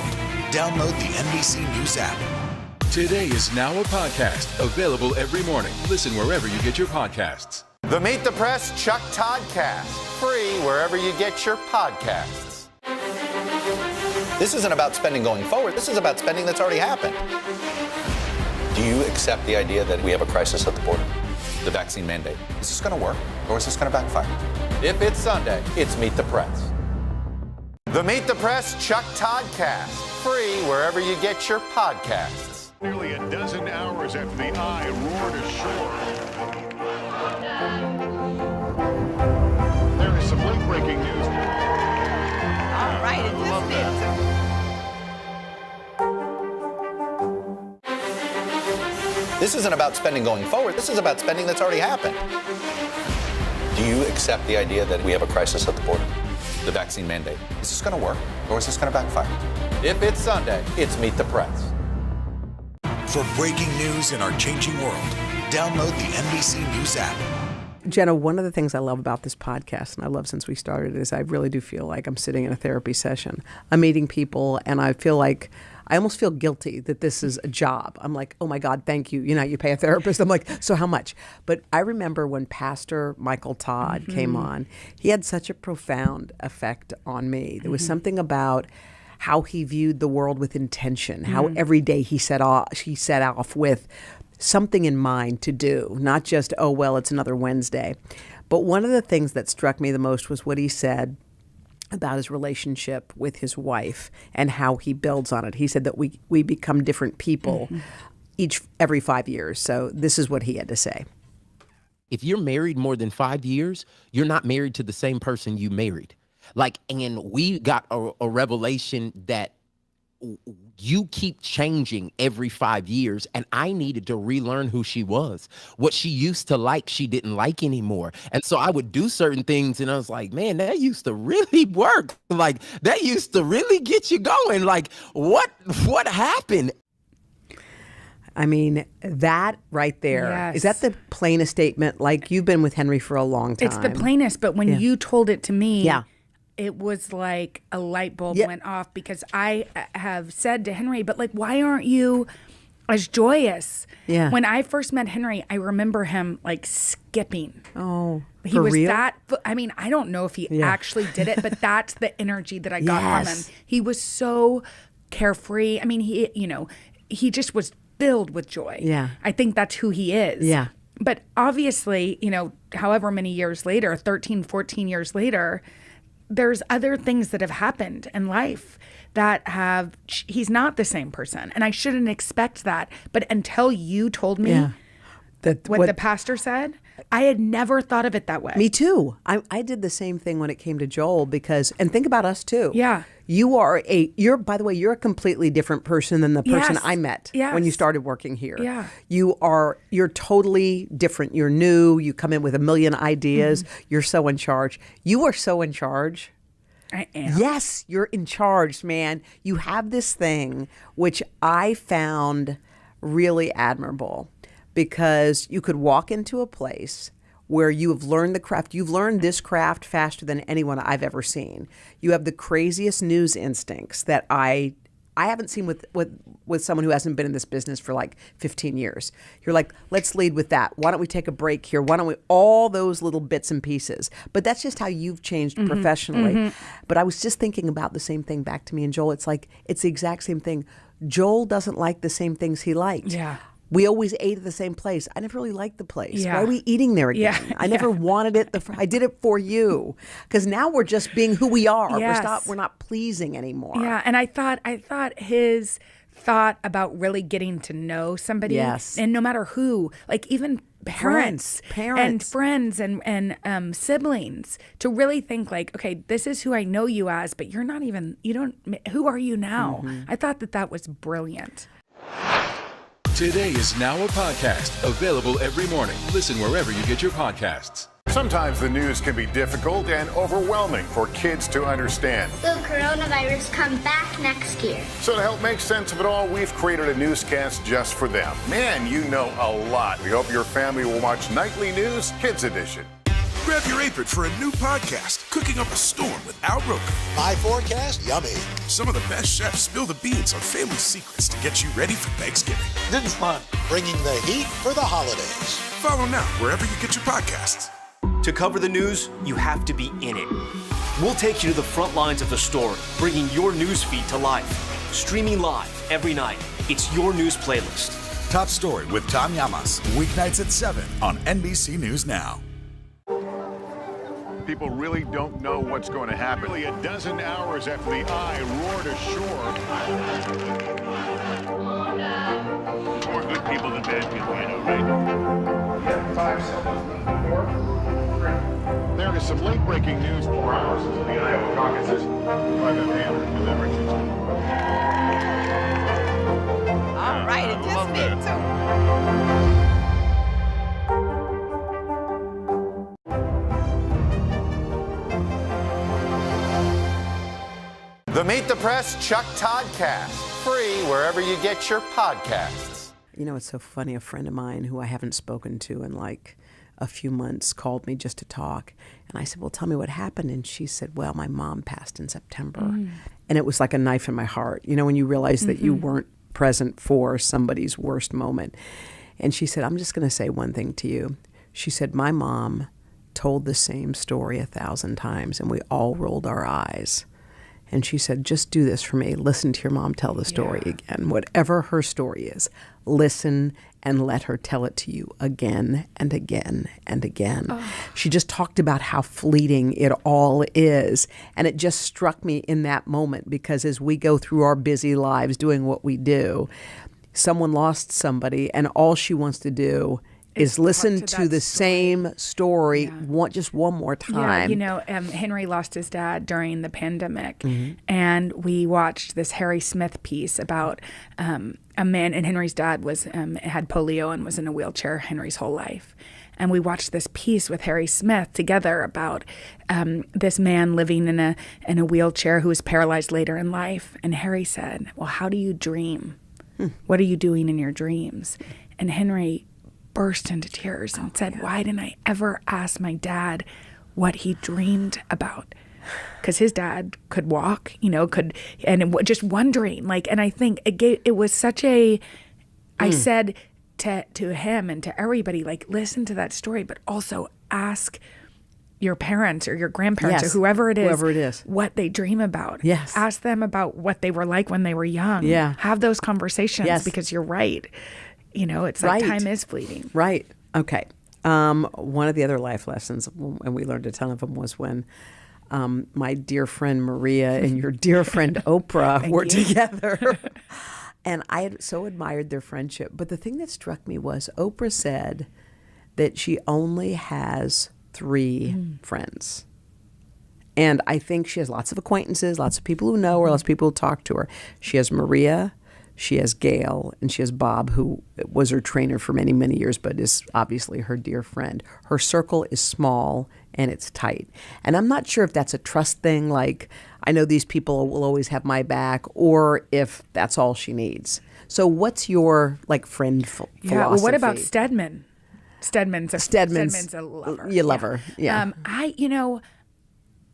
download the NBC News app. Today is now a podcast available every morning. Listen wherever you get your podcasts. The Meet the Press Chuck Toddcast. Free wherever you get your podcasts. This isn't about spending going forward. This is about spending that's already happened. Do you accept the idea that we have a crisis at the border? The vaccine mandate. Is this going to work or is this going to backfire? If it's Sunday, it's Meet the Press. The Meet the Press Chuck Toddcast. Free wherever you get your podcasts. Nearly a dozen hours after the eye roared ashore. There is some late-breaking news. All right, and This isn't about spending going forward. This is about spending that's already happened. Do you accept the idea that we have a crisis at the border? The vaccine mandate. Is this going to work or is this going to backfire? If it's Sunday, it's Meet the Press. For breaking news in our changing world, download the NBC News app. Jenna, one of the things I love about this podcast, and I love since we started, is I really do feel like I'm sitting in a therapy session. I'm meeting people, and I feel like I almost feel guilty that this is a job. I'm like, oh my God, thank you. You know, you pay a therapist. I'm like, so how much? But I remember when Pastor Michael Todd came on, he had such a profound effect on me. There was something about how he viewed the world with intention, how every day he set off with something in mind to do, not just, oh, well, it's another Wednesday. But one of the things that struck me the most was what he said about his relationship with his wife and how he builds on it. He said that we become different people every 5 years. So this is what he had to say. If you're married more than 5 years, you're not married to the same person you married. And we got a revelation that you keep changing every 5 years, and I needed to relearn who she was. What she used to like, she didn't like anymore. And so I would do certain things, and I was like, man, that used to really work. That used to really get you going. What happened? I mean, that right there, is that the plainest statement? You've been with Henry for a long time. It's the plainest, but when you told it to me, it was like a light bulb went off, because I have said to Henry, but why aren't you as joyous? Yeah. When I first met Henry, I remember him skipping. Oh, he was real? that. I mean, I don't know if he actually did it, but that's the energy that I got from him. He was so carefree. I mean, he just was filled with joy. Yeah. I think that's who he is. Yeah. But obviously, however many years later, 13, 14 years later, there's other things that have happened in life that he's not the same person. And I shouldn't expect that. But until you told me what the pastor said, I had never thought of it that way. Me too. I did the same thing when it came to Joel, and think about us too. Yeah. By the way, you're a completely different person than the person I met when you started working here. Yeah. You're totally different. You're new. You come in with a million ideas. You're so in charge. You are so in charge. I am. Yes, you're in charge, man. You have this thing which I found really admirable, because you could walk into a place where you have learned the craft. You've learned this craft faster than anyone I've ever seen. You have the craziest news instincts that I I haven't seen with someone who hasn't been in this business for like 15 years. You're like, let's lead with that. Why don't we take a break here? Why don't we all those little bits and pieces? But that's just how you've changed professionally. But I was just thinking about the same thing back to me and Joel. It's like, it's the exact same thing. Joel doesn't like the same things he liked. Yeah. We always ate at the same place. I never really liked the place. Yeah. Why are we eating there again? Yeah. I never wanted it. I did it for you, because now we're just being who we are. Yes. We're not pleasing anymore. Yeah, and I thought his thought about really getting to know somebody, Yes. and no matter who, like even parents and friends and siblings, to really think like, okay, this is who I know you as, but who are you now? I thought that was brilliant. Today is now a podcast available every morning. Listen wherever you get your podcasts. Sometimes the news can be difficult and overwhelming for kids to understand. Will coronavirus come back next year? So to help make sense of it all, we've created a newscast just for them. Man, you know a lot. We hope your family will watch Nightly News Kids Edition. Grab your apron for a new podcast, Cooking Up a Storm with Al Roker. My forecast, yummy. Some of the best chefs spill the beans on family secrets to get you ready for Thanksgiving. This is fun. Bringing the heat for the holidays. Follow now wherever you get your podcasts. To cover the news, you have to be in it. We'll take you to the front lines of the story, bringing your news feed to life. Streaming live every night. It's your news playlist. Top Story with Tom Llamas, weeknights at 7 on NBC News Now. People really don't know what's going to happen. Really, a dozen hours after the eye roared ashore. More good people than bad people, right? 5 seconds. 4, 3. There is some late-breaking news 4 hours into the Iowa caucuses by the mail delivery system. All right, it just me too. The Meet the Press Chuck Toddcast, free wherever you get your podcasts. You know, it's so funny. A friend of mine who I haven't spoken to in like a few months called me just to talk. And I said, well, tell me what happened. And she said, well, my mom passed in September. And it was like a knife in my heart. You know, when you realize that you weren't present for somebody's worst moment. And she said, I'm just going to say one thing to you. She said, my mom told the same story 1,000 times and we all rolled our eyes. And she said, just do this for me. Listen to your mom tell the story again. Whatever her story is, listen and let her tell it to you again and again and again. She just talked about how fleeting it all is. And it just struck me in that moment, because as we go through our busy lives doing what we do, someone lost somebody and all she wants to do is listen to the same story just one more time. Yeah, you know, Henry lost his dad during the pandemic, and we watched this Harry Smith piece about a man, and Henry's dad had polio and was in a wheelchair Henry's whole life. And we watched this piece with Harry Smith together about this man living in a wheelchair who was paralyzed later in life. And Harry said, well, how do you dream? What are you doing in your dreams? And Henry burst into tears and said, why didn't I ever ask my dad what he dreamed about? Because his dad could walk, you know, just wondering, like, and I think it was such a, I said to him and to everybody, like, listen to that story, but also ask your parents or your grandparents or whoever it is what they dream about. Yes. Ask them about what they were like when they were young. Yeah. Have those conversations, because you're right. You know, it's like time is fleeting. Right. Okay. One of the other life lessons, and we learned a ton of them, was when my dear friend Maria and your dear friend Oprah were together. And I had so admired their friendship. But the thing that struck me was Oprah said that she only has 3 friends. And I think she has lots of acquaintances, lots of people who know her, lots of people who talk to her. She has Maria, she has Gail, and she has Bob, who was her trainer for many, many years, but is obviously her dear friend. Her circle is small and it's tight. And I'm not sure if that's a trust thing, like I know these people will always have my back, or if that's all she needs. So what's your friend philosophy? Yeah, well, what about Stedman? Stedman's a lover. You love her, yeah.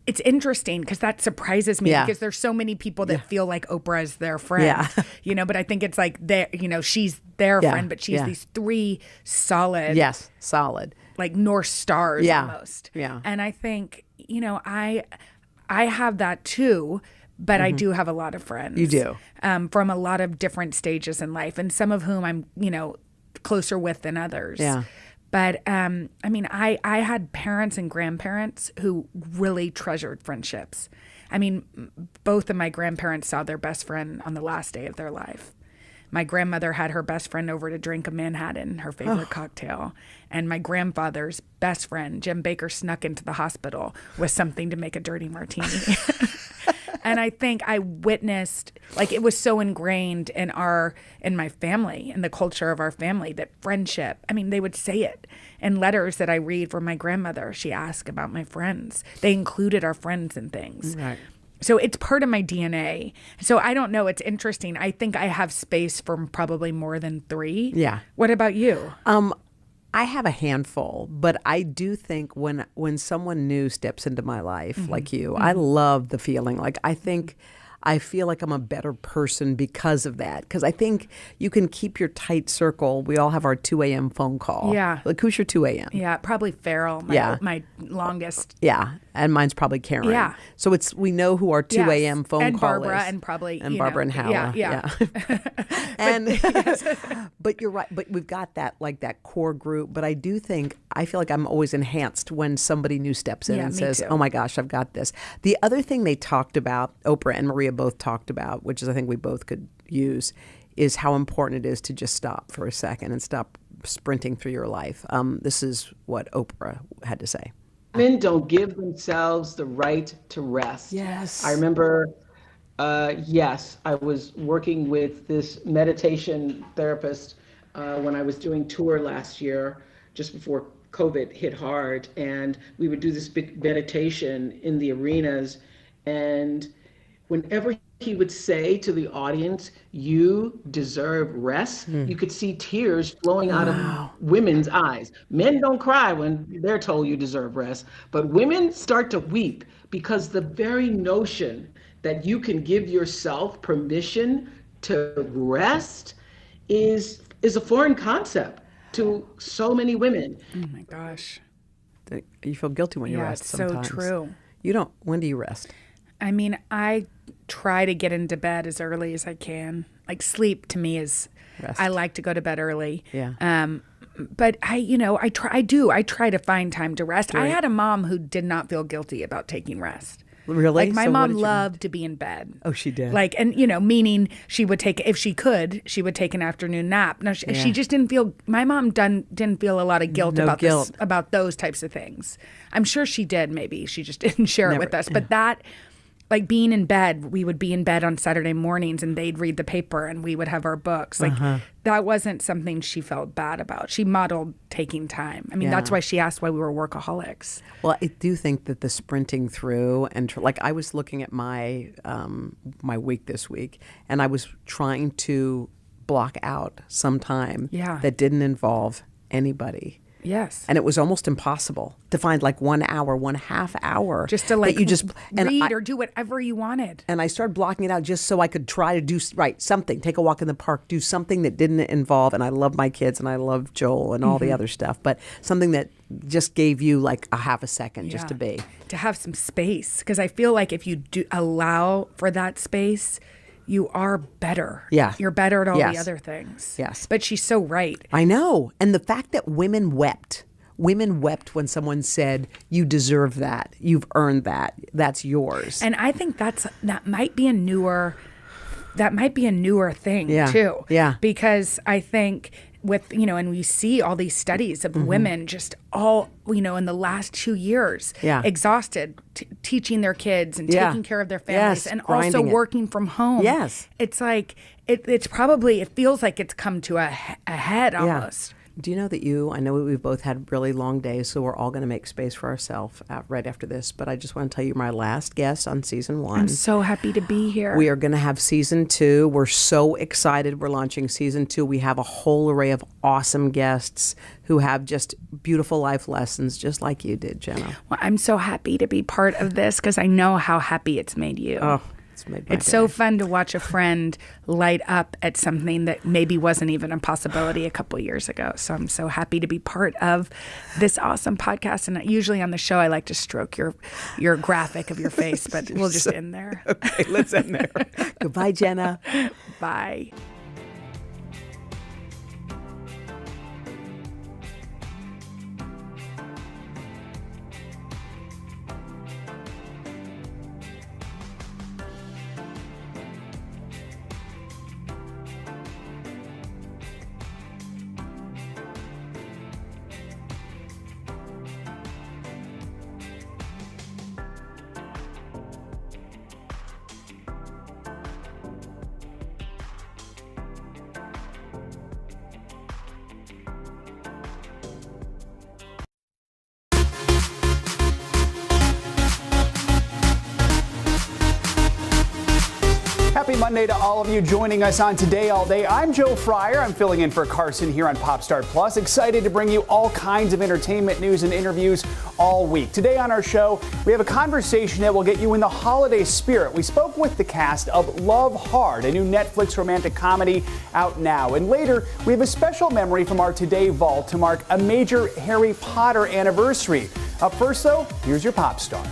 it's interesting because that surprises me because there's so many people that feel like Oprah is their friend, but I think it's like she's their friend, but she's these 3 solid, like North Stars almost. Yeah. And I think, I have that too, but I do have a lot of friends. You do. From a lot of different stages in life, and some of whom I'm, closer with than others. Yeah. But, I had parents and grandparents who really treasured friendships. Both of my grandparents saw their best friend on the last day of their life. My grandmother had her best friend over to drink a Manhattan, her favorite cocktail. And my grandfather's best friend, Jim Baker, snuck into the hospital with something to make a dirty martini. And I think I witnessed, it was so ingrained in my family, in the culture of our family, that friendship, they would say it in letters that I read from my grandmother. She asked about my friends. They included our friends in things. Right. So it's part of my DNA. So I don't know. It's interesting. I think I have space for probably more than 3. Yeah. What about you? I have a handful, but I do think when someone new steps into my life, like you, I love the feeling. I feel like I'm a better person because of that. Because I think you can keep your tight circle. We all have our 2 a.m. phone call. Yeah. Who's your 2 a.m.? Yeah, probably Farrell, my longest. Yeah, and mine's probably Karen. Yeah. So we know who our 2 a.m. phone and call Barbara is. And probably, and Barbara and Howla. Yeah. But you're right. But we've got that core group. But I feel like I'm always enhanced when somebody new steps in and says, oh my gosh, I've got this. The other thing they talked about, Oprah and Maria both talked about, which is I think we both could use, is how important it is to just stop for a second and stop sprinting through your life. This is what Oprah had to say. Men don't give themselves the right to rest. Yes. I remember, I was working with this meditation therapist when I was doing tour last year, just before COVID hit hard. And we would do this big meditation in the arenas. And whenever he would say to the audience, you deserve rest, you could see tears flowing out of women's eyes. Men don't cry when they're told you deserve rest, but women start to weep because the very notion that you can give yourself permission to rest is a foreign concept to so many women. Oh my gosh. You feel guilty when you rest sometimes. So true. You don't. When do you rest? I try to get into bed as early as I can. Sleep to me is rest. I like to go to bed early. Yeah. But I try to find time to rest. Right. I had a mom who did not feel guilty about taking rest. Really? My mom loved to be in bed. Oh, she did. Meaning she would take, if she could, she would take an afternoon nap. No, she just didn't feel. My mom didn't feel a lot of guilt about those types of things. I'm sure she did. Maybe she just didn't share it with us. But that. Being in bed, we would be in bed on Saturday mornings and they'd read the paper and we would have our books. That wasn't something she felt bad about. She modeled taking time. That's why she asked why we were workaholics. Well, I do think that the sprinting through and I was looking at my my week this week and I was trying to block out some time that didn't involve anybody. Yes. And it was almost impossible to find 1 hour, 1.5 hour. Just to you just read or do whatever you wanted. And I started blocking it out just so I could try to do something, take a walk in the park, do something that didn't involve, and I love my kids and I love Joel and all the other stuff, but something that just gave you a half a second just to be. To have some space. Because I feel like if you do allow for that space, you are better. Yeah. You're better at all the other things. Yes. But she's so right. I know. And the fact that women wept when someone said, you deserve that. You've earned that. That's yours. And I think that might be a newer thing too. Yeah. Because I think with, and we see all these studies of women just all, in the last 2 years, exhausted, teaching their kids and taking care of their families and also working from home. Yes. It's it's probably, it feels like it's come to a head almost. Do you know that I know we've both had really long days, so we're all going to make space for ourselves right after this, but I just want to tell you my last guest on season 1. I'm so happy to be here. We are going to have season 2. We're so excited. We're launching season 2. We have a whole array of awesome guests who have just beautiful life lessons, just like you did, Jenna. Well, I'm so happy to be part of this because I know how happy it's made you. Oh, it's so fun to watch a friend light up at something that maybe wasn't even a possibility a couple years ago. So I'm so happy to be part of this awesome podcast. And usually on the show, I like to stroke your graphic of your face, but we'll just end there. Okay, let's end there. Goodbye, Jenna. Bye. Happy Monday to all of you joining us on Today All Day. I'm Joe Fryer. I'm filling in for Carson here on Popstar Plus. Excited to bring you all kinds of entertainment news and interviews all week. Today on our show, we have a conversation that will get you in the holiday spirit. We spoke with the cast of Love Hard, a new Netflix romantic comedy out now. And later, we have a special memory from our Today Vault to mark a major Harry Potter anniversary. Up first, though, here's your pop star.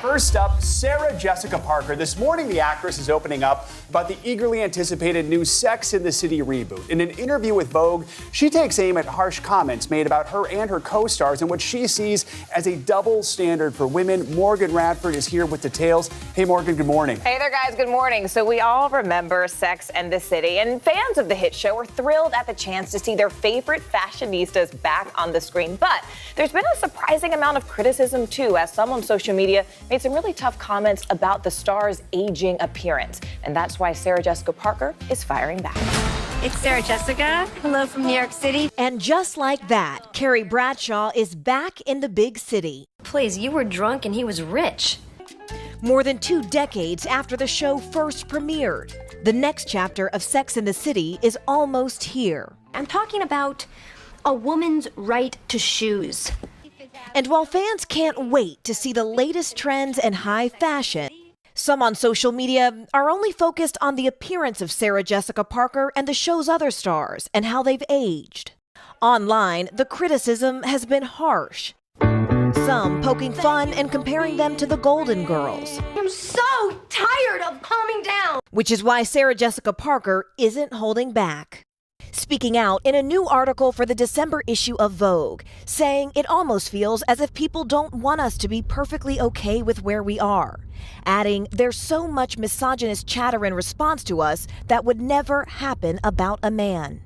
First up, Sarah Jessica Parker. This morning, the actress is opening up about the eagerly anticipated new Sex and the City reboot. In an interview with Vogue, she takes aim at harsh comments made about her and her co-stars and what she sees as a double standard for women. Morgan Radford is here with details. Hey, Morgan, good morning. Hey there, guys. Good morning. So we all remember Sex and the City, and fans of the hit show were thrilled at the chance to see their favorite fashionistas back on the screen. But there's been a surprising amount of criticism, too, as some on social media made some really tough comments about the star's aging appearance. And that's why Sarah Jessica Parker is firing back. It's Sarah Jessica. Hello from New York City. And just like that, Carrie Bradshaw is back in the big city. Please, you were drunk and he was rich. More than 2 decades after the show first premiered, the next chapter of Sex and the City is almost here. I'm talking about a woman's right to shoes. And while fans can't wait to see the latest trends and high fashion, some on social media are only focused on the appearance of Sarah Jessica Parker and the show's other stars and how they've aged. Online, the criticism has been harsh. Some poking fun and comparing them to the Golden Girls. I'm so tired of calming down. Which is why Sarah Jessica Parker isn't holding back. Speaking out in a new article for the December issue of Vogue, saying it almost feels as if people don't want us to be perfectly okay with where we are. Adding, there's so much misogynist chatter in response to us that would never happen about a man.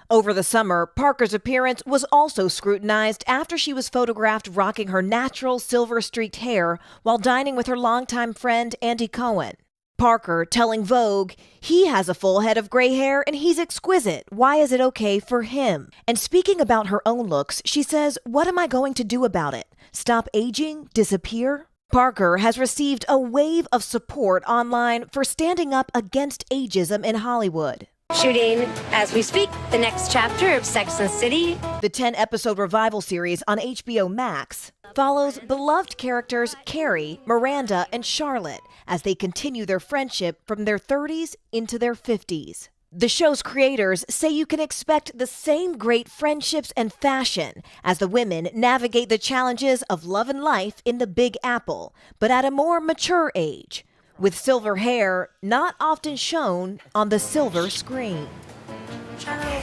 Over the summer, Parker's appearance was also scrutinized after she was photographed rocking her natural silver-streaked hair while dining with her longtime friend Andy Cohen. Parker telling Vogue he has a full head of gray hair and he's exquisite. Why is it okay for him? And speaking about her own looks, she says, "What am I going to do about it? Stop aging? Disappear?" Parker has received a wave of support online for standing up against ageism in Hollywood. Shooting, as we speak, the next chapter of Sex and the City. The 10-episode revival series on HBO Max follows beloved characters Carrie, Miranda, and Charlotte as they continue their friendship from their 30s into their 50s. The show's creators say you can expect the same great friendships and fashion as the women navigate the challenges of love and life in the Big Apple, but at a more mature age, with silver hair not often shown on the silver screen.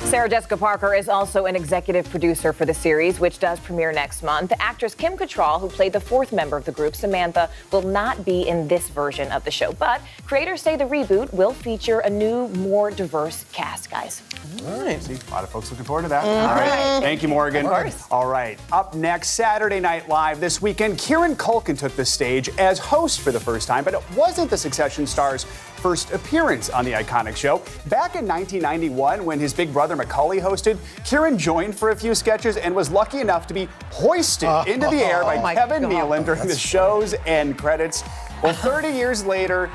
Sarah Jessica Parker is also an executive producer for the series, which does premiere next month. Actress Kim Cattrall, who played the 4th member of the group, Samantha, will not be in this version of the show. But creators say the reboot will feature a new, more diverse cast, guys. All right. See, a lot of folks looking forward to that. All right. Thank you, Morgan. Of course. All right. Up next, Saturday Night Live this weekend. Kieran Culkin took the stage as host for the first time, but it wasn't the Succession star's first appearance on the iconic show. Back in 1991, when his big brother Macaulay hosted, Kieran joined for a few sketches and was lucky enough to be hoisted into the air by Kevin Nealon during the show's end credits. Well, 30 years later,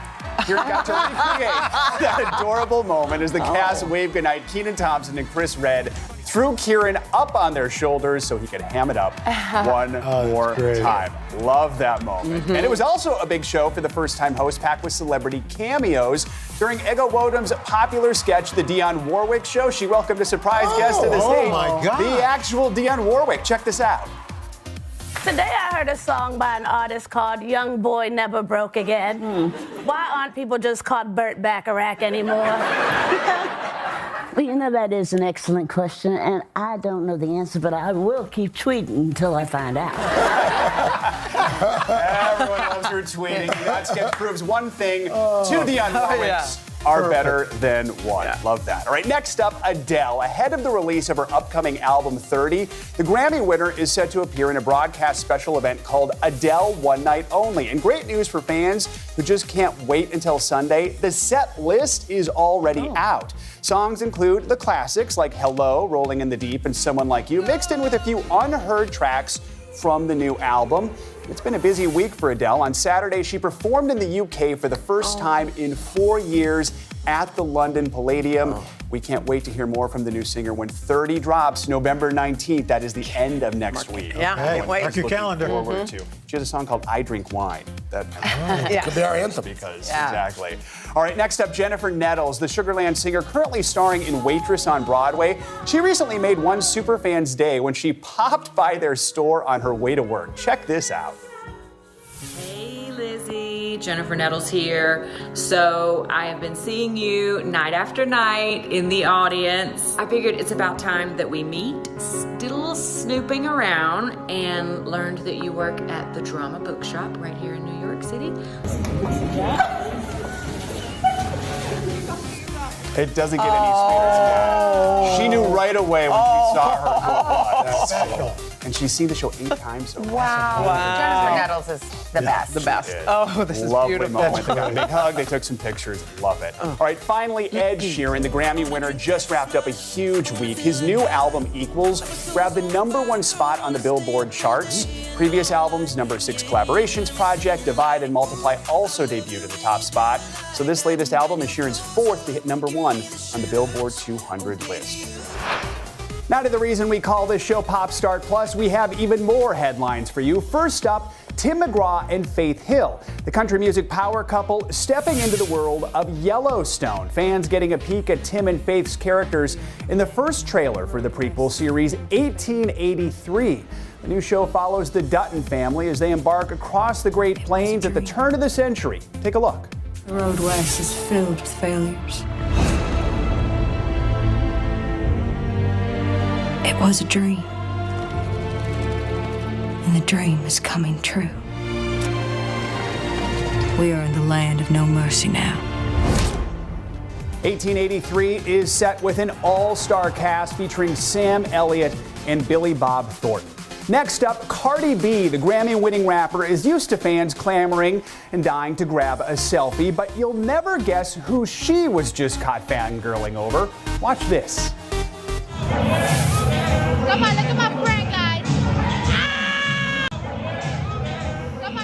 Kieran got to recreate that adorable moment as the cast waved goodnight. Kenan Thompson and Chris Redd threw Kieran up on their shoulders so he could ham it up one more time. Love that moment. And it was also a big show for the first-time host, packed with celebrity cameos. During Ego Wodom's popular sketch, The Dionne Warwick Show, she welcomed a surprise guest to the stage. Oh, my God. The actual Dionne Warwick. Check this out. Today I heard a song by an artist called Young Boy Never Broke Again. Why aren't people just called Burt Bacharach anymore? Well, you know, that is an excellent question, and I don't know the answer, but I will keep tweeting until I find out. Everyone loves her tweeting. That sketch proves one thing. Two Dionne Warwicks are better than one. Love that. All right, next up, Adele. Ahead of the release of her upcoming album, 30, the Grammy winner is set to appear in a broadcast special event called Adele One Night Only. And great news for fans who just can't wait until Sunday. The set list is already out. Songs include the classics like Hello, Rolling in the Deep, and Someone Like You, mixed in with a few unheard tracks from the new album. It's been a busy week for Adele. On Saturday, she performed in the UK for the first time in 4 years at the London Palladium. We can't wait to hear more from the new singer when 30 drops November 19th. That is the end of next week. Yeah, can't wait. Mark your calendar. Forward to. She has a song called I Drink Wine. That could be our anthem. Exactly. All right, next up, Jennifer Nettles, the Sugarland singer currently starring in Waitress on Broadway. She recently made one superfan's day when she popped by their store on her way to work. Check this out. Hey Lizzie, Jennifer Nettles here. So I have been seeing you night after night in the audience. I figured it's about time that we meet. Still snooping around and learned that you work at the Drama Bookshop right here in New York City. It doesn't get any sweeter than that. She knew right away when she saw her who it was. And she's seen the show 8 times so far. Wow. Jennifer Nettles is the best. The best. Oh, this is beautiful. Moment. They got a big hug. They took some pictures. Love it. All right, finally, Ed Sheeran, the Grammy winner, just wrapped up a huge week. His new album, Equals, grabbed the #1 spot on the Billboard charts. Previous albums, #6 collaborations project, Divide and Multiply, also debuted in the top spot. So this latest album is Sheeran's 4th to hit #1 on the Billboard 200 list. Now to the reason we call this show Pop Start Plus, we have even more headlines for you. First up, Tim McGraw and Faith Hill, the country music power couple stepping into the world of Yellowstone. Fans getting a peek at Tim and Faith's characters in the first trailer for the prequel series 1883. The new show follows the Dutton family as they embark across the Great Plains at the turn of the century. Take a look. The road west is filled with failures. It was a dream, and the dream is coming true. We are in the land of no mercy now. 1883 is set with an all-star cast featuring Sam Elliott and Billy Bob Thornton. Next up, Cardi B, the Grammy-winning rapper, is used to fans clamoring and dying to grab a selfie, but you'll never guess who she was just caught fangirling over. Watch this. Come on, look at my friend, guys.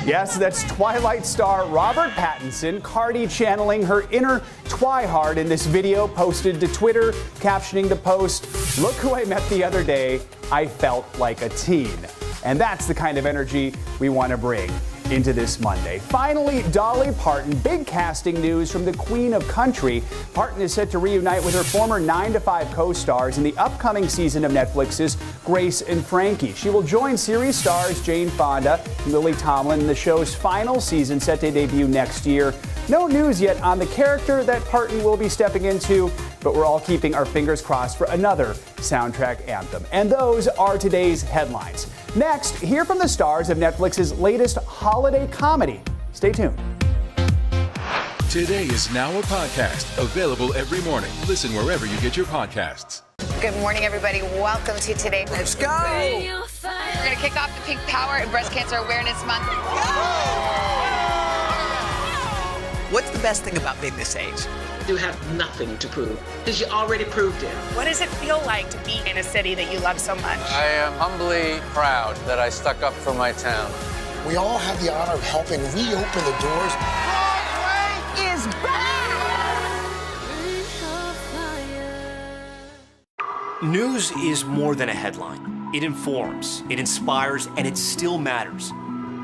Yes, that's Twilight star Robert Pattinson. Cardi channeling her inner Twihard in this video posted to Twitter, captioning the post, "Look who I met the other day. I felt like a teen." And that's the kind of energy we want to bring into this Monday. Finally, Dolly Parton, big casting news from the Queen of Country. Parton is set to reunite with her former 9 to 5 co-stars in the upcoming season of Netflix's Grace and Frankie. She will join series stars Jane Fonda and Lily Tomlin in the show's final season, set to debut next year. No news yet on the character that Parton will be stepping into, but we're all keeping our fingers crossed for another soundtrack anthem. And those are today's headlines. Next, hear from the stars of Netflix's latest holiday comedy. Stay tuned. Today is now a podcast available every morning. Listen wherever you get your podcasts. Good morning, everybody. Welcome to Today. Let's go. We're going to kick off the Pink Power and Breast Cancer Awareness Month. What's the best thing about being this age? You have nothing to prove because you already proved it. What does it feel like to be in a city that you love so much? I am humbly proud that I stuck up for my town. We all have the honor of helping reopen the doors. Broadway is back! News is more than a headline. It informs, it inspires, and it still matters.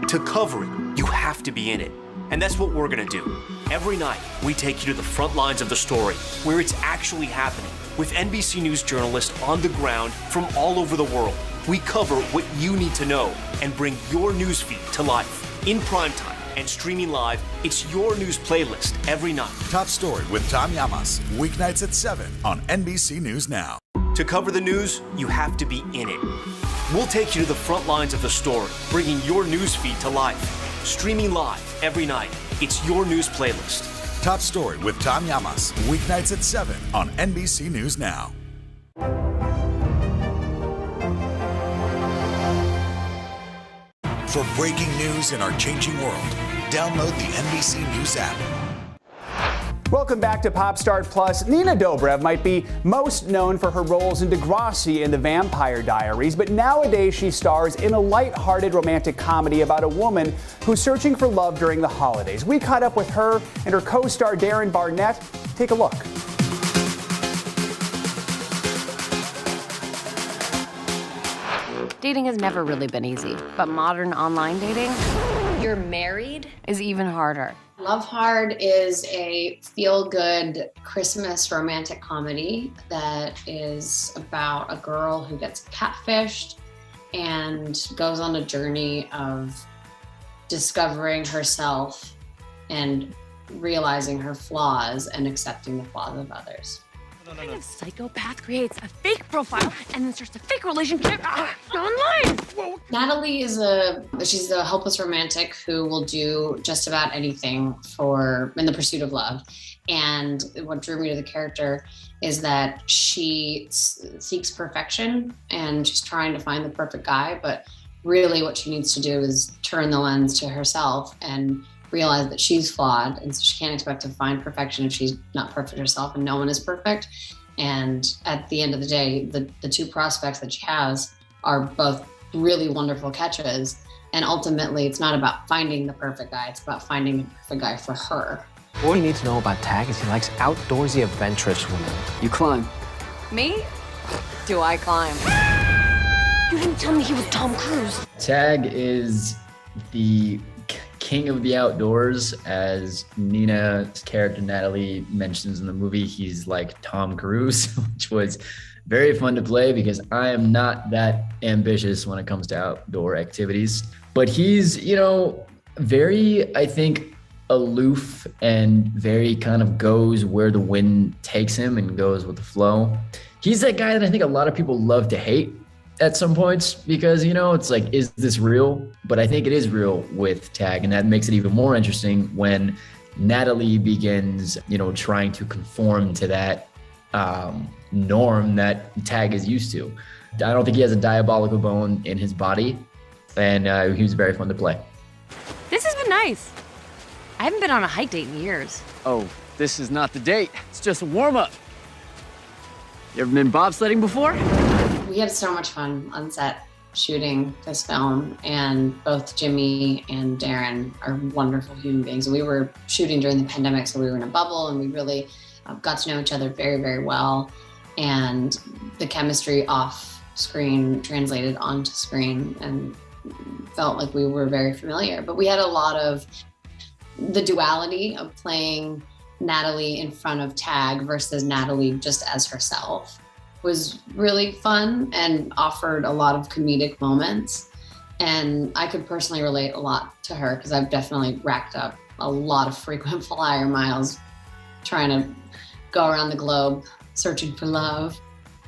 To cover it, you have to be in it. And that's what we're gonna do. Every night, we take you to the front lines of the story, where it's actually happening, with NBC News journalists on the ground from all over the world. We cover what you need to know and bring your newsfeed to life. In primetime and streaming live, it's your news playlist every night. Top Story with Tom Llamas, weeknights at 7 on NBC News Now. To cover the news, you have to be in it. We'll take you to the front lines of the story, bringing your newsfeed to life. Streaming live every night. It's your news playlist. Top Story with Tom Llamas, weeknights at 7 on NBC News Now. For breaking news in our changing world, download the NBC News app. Welcome back to Pop Start Plus. Nina Dobrev might be most known for her roles in Degrassi in The Vampire Diaries, but nowadays she stars in a light-hearted romantic comedy about a woman who's searching for love during the holidays. We caught up with her and her co-star Darren Barnett. Take a look. Dating has never really been easy, but modern online dating, you're married, is even harder. Love Hard is a feel-good Christmas romantic comedy that is about a girl who gets catfished and goes on a journey of discovering herself and realizing her flaws and accepting the flaws of others. What kind of psychopath creates a fake profile and then starts a fake relationship online? Whoa. Natalie she's a helpless romantic who will do just about anything in the pursuit of love. And what drew me to the character is that she seeks perfection and she's trying to find the perfect guy, but really what she needs to do is turn the lens to herself and realize that she's flawed, and so she can't expect to find perfection if she's not perfect herself, and no one is perfect. And at the end of the day, the two prospects that she has are both really wonderful catches, and ultimately it's not about finding the perfect guy, it's about finding the perfect guy for her. All you need to know about Tag is he likes outdoorsy, adventurous women. You climb. Me? Do I climb? You didn't tell me he was Tom Cruise. Tag is the king of the outdoors. As Nina's character Natalie mentions in the movie, he's like Tom Cruise, which was very fun to play because I am not that ambitious when it comes to outdoor activities. But he's, very, I think, aloof and very kind of goes where the wind takes him and goes with the flow. He's that guy that I think a lot of people love to hate at some points because, it's like, is this real? But I think it is real with Tag, and that makes it even more interesting when Natalie begins, trying to conform to that norm that Tag is used to. I don't think he has a diabolical bone in his body, and he was very fun to play. This has been nice. I haven't been on a hike date in years. Oh, this is not the date. It's just a warm-up. You ever been bobsledding before? We had so much fun on set shooting this film, and both Jimmy and Darren are wonderful human beings. We were shooting during the pandemic, so we were in a bubble, and we really got to know each other very, very well. And the chemistry off screen translated onto screen and felt like we were very familiar. But we had a lot of the duality of playing Natalie in front of Tag versus Natalie just as herself was really fun and offered a lot of comedic moments. And I could personally relate a lot to her because I've definitely racked up a lot of frequent flyer miles trying to go around the globe searching for love.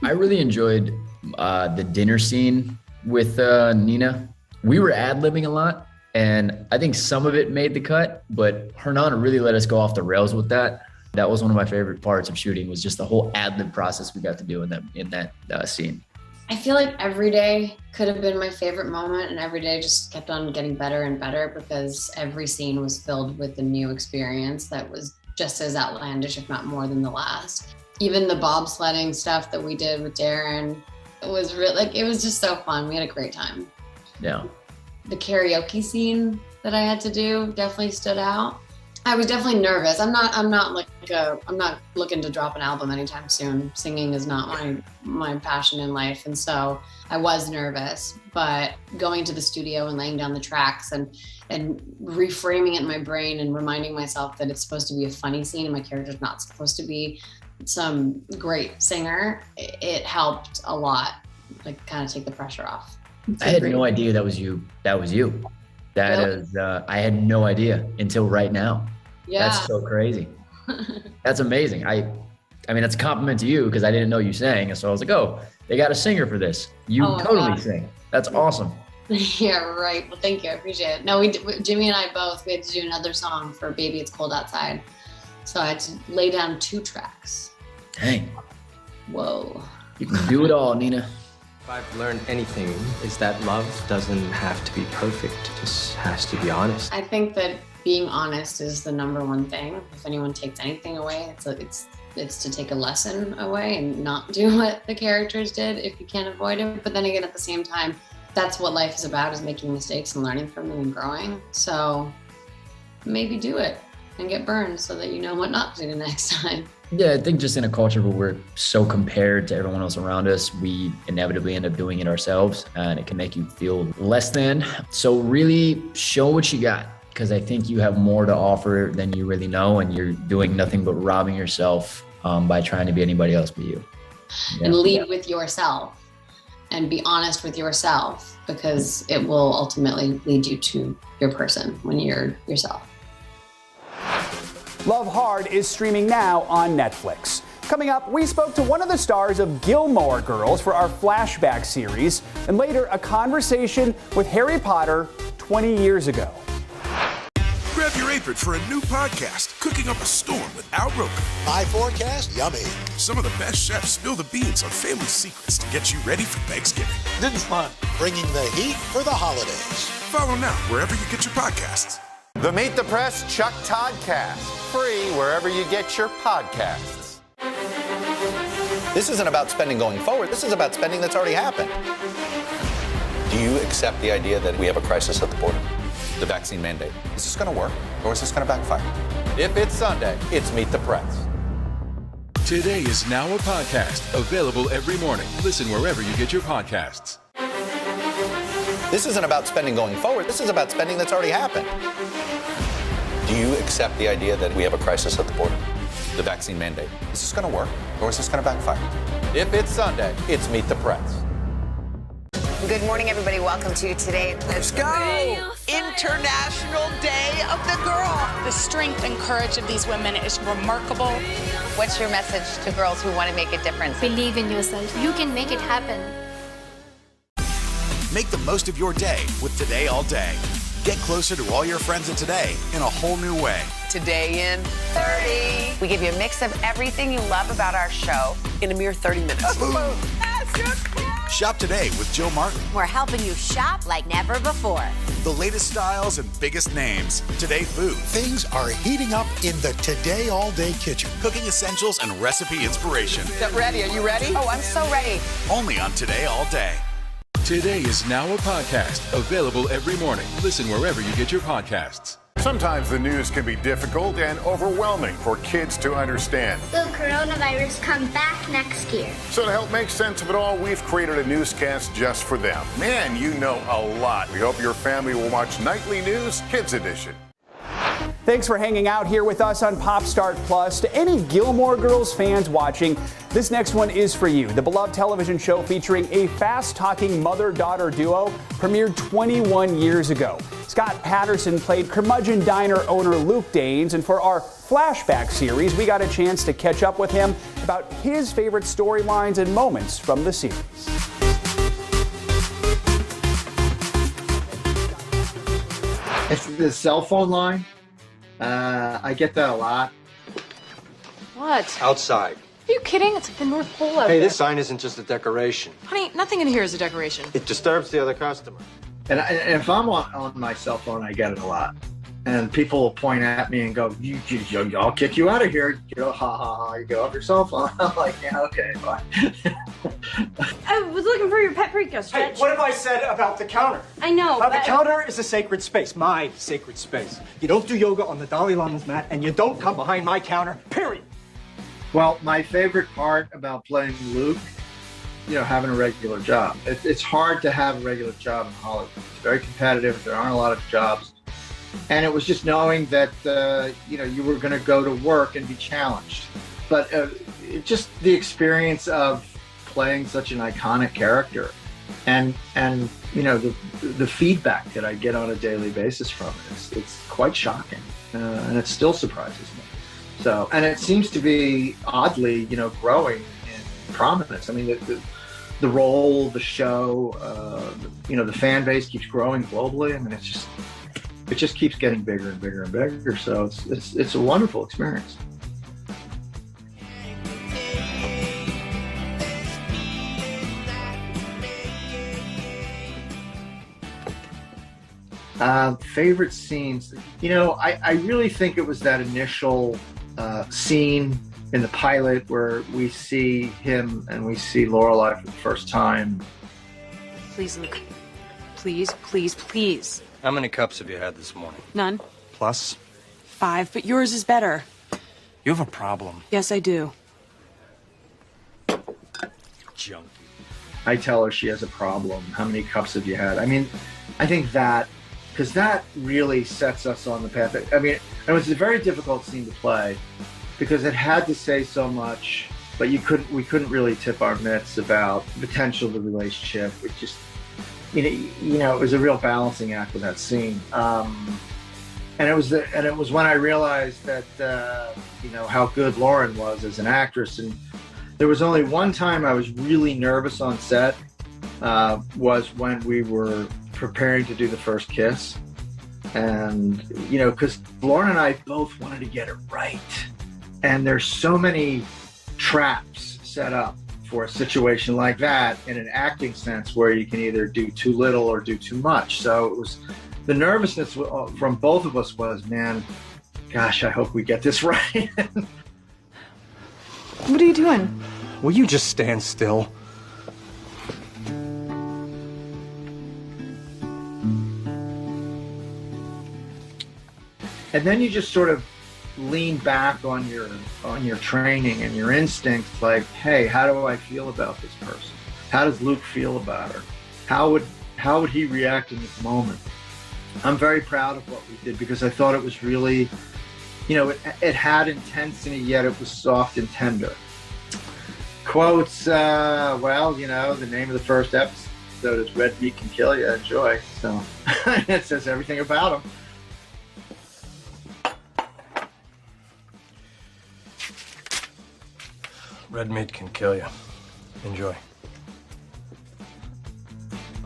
I really enjoyed the dinner scene with Nina. We were ad-libbing a lot, and I think some of it made the cut, but Hernan really let us go off the rails with that. That was one of my favorite parts of shooting, was just the whole ad-lib process we got to do in that scene. I feel like every day could have been my favorite moment, and every day just kept on getting better and better because every scene was filled with a new experience that was just as outlandish, if not more than the last. Even the bobsledding stuff that we did with Darren, it was it was just so fun. We had a great time. Yeah. The karaoke scene that I had to do definitely stood out. I was definitely nervous. I'm not looking to drop an album anytime soon. Singing is not my passion in life. And so I was nervous, but going to the studio and laying down the tracks and reframing it in my brain and reminding myself that it's supposed to be a funny scene and my character's not supposed to be some great singer, it helped a lot, like kind of take the pressure off. I had no idea that was you. That was you. That Really? is, I had no idea until right now. Yeah. That's so crazy. That's amazing. I mean, that's a compliment to you because I didn't know you sang. And so I was like, oh, they got a singer for this. You Oh my totally God. sing. That's awesome. Yeah, right. Well, thank you. I appreciate it. No, Jimmy and I both, we had to do another song for Baby It's Cold Outside. So I had to lay down 2 tracks. Dang. Whoa. You can do it all, Nina. If I've learned anything, is that love doesn't have to be perfect. It just has to be honest. I think that being honest is the #1 thing. If anyone takes anything away, it's to take a lesson away and not do what the characters did if you can't avoid it. But then again, at the same time, that's what life is about, is making mistakes and learning from them and growing. So maybe do it and get burned so that you know what not to do next time. Yeah, I think just in a culture where we're so compared to everyone else around us, we inevitably end up doing it ourselves, and it can make you feel less than. So really show what you got, because I think you have more to offer than you really know, and you're doing nothing but robbing yourself by trying to be anybody else but you. Yeah. And lead with yourself and be honest with yourself, because it will ultimately lead you to your person when you're yourself. Love Hard is streaming now on Netflix. Coming up, we spoke to one of the stars of Gilmore Girls for our flashback series, and later a conversation with Harry Potter 20 years ago. Grab your apron for a new podcast, Cooking Up a Storm with Al Roker. My forecast, yummy. Some of the best chefs spill the beans on family secrets to get you ready for Thanksgiving. This is fun. Bringing the heat for the holidays. Follow now wherever you get your podcasts. The Meet the Press Chuck Toddcast, free wherever you get your podcasts. This isn't about spending going forward. This is about spending that's already happened. Do you accept the idea that we have a crisis at the border? The vaccine mandate. Is this going to work, or is this going to backfire? If it's Sunday, it's Meet the Press. Today is now a podcast, available every morning. Listen wherever you get your podcasts. This isn't about spending going forward. This is about spending that's already happened. Do you accept the idea that we have a crisis at the border? The vaccine mandate. Is this going to work, or is this going to backfire? If it's Sunday, it's Meet the Press. Good morning, everybody. Welcome to Today. Let's go! International Day of the Girl. The strength and courage of these women is remarkable. What's your message to girls who want to make a difference? Believe in yourself. You can make it happen. Make the most of your day with Today All Day. Get closer to all your friends at Today in a whole new way. Today in 30. We give you a mix of everything you love about our show in a mere 30 minutes. Shop today with Joe Martin. We're helping you shop like never before. The latest styles and biggest names. Today food. Things are heating up in the Today All Day kitchen. Cooking essentials and recipe inspiration. Get ready. Are you ready? Oh, I'm so ready. Only on Today All Day. Today is now a podcast, available every morning. Listen wherever you get your podcasts. Sometimes the news can be difficult and overwhelming for kids to understand. Will coronavirus come back next year? So to help make sense of it all, we've created a newscast just for them. Man, you know a lot. We hope your family will watch Nightly News Kids Edition. Thanks for hanging out here with us on Pop Start Plus. To any Gilmore Girls fans watching, this next one is for you. The beloved television show featuring a fast-talking mother-daughter duo premiered 21 years ago. Scott Patterson played curmudgeon diner owner Luke Danes, and for our flashback series, we got a chance to catch up with him about his favorite storylines and moments from the series. It's the cell phone line. I get that a lot. What? Outside. Are you kidding? It's like the North Pole out Hey, there. this sign isn't just a decoration. Honey, nothing in here is a decoration. It disturbs the other customer. And if I'm on my cell phone, I get it a lot. And people will point at me and go, I'll kick you out of here. You know, ha ha ha. You get off your cell phone. I'm like, yeah, okay, fine. I was looking for your paprika, Stretch. Hey, what have I said about the counter? I know, The counter is a sacred space, my sacred space. You don't do yoga on the Dalai Lama's mat, and you don't come behind my counter, period. Well, my favorite part about playing Luke, you know, having a regular job. It's hard to have a regular job in Hollywood. It's very competitive. There aren't a lot of jobs. And it was just knowing that, you know, you were going to go to work and be challenged. But just the experience of playing such an iconic character and you know, the feedback that I get on a daily basis from it, it's quite shocking. And it still surprises me. So, and it seems to be oddly, you know, growing in prominence. I mean, the role, the show, you know, the fan base keeps growing globally. I mean, it just keeps getting bigger and bigger and bigger. So it's a wonderful experience. Favorite scenes, you know, I really think it was that initial scene in the pilot where we see him and we see Lorelai for the first time. Please, Luke. Please, please, please. How many cups have you had this morning? None. Plus? 5, but yours is better. You have a problem. Yes, I do. Junkie. I tell her she has a problem. How many cups have you had? I mean, I think that, because that really sets us on the path. I mean, it was a very difficult scene to play because it had to say so much, but we couldn't really tip our mitts about the potential of the relationship. It just, you know, it was a real balancing act with that scene. And it was when I realized that, you know, how good Lauren was as an actress. And there was only one time I was really nervous on set, was when we were preparing to do the first kiss. And, you know, because Lauren and I both wanted to get it right. And there's so many traps set up for a situation like that in an acting sense where you can either do too little or do too much. So it was, the nervousness from both of us was, man, gosh, I hope we get this right. What are you doing? Will you just stand still? And then you just sort of lean back on your training and your instincts, like, hey, how do I feel about this person? How does Luke feel about her? How would he react in this moment? I'm very proud of what we did because I thought it was really, you know, it had intensity, yet it was soft and tender. Quotes, well, you know, the name of the first episode is Red Meat Can Kill You. Enjoy. So it says everything about him. Red meat can kill you. Enjoy.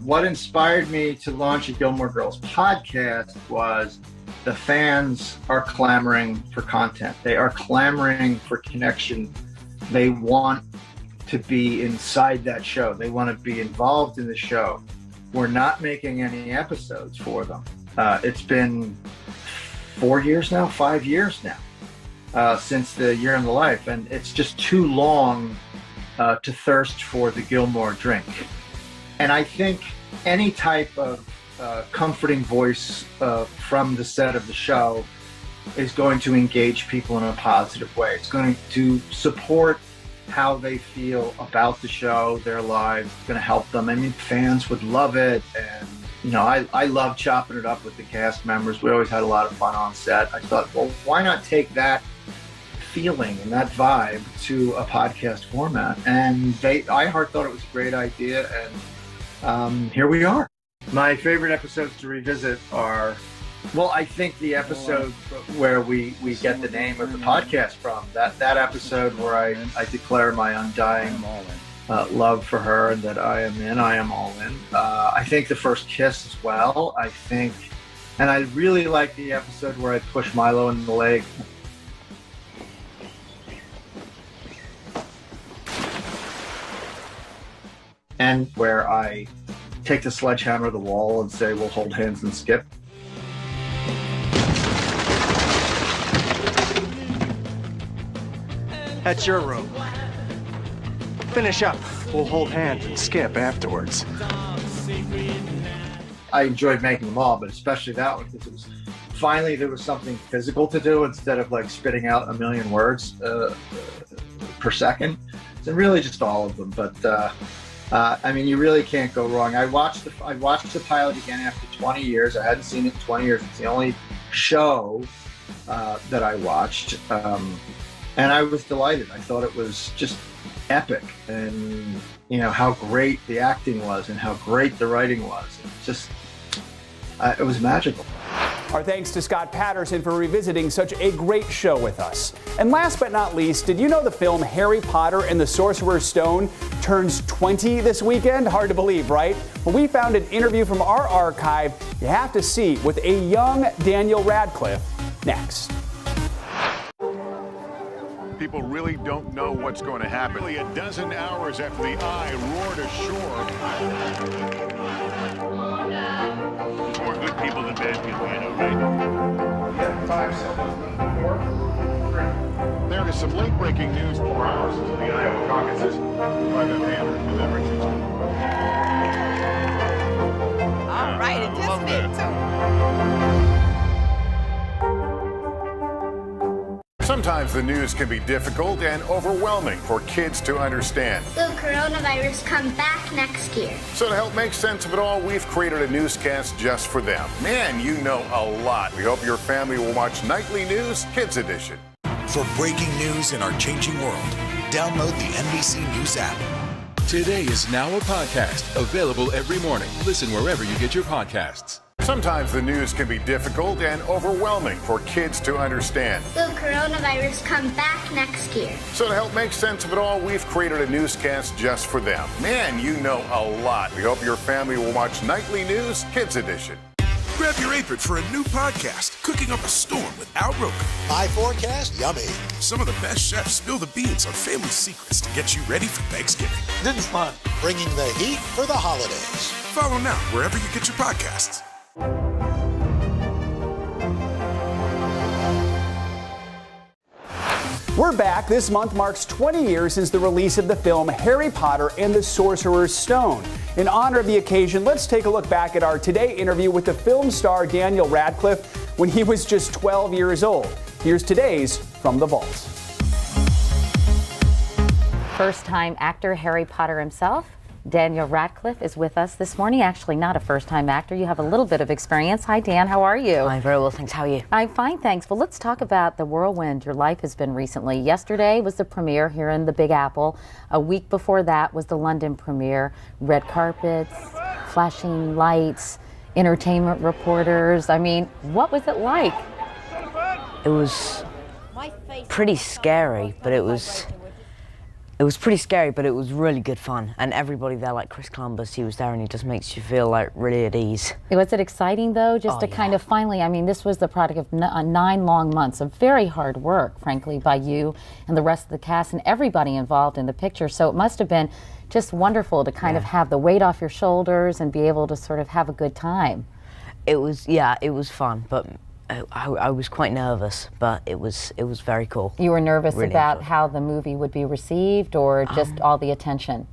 What inspired me to launch a Gilmore Girls podcast was the fans are clamoring for content. They are clamoring for connection. They want to be inside that show. They want to be involved in the show. We're not making any episodes for them. It's been 5 years now, since the Year in the Life, and it's just too long to thirst for the Gilmore drink. And I think any type of comforting voice from the set of the show is going to engage people in a positive way. It's going to support how they feel about the show, their lives. It's going to help them. I mean, fans would love it. And, you know, I love chopping it up with the cast members. We always had a lot of fun on set. I thought, well, why not take that feeling and that vibe to a podcast format? And iHeart thought it was a great idea, and here we are. My favorite episodes to revisit are, well, I think the episode where we get the name of the podcast from, that episode where I declare my undying love for her and that I am all in. I think the first kiss as well. And I really like the episode where I push Milo in the leg. And where I take the sledgehammer to the wall and say, we'll hold hands and skip. That's your room. Finish up. We'll hold hands and skip afterwards. I enjoyed making them all, but especially that one because it was finally there was something physical to do instead of like spitting out a million words per second. So really just all of them, but I mean, you really can't go wrong. I watched the pilot again after 20 years. I hadn't seen it in 20 years. It's the only show that I watched, and I was delighted. I thought it was just epic, and you know how great the acting was and how great the writing was. It was magical. Our thanks to Scott Patterson for revisiting such a great show with us. And last but not least, did you know the film Harry Potter and the Sorcerer's Stone turns 20 this weekend? Hard to believe, right? Well, we found an interview from our archive you have to see with a young Daniel Radcliffe next. People really don't know what's going to happen. Only a dozen hours after the Eye roared ashore. More good people than bad people, you know, right? 5 seconds. 4, 3. There is some late-breaking news 4 hours into the Iowa caucuses. By the hand with everything. All right, it just made Sometimes the news can be difficult and overwhelming for kids to understand. Will coronavirus come back next year? So to help make sense of it all, we've created a newscast just for them. Man, you know a lot. We hope your family will watch Nightly News Kids Edition. For breaking news in our changing world, download the NBC News app. Today is now a podcast available every morning. Listen wherever you get your podcasts. Sometimes the news can be difficult and overwhelming for kids to understand. Will coronavirus come back next year? So to help make sense of it all, we've created a newscast just for them. Man, you know a lot. We hope your family will watch Nightly News Kids Edition. Grab your apron for a new podcast, Cooking Up a Storm with Al Roker. My forecast, yummy. Some of the best chefs spill the beans on family secrets to get you ready for Thanksgiving. This is fun. Bringing the heat for the holidays. Follow now wherever you get your podcasts. We're back. This month marks 20 years since the release of the film Harry Potter and the Sorcerer's Stone. In honor of the occasion, let's take a look back at our Today interview with the film star Daniel Radcliffe when he was just 12 years old. Here's today's From the Vault. First-time actor Harry Potter himself, Daniel Radcliffe, is with us this morning. Actually, not a first-time actor. You have a little bit of experience. Hi, Dan. How are you? I'm very well, thanks. How are you? I'm fine, thanks. Well, let's talk about the whirlwind your life has been recently. Yesterday was the premiere here in the Big Apple. A week before that was the London premiere. Red carpets, flashing lights, entertainment reporters. I mean, what was it like? It was pretty scary, but it was pretty scary, but it was really good fun. And everybody there, like Chris Columbus, he was there and he just makes you feel like really at ease. Was it exciting though, just to kind of finally, I mean, this was the product of 9 long months of very hard work, frankly, by you and the rest of the cast and everybody involved in the picture. So it must have been just wonderful to kind of have the weight off your shoulders and be able to sort of have a good time. It was fun, but I was quite nervous, but it was very cool. You were nervous really about how the movie would be received, or just all the attention?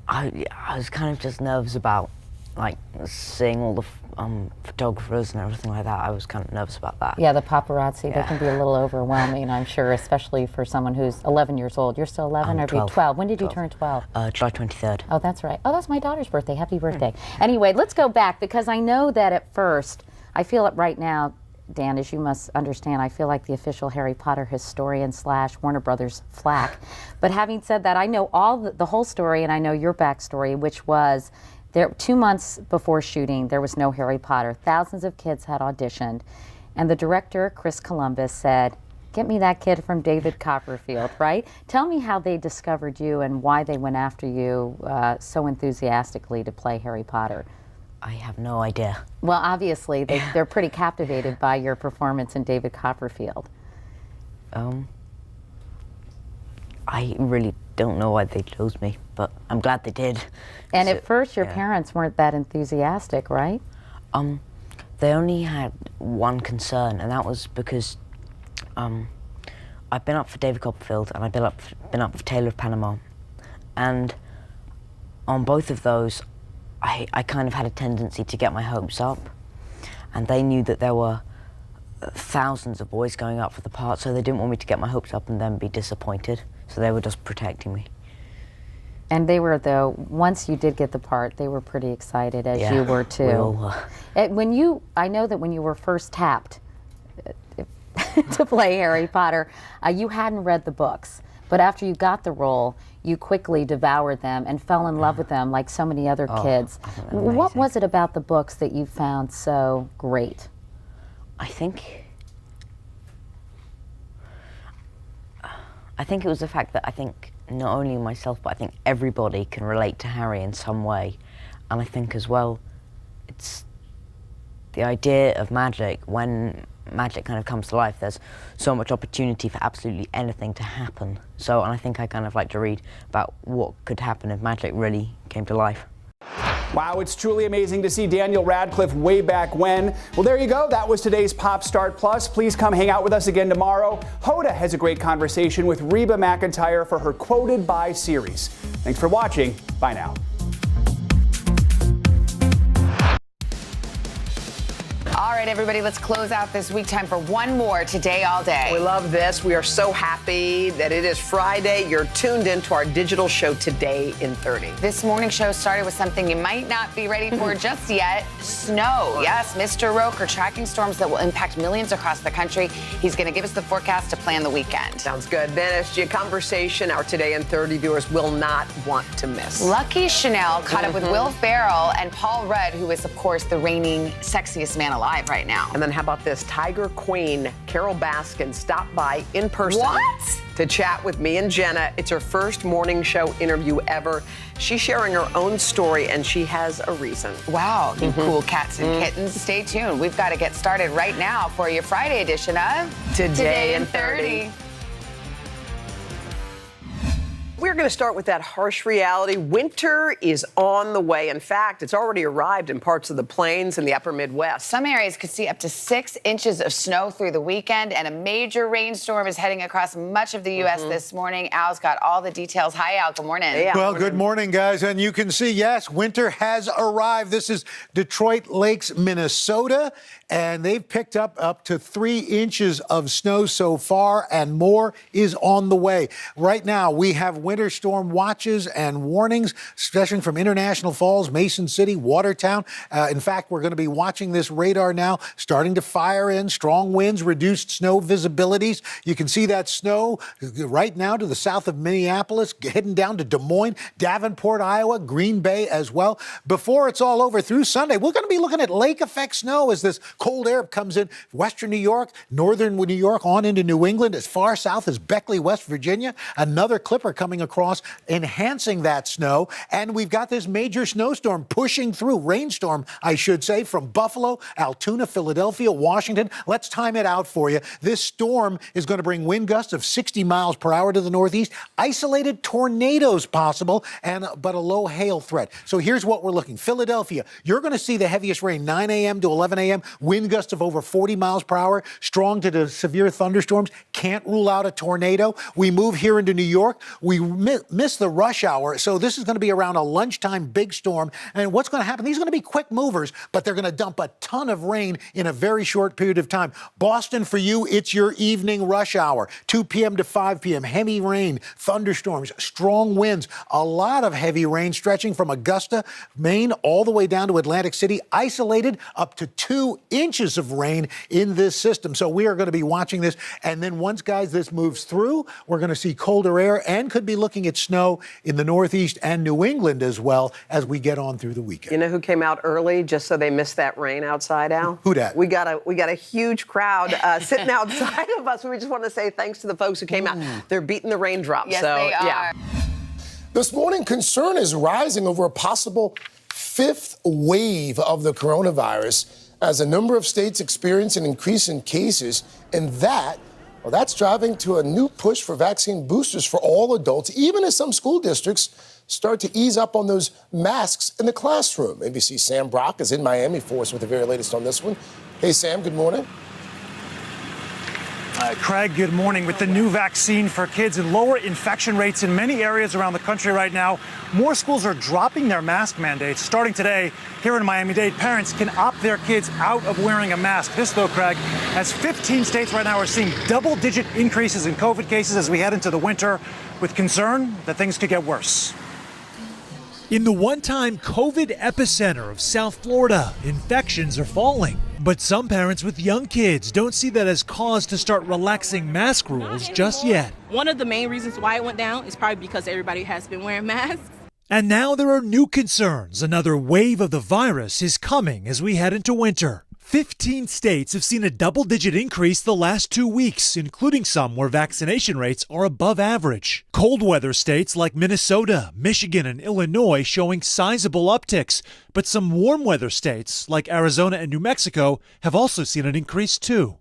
I was kind of just nervous about like seeing all the photographers and everything like that. I was kind of nervous about that. Yeah, the paparazzi, they can be a little overwhelming, I'm sure, especially for someone who's 11 years old. You're still 11, or 12? When did you turn 12? July 23rd. Oh, that's right. Oh, that's my daughter's birthday. Happy birthday. Anyway, let's go back, because I know that at first, I feel it right now, Dan, as you must understand, I feel like the official Harry Potter historian / Warner Brothers flack. But having said that, I know all the whole story, and I know your backstory, which was there 2 months before shooting, there was no Harry Potter. Thousands of kids had auditioned, and the director, Chris Columbus, said, "Get me that kid from David Copperfield," right? Tell me how they discovered you and why they went after you so enthusiastically to play Harry Potter. I have no idea. Well, obviously, they're pretty captivated by your performance in David Copperfield. I really don't know why they chose me, but I'm glad they did. And at first, your parents weren't that enthusiastic, right? They only had one concern, and that was because I've been up for David Copperfield and I've been up for Taylor of Panama, and on both of those, I kind of had a tendency to get my hopes up, and they knew that there were thousands of boys going up for the part, so they didn't want me to get my hopes up and then be disappointed, so they were just protecting me. And they were, though, once you did get the part, they were pretty excited, as you were too. We all were. I know that when you were first tapped to play Harry Potter, you hadn't read the books, but after you got the role, you quickly devoured them and fell in love with them like so many other kids. What was it about the books that you found so great? I think it was the fact that I think not only myself, but I think everybody can relate to Harry in some way. And I think as well, it's the idea of magic. When magic kind of comes to life, there's so much opportunity for absolutely anything to happen. And I think I kind of like to read about what could happen if magic really came to life. Wow, it's truly amazing to see Daniel Radcliffe way back when. Well, there you go. That was today's Pop Start Plus. Please come hang out with us again tomorrow. Hoda has a great conversation with Reba McEntire for her Quoted By series. Thanks for watching. Bye now. All right, everybody, let's close out this week. Time for one more Today All Day. We love this. We are so happy that it is Friday. You're tuned into our digital show Today in 30. This morning show started with something you might not be ready for just yet. Snow. Yes, Mr. Roker tracking storms that will impact millions across the country. He's going to give us the forecast to plan the weekend. Sounds good. Then a conversation our Today in 30 viewers will not want to miss. Lucky Chanel caught up with Will Ferrell and Paul Rudd, who is, of course, the reigning sexiest man alive right now. And then how about this? Tiger Queen Carol Baskin stopped by in person. What? To chat with me and Jenna. It's her first morning show interview ever. She's sharing her own story, and she has a reason. Wow, you cool cats and kittens. Stay tuned. We've got to get started right now for your Friday edition of Today in 30. We're going to start with that harsh reality. Winter is on the way. In fact, it's already arrived in parts of the plains and the upper Midwest. Some areas could see up to 6 inches of snow through the weekend, and a major rainstorm is heading across much of the U.S. this morning. Al's got all the details. Hi, Al. Good morning. Hey, Al. Well, good morning, guys. And you can see, yes, winter has arrived. This is Detroit Lakes, Minnesota, and they've picked up to 3 inches of snow so far, and more is on the way. Right now, we have winter storm watches and warnings, stretching from International Falls, Mason City, Watertown. In fact, we're going to be watching this radar now, starting to fire in. Strong winds, reduced snow visibilities. You can see that snow right now to the south of Minneapolis, heading down to Des Moines, Davenport, Iowa, Green Bay as well. Before it's all over through Sunday, we're going to be looking at lake effect snow as this cold air comes in western New York, northern New York, on into New England, as far south as Beckley, West Virginia. Another clipper coming across, enhancing that snow. And we've got this major snowstorm pushing through, rainstorm, I should say, from Buffalo, Altoona, Philadelphia, Washington. Let's time it out for you. This storm is going to bring wind gusts of 60 miles per hour to the northeast, isolated tornadoes possible, but a low hail threat. So here's what we're looking. Philadelphia, you're going to see the heaviest rain, 9 a.m. to 11 a.m., wind gusts of over 40 miles per hour, strong to the severe thunderstorms. Can't rule out a tornado. We move here into New York. We miss the rush hour, so this is going to be around a lunchtime big storm. And what's going to happen? These are going to be quick movers, but they're going to dump a ton of rain in a very short period of time. Boston, for you, it's your evening rush hour, 2 p.m. to 5 p.m. Heavy rain, thunderstorms, strong winds, a lot of heavy rain stretching from Augusta, Maine, all the way down to Atlantic City, isolated up to 2 inches of rain in this system. So we are going to be watching this. And then once, guys, this moves through, we're going to see colder air and could be looking at snow in the Northeast and New England as well as we get on through the weekend. You know who came out early just so they missed that rain outside, Al? Who dat? We got a huge crowd sitting outside of us. We just want to say thanks to the folks who came out. They're beating the raindrops. Yes, so, they are. Yeah. This morning, concern is rising over a possible 5th wave of the coronavirus as a number of states experience an increase in cases, and that's driving to a new push for vaccine boosters for all adults, even as some school districts start to ease up on those masks in the classroom. ABC's Sam Brock is in Miami for us with the very latest on this one. Hey, Sam, good morning. Craig, good morning. With the new vaccine for kids and lower infection rates in many areas around the country right now, more schools are dropping their mask mandates. Starting today, here in Miami-Dade, parents can opt their kids out of wearing a mask. This, though, Craig, as 15 states right now are seeing double-digit increases in COVID cases as we head into the winter, with concern that things could get worse. In the one-time COVID epicenter of South Florida, infections are falling. But some parents with young kids don't see that as cause to start relaxing mask rules just yet. One of the main reasons why it went down is probably because everybody has been wearing masks. And now there are new concerns. Another wave of the virus is coming as we head into winter. 15 states have seen a double-digit increase the last 2 weeks, including some where vaccination rates are above average. Cold weather states like Minnesota, Michigan, and Illinois showing sizable upticks, but some warm weather states like Arizona and New Mexico have also seen an increase too.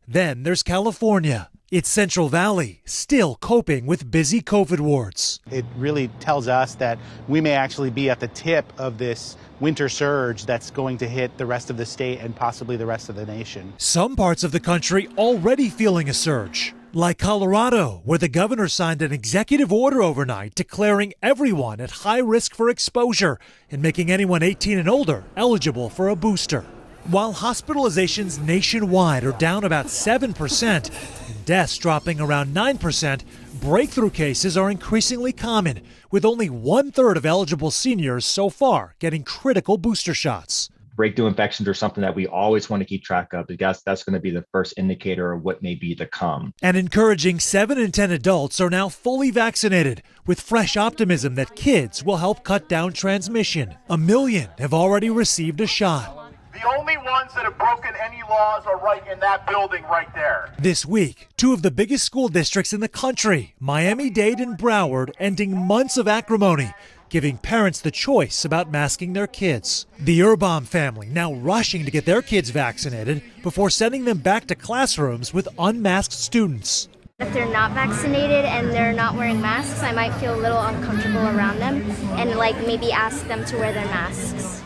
Then there's California. Its Central Valley still coping with busy COVID wards. It really tells us that we may actually be at the tip of this winter surge that's going to hit the rest of the state and possibly the rest of the nation. Some parts of the country already feeling a surge, like Colorado, where the governor signed an executive order overnight declaring everyone at high risk for exposure and making anyone 18 and older eligible for a booster. While hospitalizations nationwide are down about 7% and deaths dropping around 9%, breakthrough cases are increasingly common, with only 1/3 of eligible seniors so far getting critical booster shots. Breakthrough infections are something that we always want to keep track of because that's going to be the first indicator of what may be to come. And encouraging 7 in 10 adults are now fully vaccinated, with fresh optimism that kids will help cut down transmission. 1 million have already received a shot. The only ones that have broken any laws are right in that building right there. This week, 2 of the biggest school districts in the country, Miami-Dade and Broward, ending months of acrimony, giving parents the choice about masking their kids. The Urbaum family now rushing to get their kids vaccinated before sending them back to classrooms with unmasked students. If they're not vaccinated and they're not wearing masks, I might feel a little uncomfortable around them and maybe ask them to wear their masks.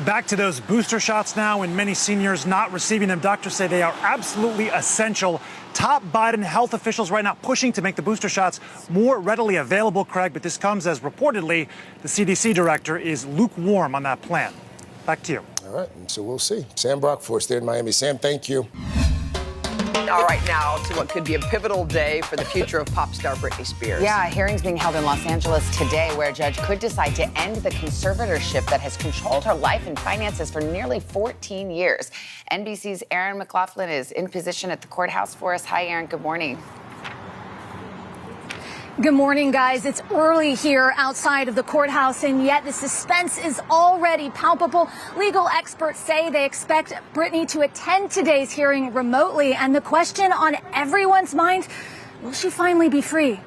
Back to those booster shots now, and many seniors not receiving them. Doctors say they are absolutely essential. Top Biden health officials right now pushing to make the booster shots more readily available, Craig, but this comes as reportedly the CDC director is lukewarm on that plan. Back to you. All right, so we'll see. Sam Brock for us there in Miami. Sam, thank you. All right, now to what could be a pivotal day for the future of pop star Britney Spears. Yeah, hearings being held in Los Angeles today where a judge could decide to end the conservatorship that has controlled her life and finances for nearly 14 years. NBC's Aaron McLaughlin is in position at the courthouse for us. Hi, Aaron. Good morning. Good morning, guys. It's early here outside of the courthouse, and yet the suspense is already palpable. Legal experts say they expect Britney to attend today's hearing remotely, and the question on everyone's mind, will she finally be free?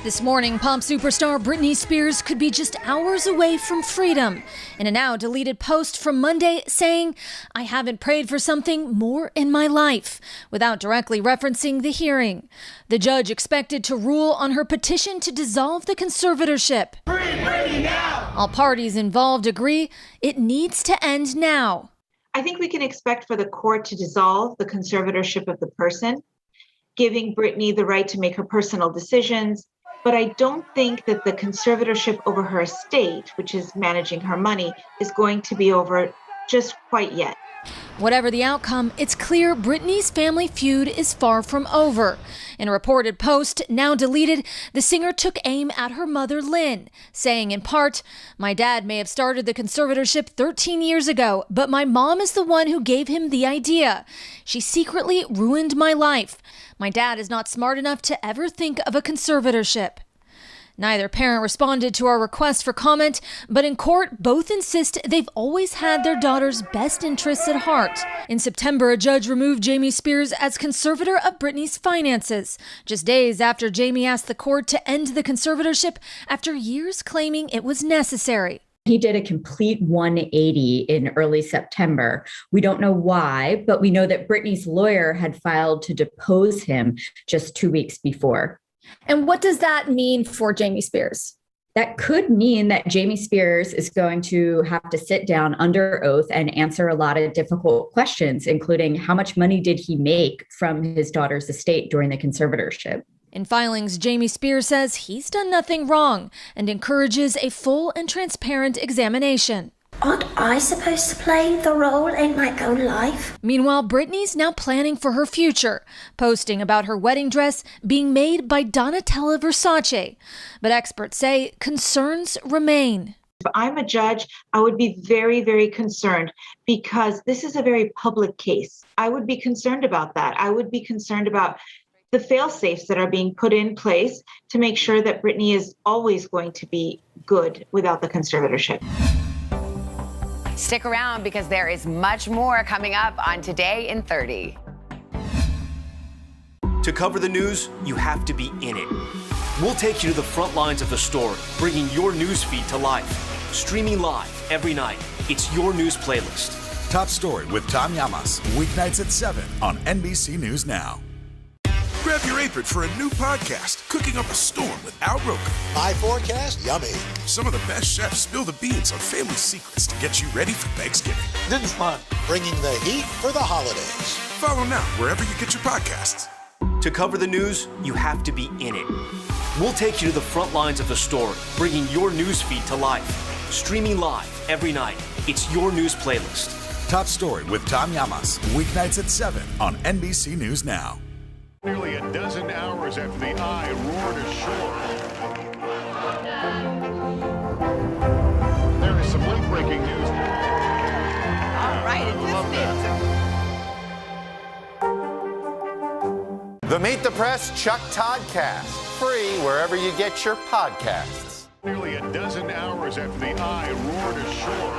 This morning, pop superstar Britney Spears could be just hours away from freedom. In a now deleted post from Monday saying, "I haven't prayed for something more in my life," without directly referencing the hearing. The judge expected to rule on her petition to dissolve the conservatorship. Free Britney now! All parties involved agree it needs to end now. I think we can expect for the court to dissolve the conservatorship of the person, giving Britney the right to make her personal decisions. But I don't think that the conservatorship over her estate, which is managing her money, is going to be over just quite yet. Whatever the outcome, it's clear Britney's family feud is far from over. In a reported post, now deleted, the singer took aim at her mother, Lynn, saying in part, "My dad may have started the conservatorship 13 years ago, but my mom is the one who gave him the idea. She secretly ruined my life. My dad is not smart enough to ever think of a conservatorship." Neither parent responded to our request for comment, but in court, both insist they've always had their daughter's best interests at heart. In September, a judge removed Jamie Spears as conservator of Britney's finances, just days after Jamie asked the court to end the conservatorship after years claiming it was necessary. He did a complete 180 in early September. We don't know why, but we know that Britney's lawyer had filed to depose him just 2 weeks before. And what does that mean for Jamie Spears? That could mean that Jamie Spears is going to have to sit down under oath and answer a lot of difficult questions, including how much money did he make from his daughter's estate during the conservatorship. In filings, Jamie Spears says he's done nothing wrong and encourages a full and transparent examination. Aren't I supposed to play the role in my own life? Meanwhile, Britney's now planning for her future, posting about her wedding dress being made by Donatella Versace. But experts say concerns remain. If I'm a judge, I would be very, very concerned because this is a very public case. I would be concerned about that. I would be concerned about the fail-safes that are being put in place to make sure that Britney is always going to be good without the conservatorship. Stick around because there is much more coming up on Today in 30. To cover the news, you have to be in it. We'll take you to the front lines of the story, bringing your news feed to life. Streaming live every night. It's your news playlist. Top Story with Tom Llamas, weeknights at 7 on NBC News Now. Grab your apron for a new podcast, Cooking Up a Storm with Al Roker. My forecast, yummy. Some of the best chefs spill the beans on family secrets to get you ready for Thanksgiving. This is fun. Bringing the heat for the holidays. Follow now wherever you get your podcasts. To cover the news, you have to be in it. We'll take you to the front lines of the story, bringing your news feed to life. Streaming live every night. It's your news playlist. Top Story with Tom Llamas, weeknights at 7 on NBC News Now. Nearly a dozen hours after the eye roared ashore. There is some late-breaking news. All right, The Meet the Press Chuck Toddcast, free wherever you get your podcasts. Nearly a dozen hours after the eye roared ashore.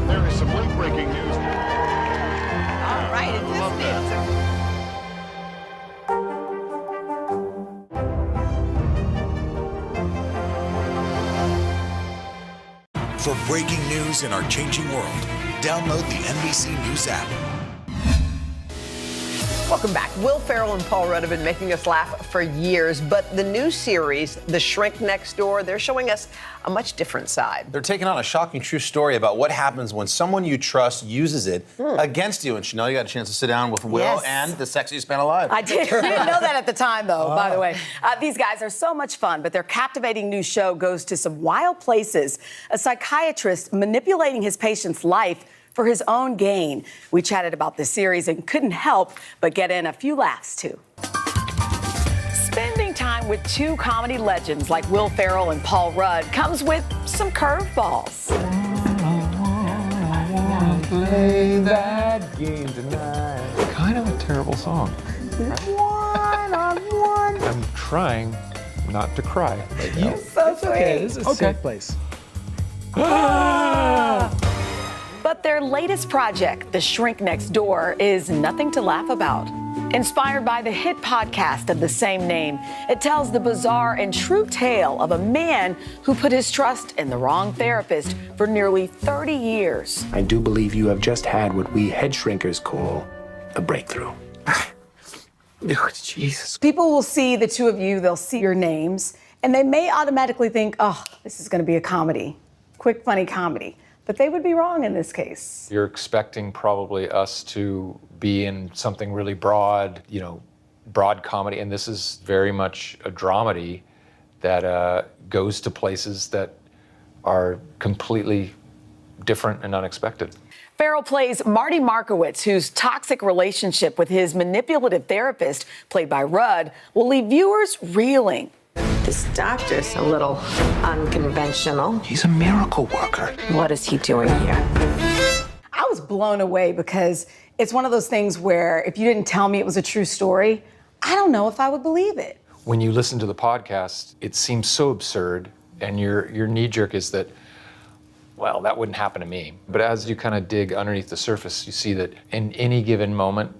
There is some late-breaking news. All right, For breaking news in our changing world, download the NBC News app. Welcome back. Will Ferrell and Paul Rudd have been making us laugh for years, but the new series, The Shrink Next Door, they're showing us a much different side. They're taking on a shocking true story about what happens when someone you trust uses it against you. And Chanel, you got a chance to sit down with Will and the sexiest man alive. I did. We didn't know that at the time, though, by the way. These guys are so much fun, but their captivating new show goes to some wild places. A psychiatrist manipulating his patient's life for his own gain. We chatted about this series and couldn't help but get in a few laughs, too. Spending time with two comedy legends like Will Ferrell and Paul Rudd comes with some curveballs. Play that game tonight. Kind of a terrible song. One-on-one. I'm trying not to cry. You're so sweet. Okay, this is a safe place. But their latest project, The Shrink Next Door, is nothing to laugh about. Inspired by the hit podcast of the same name, it tells the bizarre and true tale of a man who put his trust in the wrong therapist for nearly 30 years. I do believe you have just had what we head shrinkers call a breakthrough. Jesus. People will see the two of you, they'll see your names, and they may automatically think, oh, this is going to be a comedy. Quick, funny comedy. But they would be wrong in this case. You're expecting probably us to be in something really broad, broad comedy, and this is very much a dramedy that goes to places that are completely different and unexpected. Ferrell plays Marty Markowitz, whose toxic relationship with his manipulative therapist, played by Rudd, will leave viewers reeling. This doctor's a little unconventional. He's a miracle worker. What is he doing here? I was blown away because it's one of those things where if you didn't tell me it was a true story, I don't know if I would believe it. When you listen to the podcast, it seems so absurd, and your knee-jerk is that, well, that wouldn't happen to me. But as you kind of dig underneath the surface, you see that in any given moment,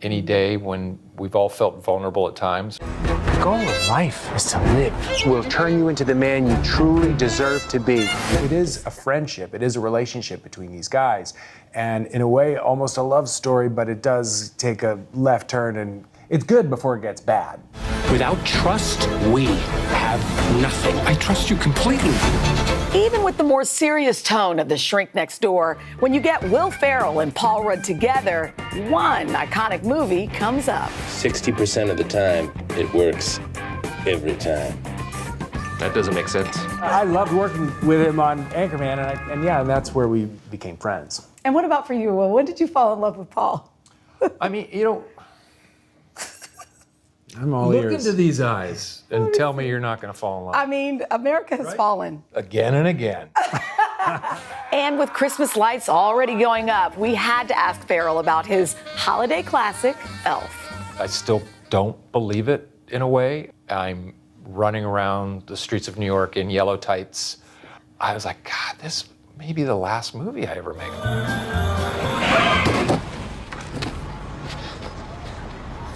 any day when we've all felt vulnerable at times. The goal of life is to live. Will turn you into the man you truly deserve to be. It is a friendship. It is a relationship between these guys. And in a way, almost a love story, but it does take a left turn, and it's good before it gets bad. Without trust, we have nothing. I trust you completely. Even with the more serious tone of The Shrink Next Door, when you get Will Ferrell and Paul Rudd together, one iconic movie comes up. 60% of the time, it works every time. That doesn't make sense. I loved working with him on Anchorman, and that's where we became friends. And what about for you, Will? When did you fall in love with Paul? I mean, you know, I'm all look ears. into these eyes and tell me you're not going to fall in love. I mean, America has fallen. Again and again. And with Christmas lights already going up, we had to ask Ferrell about his holiday classic, Elf. I still don't believe it in a way. I'm running around the streets of New York in yellow tights. I was like, God, this may be the last movie I ever make.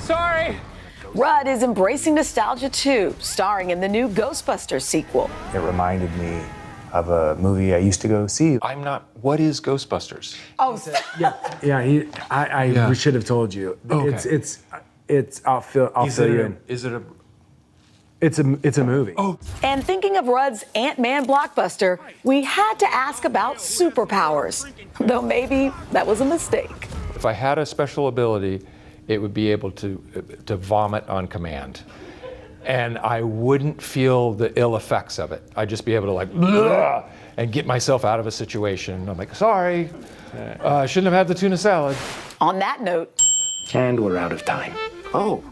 Sorry. Rudd is embracing nostalgia too, starring in the new Ghostbusters sequel. It reminded me of a movie I used to go see. I'm not. What is Ghostbusters? Oh, We should have told you. Okay. It's. I'll fill you in. Is it a? It's a movie. Oh. And thinking of Rudd's Ant-Man blockbuster, we had to ask about superpowers, though maybe that was a mistake. If I had a special ability, it would be able to vomit on command. And I wouldn't feel the ill effects of it. I'd just be able to like, "Bleh," and get myself out of a situation. I'm like, sorry, I shouldn't have had the tuna salad. On that note. And we're out of time. Oh.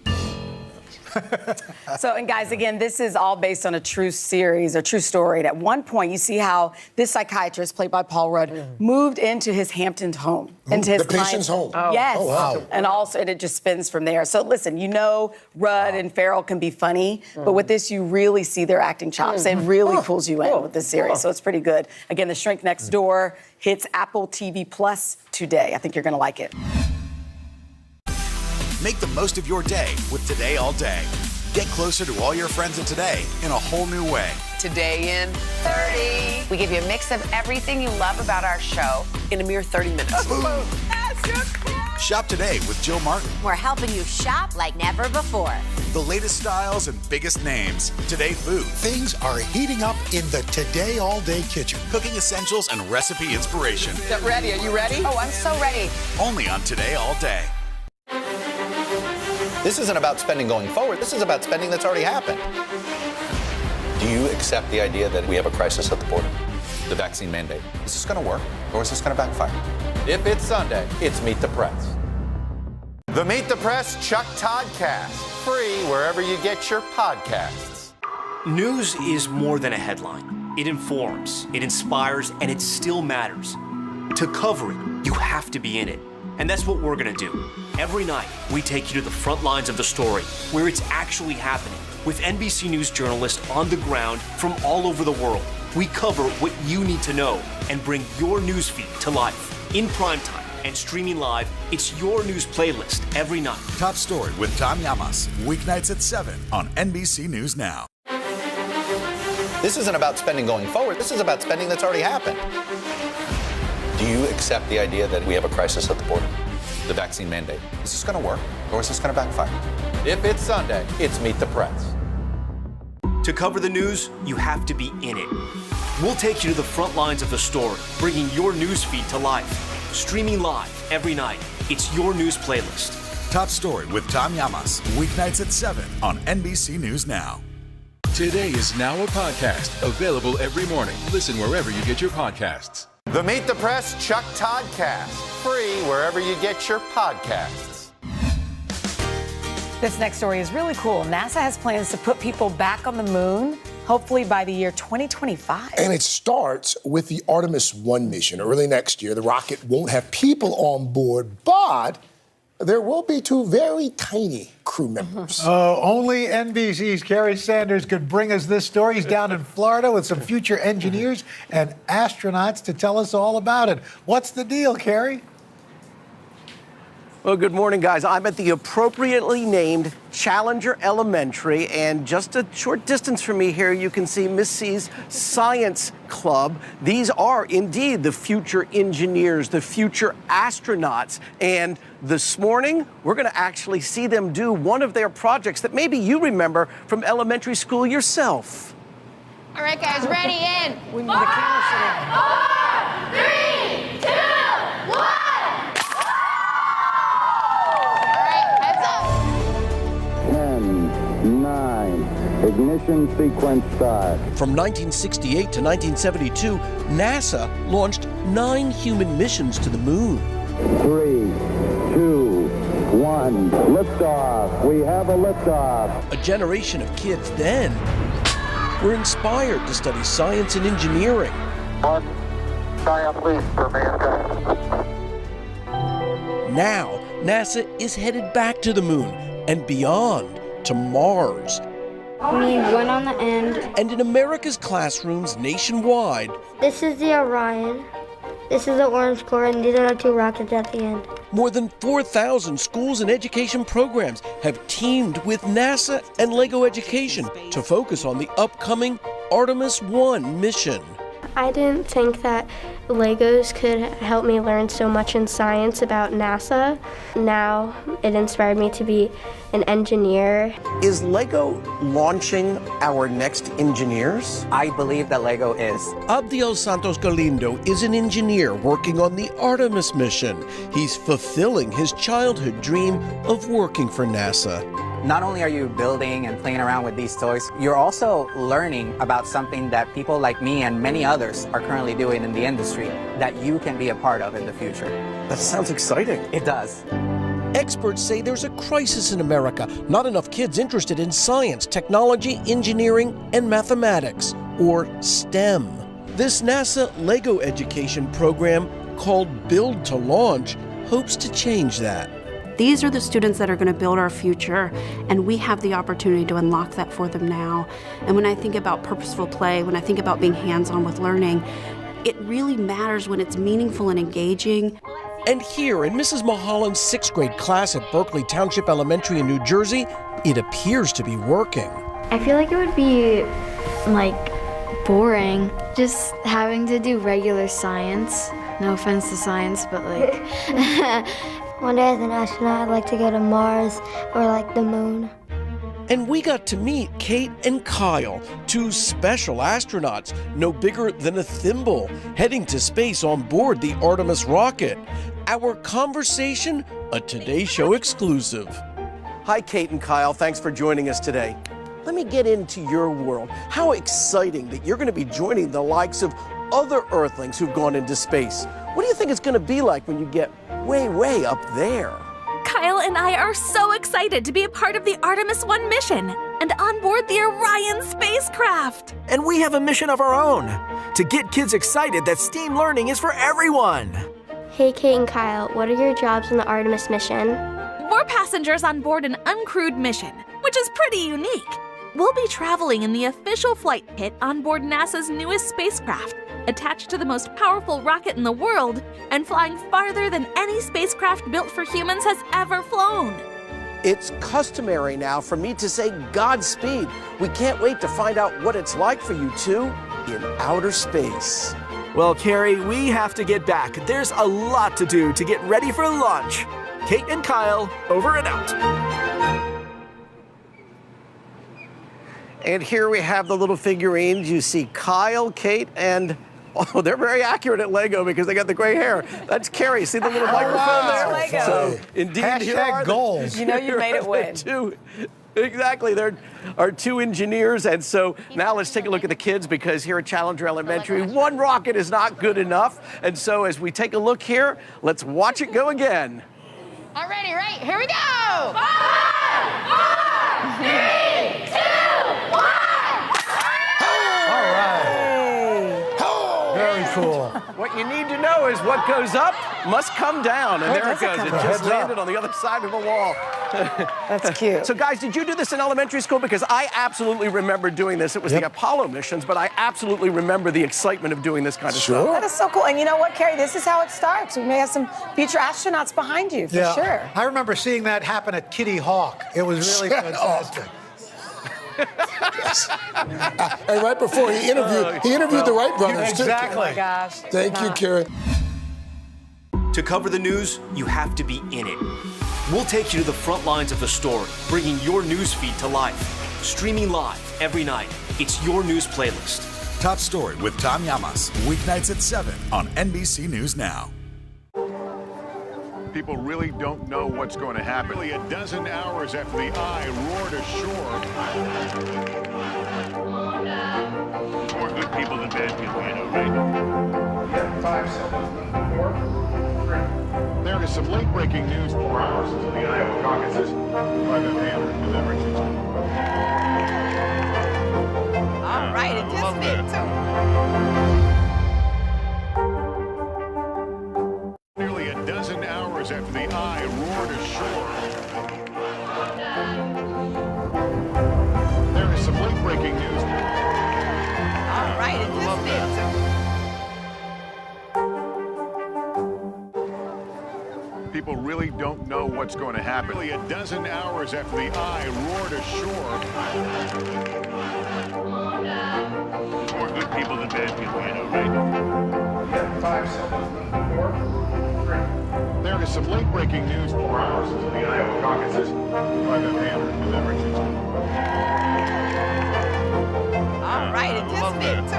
So, and guys, again, this is all based on a true series, a true story. And at one point, you see how this psychiatrist, played by Paul Rudd, moved into his Hampton home, into his the patient's home. Oh. Yes. Oh, wow. And also, and it just spins from there. So, listen, you know, Rudd and Ferrell can be funny, but with this, you really see their acting chops. It really pulls you in with this series. So it's pretty good. Again, The Shrink Next Door hits Apple TV Plus today. I think you're going to like it. Make the most of your day with Today All Day. Get closer to all your friends at Today in a whole new way. Today in 30. We give you a mix of everything you love about our show in a mere 30 minutes. Shop today with Jill Martin. We're helping you shop like never before. The latest styles and biggest names. Today Food. Things are heating up in the Today All Day kitchen. Cooking essentials and recipe inspiration. Get ready. Are you ready? Oh, I'm so ready. Only on Today All Day. This isn't about spending going forward. This is about spending that's already happened. Do you accept the idea that we have a crisis at the border? The vaccine mandate. Is this going to work or is this going to backfire? If it's Sunday, it's Meet the Press. The Meet the Press Chuck Toddcast. Free wherever you get your podcasts. News is more than a headline. It informs, it inspires, and it still matters. To cover it, you have to be in it. And that's what we're gonna do. Every night, we take you to the front lines of the story, where it's actually happening, with NBC News journalists on the ground from all over the world. We cover what you need to know and bring your newsfeed to life. In primetime and streaming live, it's your news playlist every night. Top Story with Tom Llamas. Weeknights at 7 on NBC News Now. This isn't about spending going forward. This is about spending that's already happened. Do you accept the idea that we have a crisis at the border? The vaccine mandate. Is this going to work or is this going to backfire? If it's Sunday, it's Meet the Press. To cover the news, you have to be in it. We'll take you to the front lines of the story, bringing your newsfeed to life. Streaming live every night. It's your news playlist. Top Story with Tom Llamas. Weeknights at 7 on NBC News Now. Today is now a podcast available every morning. Listen wherever you get your podcasts. The Meet the Press Chuck Toddcast. Free wherever you get your podcasts. This next story is really cool. NASA has plans to put people back on the moon, hopefully by the year 2025. And it starts with the Artemis 1 mission. Early next year, the rocket won't have people on board, but there will be 2 very tiny crew members. Only NBC's Kerry Sanders could bring us this story. He's down in Florida with some future engineers and astronauts to tell us all about it. What's the deal, Kerry? Well, good morning, guys. I'm at the appropriately named Challenger Elementary, and just a short distance from me here, you can see Miss C's Science Club. These are indeed the future engineers, the future astronauts. And this morning, we're going to actually see them do one of their projects that maybe you remember from elementary school yourself. All right, guys, ready, in. We need the camera set. 4, 3, 2, 1. Ignition sequence start. From 1968 to 1972, NASA launched 9 human missions to the moon. 3, 2, 1, liftoff. We have a liftoff. A generation of kids then were inspired to study science and engineering. 1 giant leap for mankind. Now, NASA is headed back to the moon and beyond to Mars. We went on the end. And in America's classrooms nationwide, this is the Orion, this is the Orange Core, and these are the 2 rockets at the end. More than 4,000 schools and education programs have teamed with NASA and LEGO Education to focus on the upcoming Artemis 1 mission. I didn't think that Legos could help me learn so much in science about NASA. Now it inspired me to be an engineer. Is LEGO launching our next engineers? I believe that LEGO is. Abdiel Santos Galindo is an engineer working on the Artemis mission. He's fulfilling his childhood dream of working for NASA. Not only are you building and playing around with these toys, you're also learning about something that people like me and many others are currently doing in the industry that you can be a part of in the future. That sounds exciting. It does. Experts say there's a crisis in America. Not enough kids interested in science, technology, engineering, and mathematics, or STEM. This NASA LEGO education program called Build to Launch hopes to change that. These are the students that are going to build our future, and we have the opportunity to unlock that for them now. And when I think about purposeful play, when I think about being hands-on with learning, it really matters when it's meaningful and engaging. And here in Mrs. Mulholland's 6th grade class at Berkeley Township Elementary in New Jersey, it appears to be working. I feel like it would be, boring. Just having to do regular science. No offense to science, but one day as an astronaut, I'd like to go to Mars or the moon. And we got to meet Kate and Kyle, 2 special astronauts, no bigger than a thimble, heading to space on board the Artemis rocket. Our conversation, a Today Show exclusive. Hi, Kate and Kyle. Thanks for joining us today. Let me get into your world. How exciting that you're going to be joining the likes of other Earthlings who've gone into space. What do you think it's going to be like when you get way, way up there? Kyle and I are so excited to be a part of the Artemis 1 mission and on board the Orion spacecraft. And we have a mission of our own, to get kids excited that STEAM learning is for everyone. Hey, Kate and Kyle, what are your jobs in the Artemis mission? We're passengers on board an uncrewed mission, which is pretty unique. We'll be traveling in the official flight kit on board NASA's newest spacecraft, attached to the most powerful rocket in the world and flying farther than any spacecraft built for humans has ever flown. It's customary now for me to say Godspeed. We can't wait to find out what it's like for you two in outer space. Well, Carrie, we have to get back. There's a lot to do to get ready for launch. Kate and Kyle, over and out. And here we have the little figurines. You see Kyle, Kate, and they're very accurate at Lego because they got the gray hair. That's Carrie. See the little microphone there? Lego. So, indeed, here are goals. You know you made it win. Exactly. There are 2 engineers. And so now let's take a look at the kids, because here at Challenger Elementary, 1 rocket is not good enough. And so as we take a look here, let's watch it go again. All righty, right, here we go. 5, 4, 3, 2, 1. All right. Very cool. What you need to know is what goes up must come down. And there it goes. It just landed on the other side of the wall. That's cute. So, guys, did you do this in elementary school? Because I absolutely remember doing this. It was the Apollo missions, but I absolutely remember the excitement of doing this kind of stuff. That is so cool. And you know what, Carrie? This is how it starts. We may have some future astronauts behind you, for sure. I remember seeing that happen at Kitty Hawk. It was really fantastic. And right before he interviewed the Wright brothers, too. Exactly. Oh, my gosh. Thank you, Karen. To cover the news, you have to be in it. We'll take you to the front lines of the story, bringing your news feed to life. Streaming live every night. It's your news playlist. Top Story with Tom Llamas, weeknights at 7 on NBC News Now. People really don't know what's going to happen. Nearly a dozen hours after the eye roared ashore. More good people than bad people, you know, right? 5 seconds. 4, 3. There is some late-breaking news 4 hours into the Iowa caucuses. Private hand deliberations. All right, it just made it. Nearly a dozen hours after the eye roared ashore. There is some late-breaking news. All right, it just made it. People really don't know what's going to happen. Nearly a dozen hours after the eye roared ashore. More good people than bad people, you know, right? 5 seconds. 4, 3. There is some late-breaking news 4 hours into the Iowa caucuses. Private hand deliberations. All right, it just made it.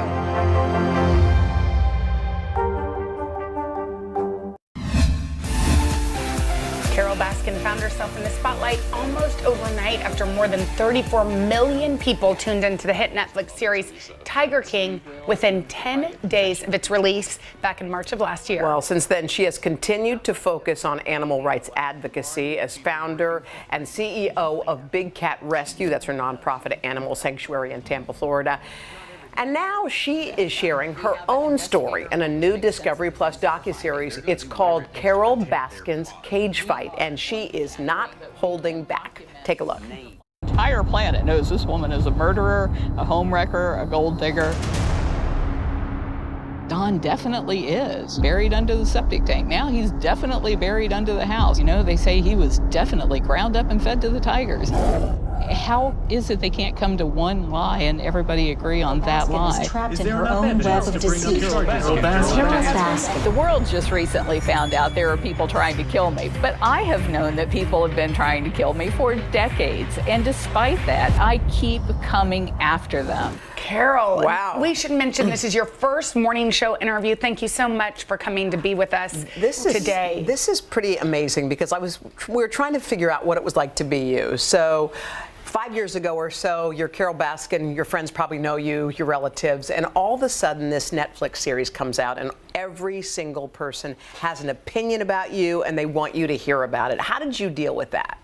Carol Baskin found herself in the spotlight almost overnight after more than 34 million people tuned into the hit Netflix series Tiger King within 10 days of its release back in March of last year. Well, since then, she has continued to focus on animal rights advocacy as founder and CEO of Big Cat Rescue. That's her nonprofit animal sanctuary in Tampa, Florida. And now she is sharing her own story in a new Discovery Plus docuseries. It's called Carol Baskin's Cage Fight, and she is not holding back. Take a look. The entire planet knows this woman is a murderer, a homewrecker, a gold digger. Don definitely is buried under the septic tank. Now he's definitely buried under the house. You know, they say he was definitely ground up and fed to the tigers. How is it they can't come to one lie and everybody agree on that lie? Is trapped in her own web of deceit. Carol Baskin. The world just recently found out there are people trying to kill me, but I have known that people have been trying to kill me for decades, and despite that, I keep coming after them. Carol, wow. We should mention this is your first morning show interview. Thank you so much for coming to be with us today. This is pretty amazing because we were trying to figure out what it was like to be you. So 5 years ago or so, you're Carol Baskin, your friends probably know you, your relatives, and all of a sudden this Netflix series comes out and every single person has an opinion about you and they want you to hear about it. How did you deal with that?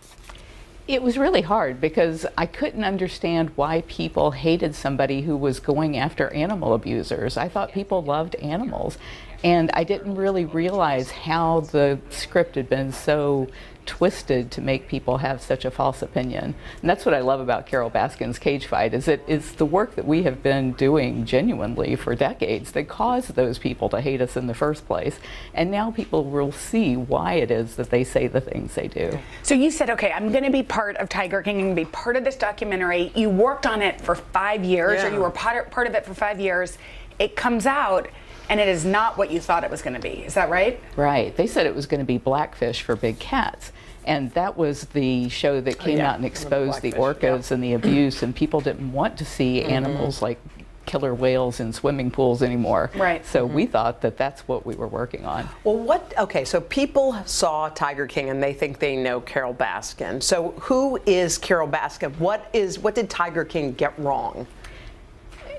It was really hard because I couldn't understand why people hated somebody who was going after animal abusers. I thought people loved animals, and I didn't really realize how the script had been so twisted to make people have such a false opinion. And that's what I love about Carol Baskin's Cage Fight, is it is the work that we have been doing genuinely for decades that caused those people to hate us in the first place. And now people will see why it is that they say the things they do. So you said, okay, I'm going to be part of Tiger King, I'm going to be part of this documentary. You worked on it for 5 years, or you were part of it for 5 years. It comes out, and it is not what you thought it was going to be. Is that right? Right. They said it was going to be Blackfish for big cats. And that was the show that came out and exposed the orcas and the abuse, and people didn't want to see animals like killer whales in swimming pools anymore. Right. So we thought that that's what we were working on. Well, so people saw Tiger King and they think they know Carol Baskin. So who is Carol Baskin? What did Tiger King get wrong?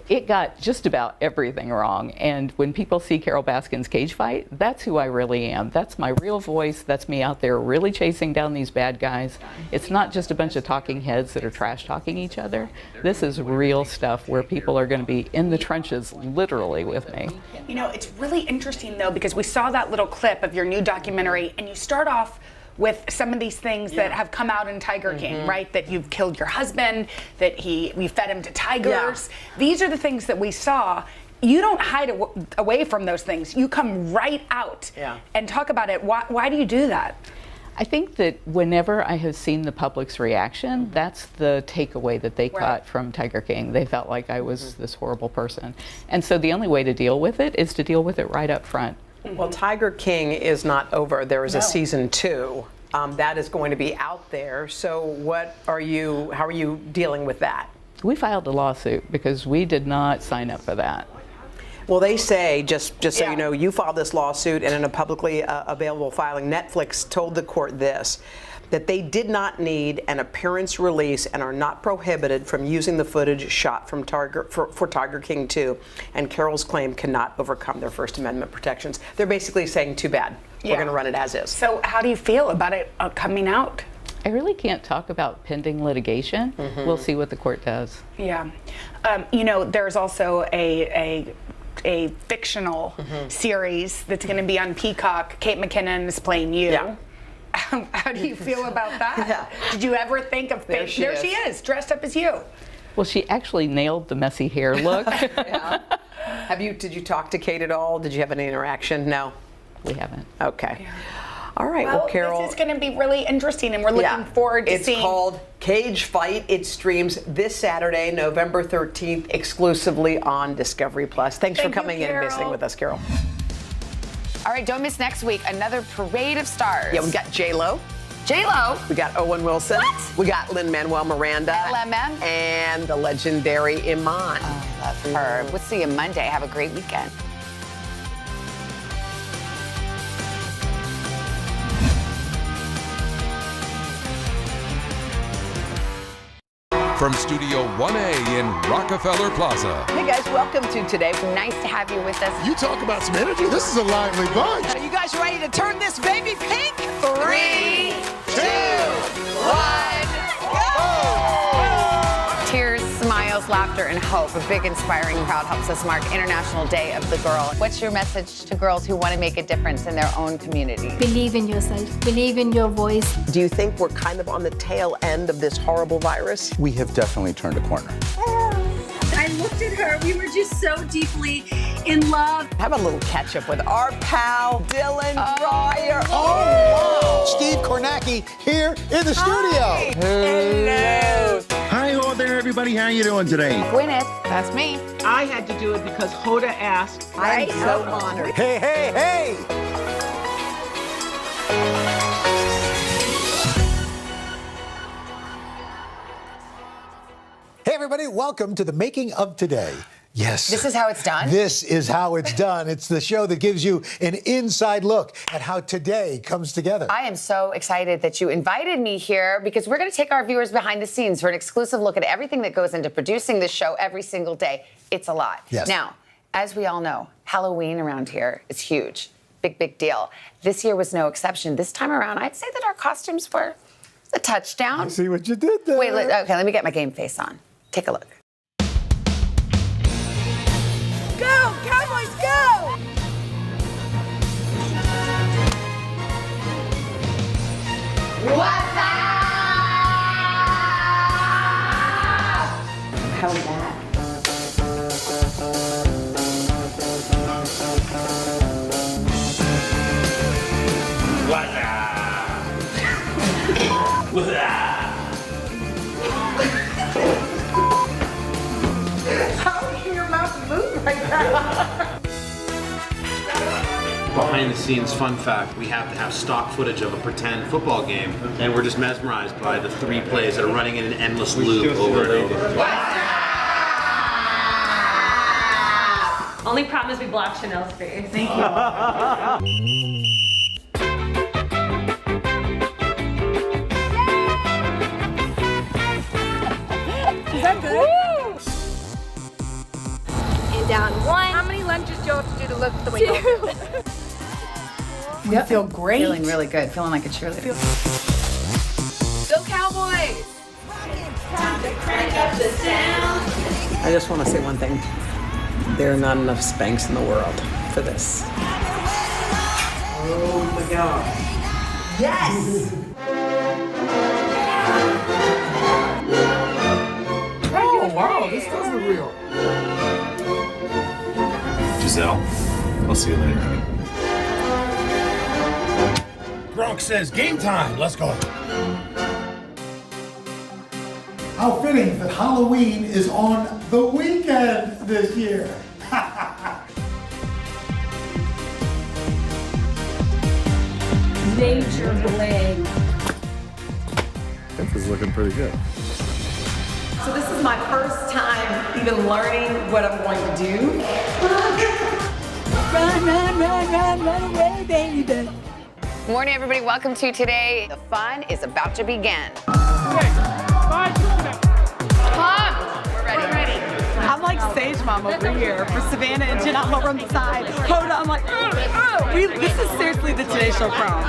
It got just about everything wrong. And when people see Carol Baskin's Cage Fight, that's who I really am. That's my real voice. That's me out there really chasing down these bad guys. It's not just a bunch of talking heads that are trash talking each other. This is real stuff where people are going to be in the trenches literally with me. You know, it's really interesting though, because we saw that little clip of your new documentary, and you start off with some of these things that have come out in Tiger King, right? That you've killed your husband, that we fed him to tigers. These are the things that we saw. You don't hide away from those things. You come right out and talk about it. Why do you do that? I think that whenever I have seen the public's reaction, that's the takeaway that they got from Tiger King. They felt like I was this horrible person. And so the only way to deal with it is to deal with it right up front. Well, Tiger King is not over. There is a season 2 that is going to be out there. So how are you dealing with that? We filed a lawsuit because we did not sign up for that. Well, they say, just so you know, you filed this lawsuit, and in a publicly available filing, Netflix told the court this, that they did not need an appearance release and are not prohibited from using the footage shot from for Tiger King 2, and Carol's claim cannot overcome their First Amendment protections. They're basically saying, too bad, we're going to run it as is. So how do you feel about it coming out? I really can't talk about pending litigation. We'll see what the court does. Yeah. You know, there's also a fictional series that's going to be on Peacock. Kate McKinnon is playing you. Yeah. How do you feel about that? Did you ever think of there she is, dressed up as you? Well, she actually nailed the messy hair look. Did you talk to Kate at all? Did you have any interaction? No, we haven't. Okay. All right. Well, Carol, this is going to be really interesting, and we're looking forward to seeing. It's called Cage Fight. It streams this Saturday, November 13th, exclusively on Discovery Plus. Thanks for coming in and visiting with us, Carol. All right, don't miss next week, another parade of stars. Yeah, we got J-Lo. J-Lo. We got Owen Wilson. What? We got Lin-Manuel Miranda. LMM. And the legendary Iman. Oh, love her. We'll see you Monday. Have a great weekend. From Studio 1A in Rockefeller Plaza. Hey guys, welcome to Today. Nice to have you with us. You talk about some energy. This is a lively bunch. Are you guys ready to turn this baby pink? 3, 2, 1, go! Tears, smiles, laughter, and hope. A big inspiring crowd helps us mark International Day of the Girl. What's your message to girls who want to make a difference in their own community? Believe in yourself. Believe in your voice. Do you think we're kind of on the tail end of this horrible virus? We have definitely turned a corner. I looked at her. We were just so deeply in love. Have a little catch up with our pal, Dylan Dreyer. Oh, wow. Steve Kornacki here in the studio. Hello. Hi, hello there, everybody. How you doing today? Gwyneth, that's me. I had to do it because Hoda asked. I am so honored. Hey, hey, hey. Hey, everybody, welcome to the Making of Today. Yes. This is how it's done? This is how it's done. It's the show that gives you an inside look at how today comes together. I am so excited that you invited me here because we're going to take our viewers behind the scenes for an exclusive look at everything that goes into producing this show every single day. It's a lot. Yes. Now, as we all know, Halloween around here is huge. Big, big deal. This year was no exception. This time around, I'd say that our costumes were a touchdown. I see what you did there. Wait, okay, let me get my game face on. Take a look. Go, Cowboys, go! What's up? How was that? How can your mouth move like that? Behind the scenes fun fact, we have to have stock footage of a pretend football game, and we're just mesmerized by the 3 plays that are running in an endless loop over and over. Only problem is we blocked Chanel's face. Thank you. Is that good? down. 1. How many lunges do you have to do to lift the weight? 2. We feel great. Feeling really good. Feeling like a cheerleader. Go Cowboys! Time to crank up the sound. I just want to say one thing. There are not enough Spanx in the world for this. Oh my God. Yes! Oh, wow, this does look real. Giselle, I'll see you later, honey. Gronk says game time. Let's go. How fitting that Halloween is on the weekend this year. Major bling. This is looking pretty good. So this is my first time even learning what I'm going to do. Run, run, run, run, run away, baby. Good morning, everybody. Welcome to Today. The fun is about to begin. Come! We're ready. I'm like stage mom over here for Savannah and Janelle over on the side. Hoda, I'm like, this is seriously the Today Show prom.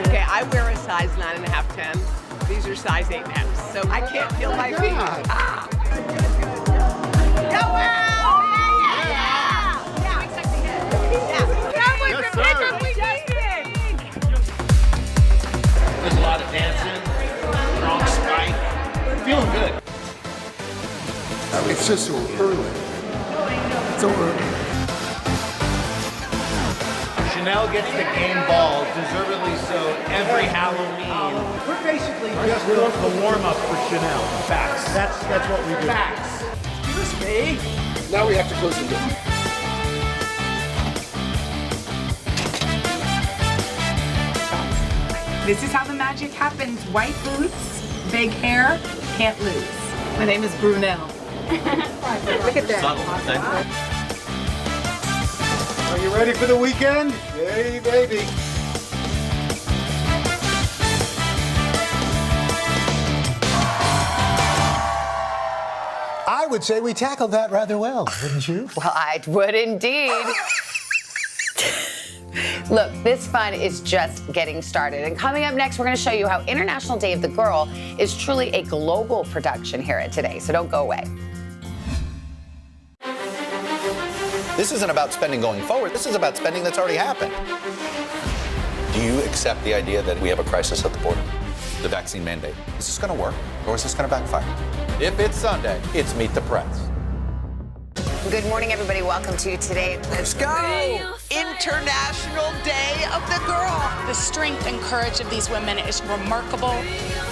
Okay, I wear a size 9.5, 10. These are size 8.5, so I can't feel my feet. Ah. There's a lot of dancing, strong spike. Feeling good. It's just so early. So early. Chanel gets the game ball, deservedly so, every Halloween. We're basically just the warm-up for Chanel. Facts. That's what we do. Facts. Excuse me. Now we have to close the door. This is how the magic happens. White boots, big hair, can't lose. My name is Brunel. Look at that. Are you ready for the weekend? Yay, baby. I would say we tackled that rather well, wouldn't you? Well, I would indeed. Look, this fun is just getting started. And coming up next, we're going to show you how International Day of the Girl is truly a global production here at Today. So don't go away. This isn't about spending going forward. This is about spending that's already happened. Do you accept the idea that we have a crisis at the border? The vaccine mandate. Is this going to work or is this going to backfire? If it's Sunday, it's Meet the Press. Good morning, everybody. Welcome to Today. Let's go! International Day of the Girl. The strength and courage of these women is remarkable.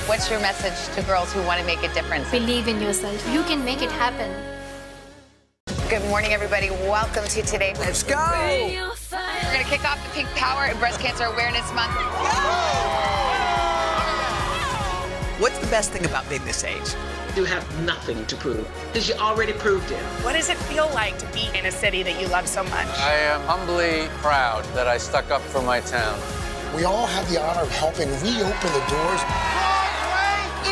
What's your message to girls who want to make a difference? Believe in yourself. You can make it happen. Good morning, everybody. Welcome to Today. Let's go! We're going to kick off the Pink Power and Breast Cancer Awareness Month. What's the best thing about being this age? You have nothing to prove because you already proved it. What does it feel like to be in a city that you love so much? I am humbly proud that I stuck up for my town. We all have the honor of helping reopen the doors.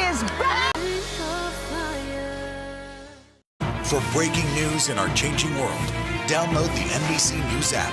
Is back. For breaking news in our changing world, download the NBC News app.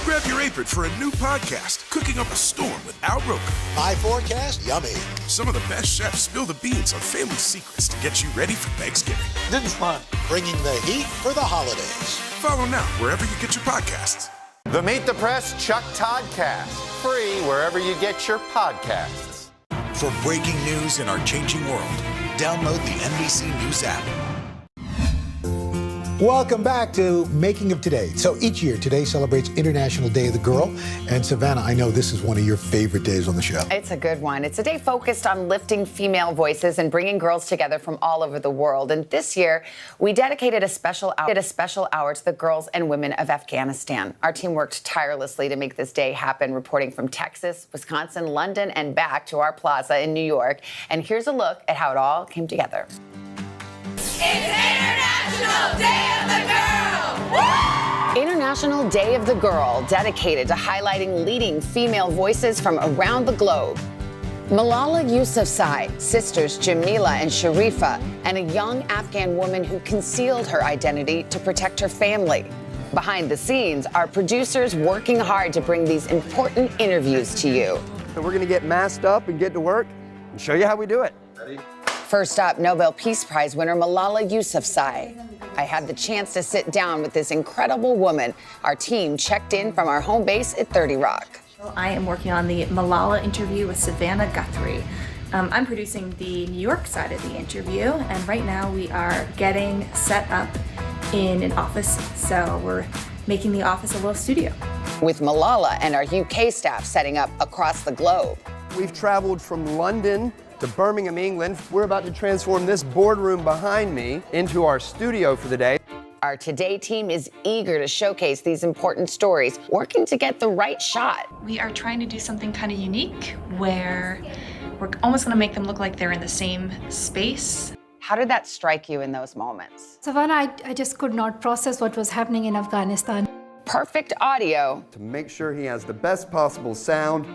Grab your apron for a new podcast, Cooking Up a Storm with Al Roker. My forecast, yummy. Some of the best chefs spill the beans on family secrets to get you ready for Thanksgiving. This is fun. Bringing the heat for the holidays. Follow now wherever you get your podcasts. The Meet the Press Chuck Toddcast. Free wherever you get your podcasts. For breaking news in our changing world, download the NBC News app. Welcome back to Making of Today. So each year, Today celebrates International Day of the Girl. And Savannah, I know this is one of your favorite days on the show. It's a good one. It's a day focused on lifting female voices and bringing girls together from all over the world. And this year, we dedicated a special hour to the girls and women of Afghanistan. Our team worked tirelessly to make this day happen, reporting from Texas, Wisconsin, London, and back to our plaza in New York. And here's a look at how it all came together. It's International Day of the Girl! Woo! International Day of the Girl, dedicated to highlighting leading female voices from around the globe. Malala Yousafzai, sisters Jamila and Sharifa, and a young Afghan woman who concealed her identity to protect her family. Behind the scenes, our producers working hard to bring these important interviews to you. So we're going to get masked up and get to work and show you how we do it. Ready? First up, Nobel Peace Prize winner Malala Yousafzai. I had the chance to sit down with this incredible woman. Our team checked in from our home base at 30 Rock. I am working on the Malala interview with Savannah Guthrie. I'm producing the New York side of the interview, and right now we are getting set up in an office, so we're making the office a little studio. With Malala and our UK staff setting up across the globe. We've traveled from London to Birmingham, England. We're about to transform this boardroom behind me into our studio for the day. Our Today team is eager to showcase these important stories, working to get the right shot. We are trying to do something kind of unique where we're almost going to make them look like they're in the same space. How did that strike you in those moments? Savannah, I just could not process what was happening in Afghanistan. Perfect audio. To make sure he has the best possible sound,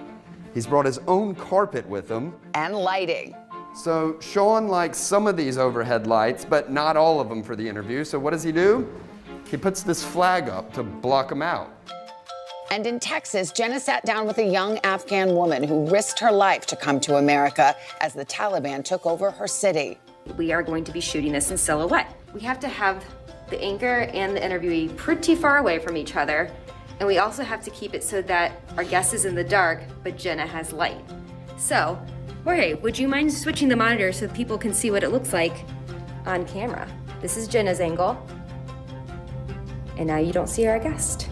he's brought his own carpet with him. And lighting. So Sean likes some of these overhead lights, but not all of them for the interview. So what does he do? He puts this flag up to block them out. And in Texas, Jenna sat down with a young Afghan woman who risked her life to come to America as the Taliban took over her city. We are going to be shooting this in silhouette. We have to have the anchor and the interviewee pretty far away from each other. And we also have to keep it so that our guest is in the dark, but Jenna has light. So, Jorge, would you mind switching the monitor so people can see what it looks like on camera? This is Jenna's angle. And now you don't see our guest.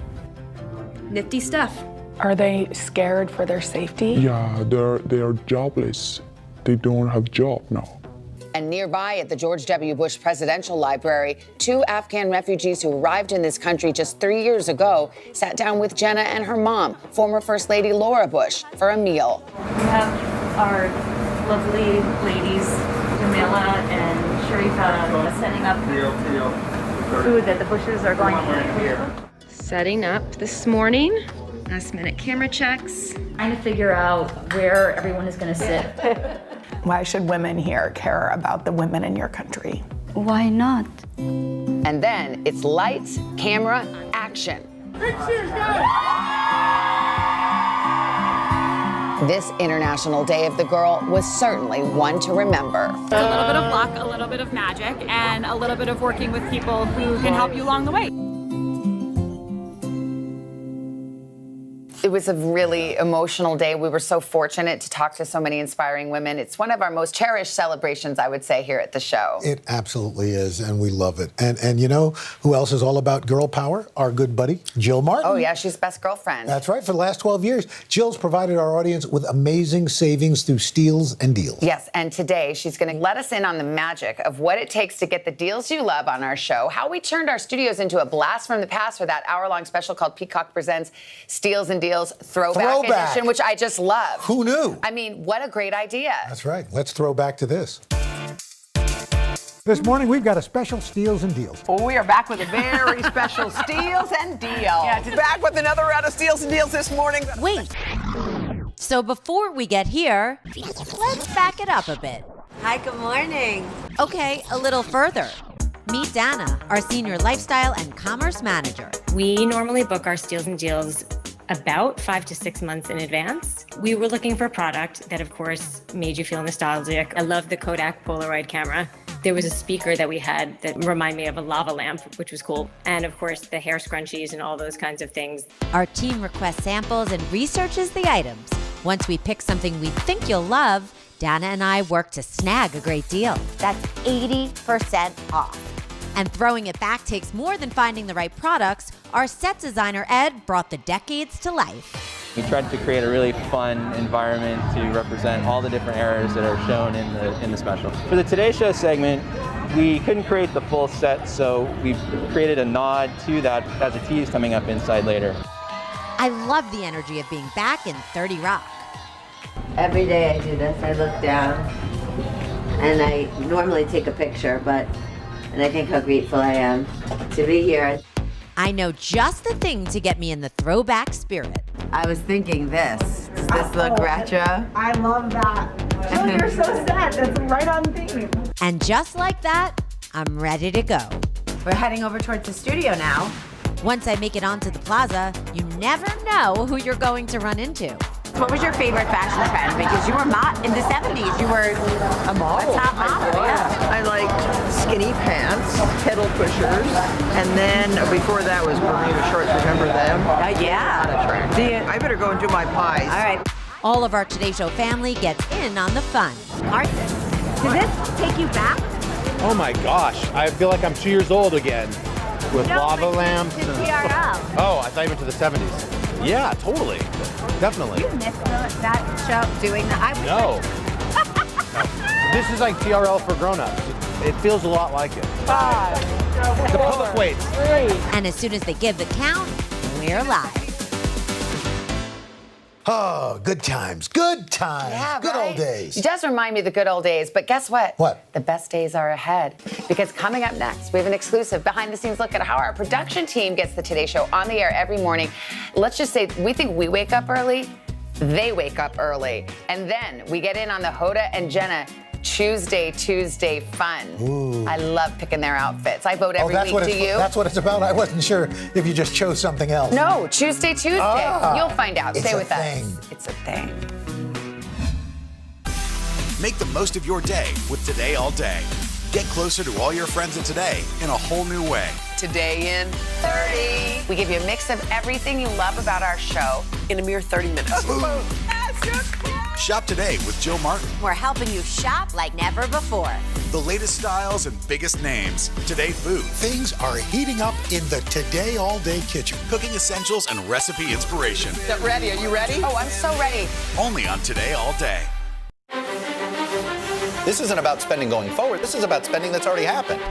Nifty stuff. Are they scared for their safety? Yeah, they are jobless. They don't have job now. And nearby at the George W. Bush Presidential Library, 2 Afghan refugees who arrived in this country just 3 years ago sat down with Jenna and her mom, former First Lady Laura Bush, for a meal. We have our lovely ladies, Jamila and Sharifa, setting up food that the Bushes are going to eat. Setting up this morning. Last minute camera checks. Trying to figure out where everyone is going to sit. Why should women here care about the women in your country? Why not? And then it's lights, camera, action. This International Day of the Girl was certainly one to remember. It's a little bit of luck, a little bit of magic, and a little bit of working with people who can help you along the way. It was a really emotional day. We were so fortunate to talk to so many inspiring women. It's one of our most cherished celebrations, I would say, here at the show. It absolutely is, and we love it. And you know who else is all about girl power? Our good buddy, Jill Martin. Oh, yeah, she's best girlfriend. That's right. For the last 12 years, Jill's provided our audience with amazing savings through steals and deals. Yes, and today she's going to let us in on the magic of what it takes to get the deals you love on our show, how we turned our studios into a blast from the past for that hour-long special called Peacock Presents Steals and Deals Throwback Edition, which I just love. Who knew? I mean, what a great idea. That's right. Let's throw back to this. This morning, we've got a special Steals and Deals. Oh, we are back with a very special Steals and Deals. Yeah, back with another round of Steals and Deals this morning. Wait. So before we get here, let's back it up a bit. Hi, good morning. Okay, a little further. Meet Dana, our senior lifestyle and commerce manager. We normally book our steals and deals about 5 to 6 months in advance. We were looking for a product that, of course, made you feel nostalgic. I love the Kodak Polaroid camera. There was a speaker that we had that reminded me of a lava lamp, which was cool. And of course, the hair scrunchies and all those kinds of things. Our team requests samples and researches the items. Once we pick something we think you'll love, Dana and I work to snag a great deal. That's 80% off. And throwing it back takes more than finding the right products. Our set designer, Ed, brought the decades to life. We tried to create a really fun environment to represent all the different eras that are shown in the special. For the Today Show segment, we couldn't create the full set, so we created a nod to that as a tease coming up inside later. I love the energy of being back in 30 Rock. Every day I do this. I look down and I normally take a picture, and I think how grateful I am to be here. I know just the thing to get me in the throwback spirit. I was thinking this. Does this look retro? I love that. Oh, you're so sad. That's right on theme. And just like that, I'm ready to go. We're heading over towards the studio now. Once I make it onto the plaza, you never know who you're going to run into. What was your favorite fashion trend? Because you were in the 70s, you were a model. A top model, yeah. I liked skinny pants, pedal pushers, and then before that was Bermuda shorts. Remember them? Yeah. Not a trend. I better go and do my pies. All right. All of our Today Show family gets in on the fun. Carson, does this take you back? Oh my gosh, I feel like I'm 2 years old again with lava lamps. TRL. Oh, I thought you went to the 70s. Yeah, totally. Definitely. You missed that show doing that? No. This is like TRL for grown-ups. It feels a lot like it. 5, The public waits. 3. And as soon as they give the count, we're live. Oh, good times, good times, Yeah, good right? old days. It does remind me of the good old days, but guess what? What? The best days are ahead. Because coming up next, we have an exclusive behind-the-scenes look at how our production team gets the Today Show on the air every morning. Let's just say, we think we wake up early, they wake up early. And then we get in on the Hoda and Jenna Tuesday fun. Ooh. I love picking their outfits. I vote every week. Do you? That's what it's about. I wasn't sure if you just chose something else. No, Tuesday. You'll find out. It's Stay a with thing. us. It's a thing. Make the most of your day with Today All Day. Get closer to all your friends at Today in a whole new way. Today in 30. We give you a mix of everything you love about our show in a mere 30 minutes. Shop today with Jill Martin. We're helping you shop like never before. The latest styles and biggest names. Today Food. Things are heating up in the Today All Day kitchen. Cooking essentials and recipe inspiration. Get ready. Are you ready? Oh, I'm so ready. Only on Today All Day. This isn't about spending going forward. This is about spending that's already happened.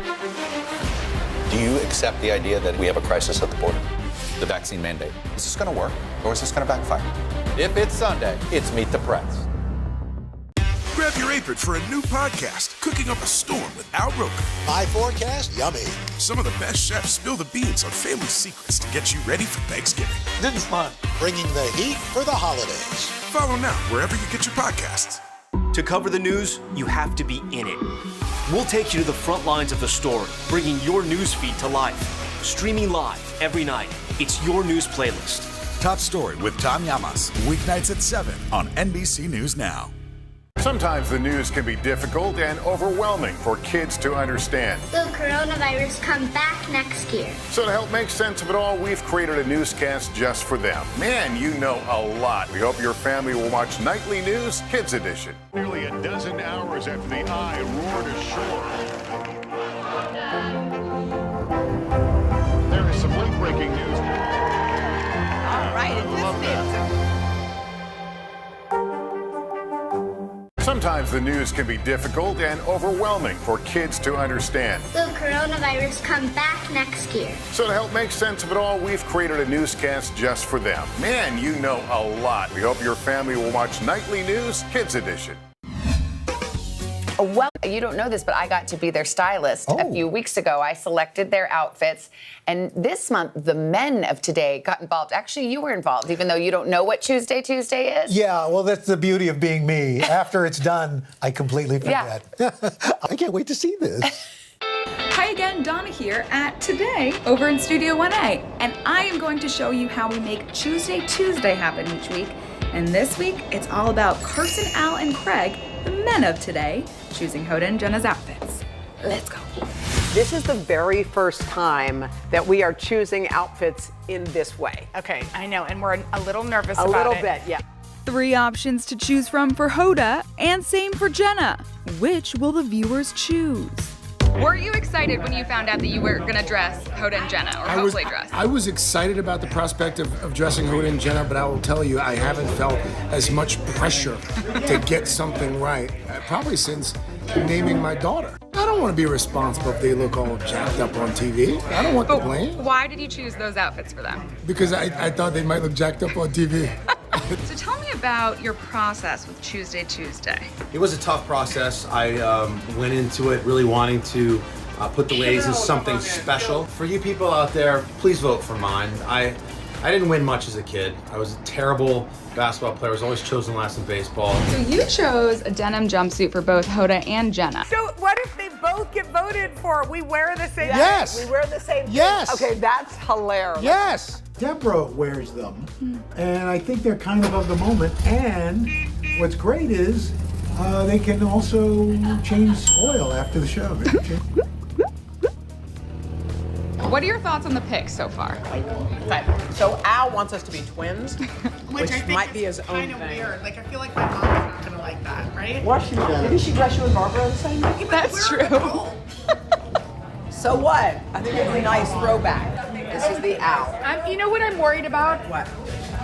Do you accept the idea that we have a crisis at the border? The vaccine mandate. Is this going to work or is this going to backfire? If it's Sunday, it's Meet the Press. Grab your apron for a new podcast, Cooking Up a Storm with Al Roker. My forecast, yummy. Some of the best chefs spill the beans on family secrets to get you ready for Thanksgiving. This is fun. Bringing the heat for the holidays. Follow now wherever you get your podcasts. To cover the news, you have to be in it. We'll take you to the front lines of the story, bringing your news feed to life. Streaming live every night. It's your news playlist. Top Story with Tom Llamas, weeknights at 7 on NBC News Now. Sometimes the news can be difficult and overwhelming for kids to understand. Will coronavirus come back next year? So to help make sense of it all, we've created a newscast just for them. Man, you know a lot. We hope your family will watch Nightly News Kids Edition. Nearly a dozen hours after the eye roared ashore. There is some late-breaking news. All right, Sometimes the news can be difficult and overwhelming for kids to understand. Will coronavirus come back next year? So to help make sense of it all, we've created a newscast just for them. Man, you know a lot. We hope your family will watch Nightly News Kids Edition. Well, you don't know this, but I got to be their stylist a few weeks ago. I selected their outfits. And this month, the men of Today got involved. Actually, you were involved, even though you don't know what Tuesday is. Yeah, well, that's the beauty of being me. After it's done, I completely forget. I can't wait to see this. Hi again, Donna here at Today over in Studio 1A. And I am going to show you how we make Tuesday happen each week. And this week, it's all about Carson, Al, and Craig, the men of Today, choosing Hoda and Jenna's outfits. Let's go. This is the very first time that we are choosing outfits in this way. Okay, I know, and we're a little nervous about it. about A little bit, yeah. 3 options to choose from for Hoda, and same for Jenna. Which will the viewers choose? Were you excited when you found out that you were going to dress Hoda and Jenna, or hopefully dress? I was excited about the prospect of dressing Hoda and Jenna, but I will tell you, I haven't felt as much pressure to get something right, probably since naming my daughter. I don't want to be responsible if they look all jacked up on TV. I don't want the blame. Why did you choose those outfits for them? Because I thought they might look jacked up on TV. So tell me about your process with Tuesday. It was a tough process. I went into it really wanting to put the ladies in something special. For you people out there, please vote for mine. I I didn't win much as a kid. I was a terrible basketball player. I was always chosen last in baseball. So you chose a denim jumpsuit for both Hoda and Jenna. So what if they both get voted for? We wear the same Yes. thing. We wear the same Yes. thing. Okay, that's hilarious. Yes. Deborah wears them, and I think they're kind of the moment. And what's great is they can also change oil after the show. What are your thoughts on the picks so far? Okay, so Al wants us to be twins, which I think might be his own kind of thing. weird. Like, I feel like my mom's not gonna like that, right? What? Didn't she dress you and Barbara the same way? That's true. So what? I think it's a nice throwback. This is the Al. You know what I'm worried about? What?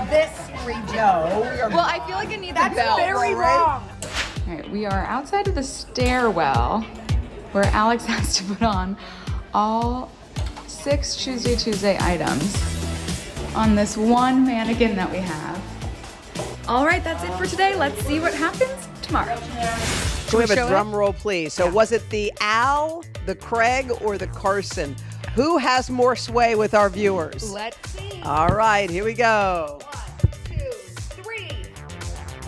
This region. No, we are. Well, I feel like it needs That's a belt. very right? wrong. All right, we are outside of the stairwell where Alex has to put on all 6 Tuesday items on this one mannequin that we have. All right, that's it for today. Let's see what happens tomorrow. Can we have a drum roll, please? So was it the Al, the Craig, or the Carson? Who has more sway with our viewers? Let's see. All right, here we go. 1, 2, 3.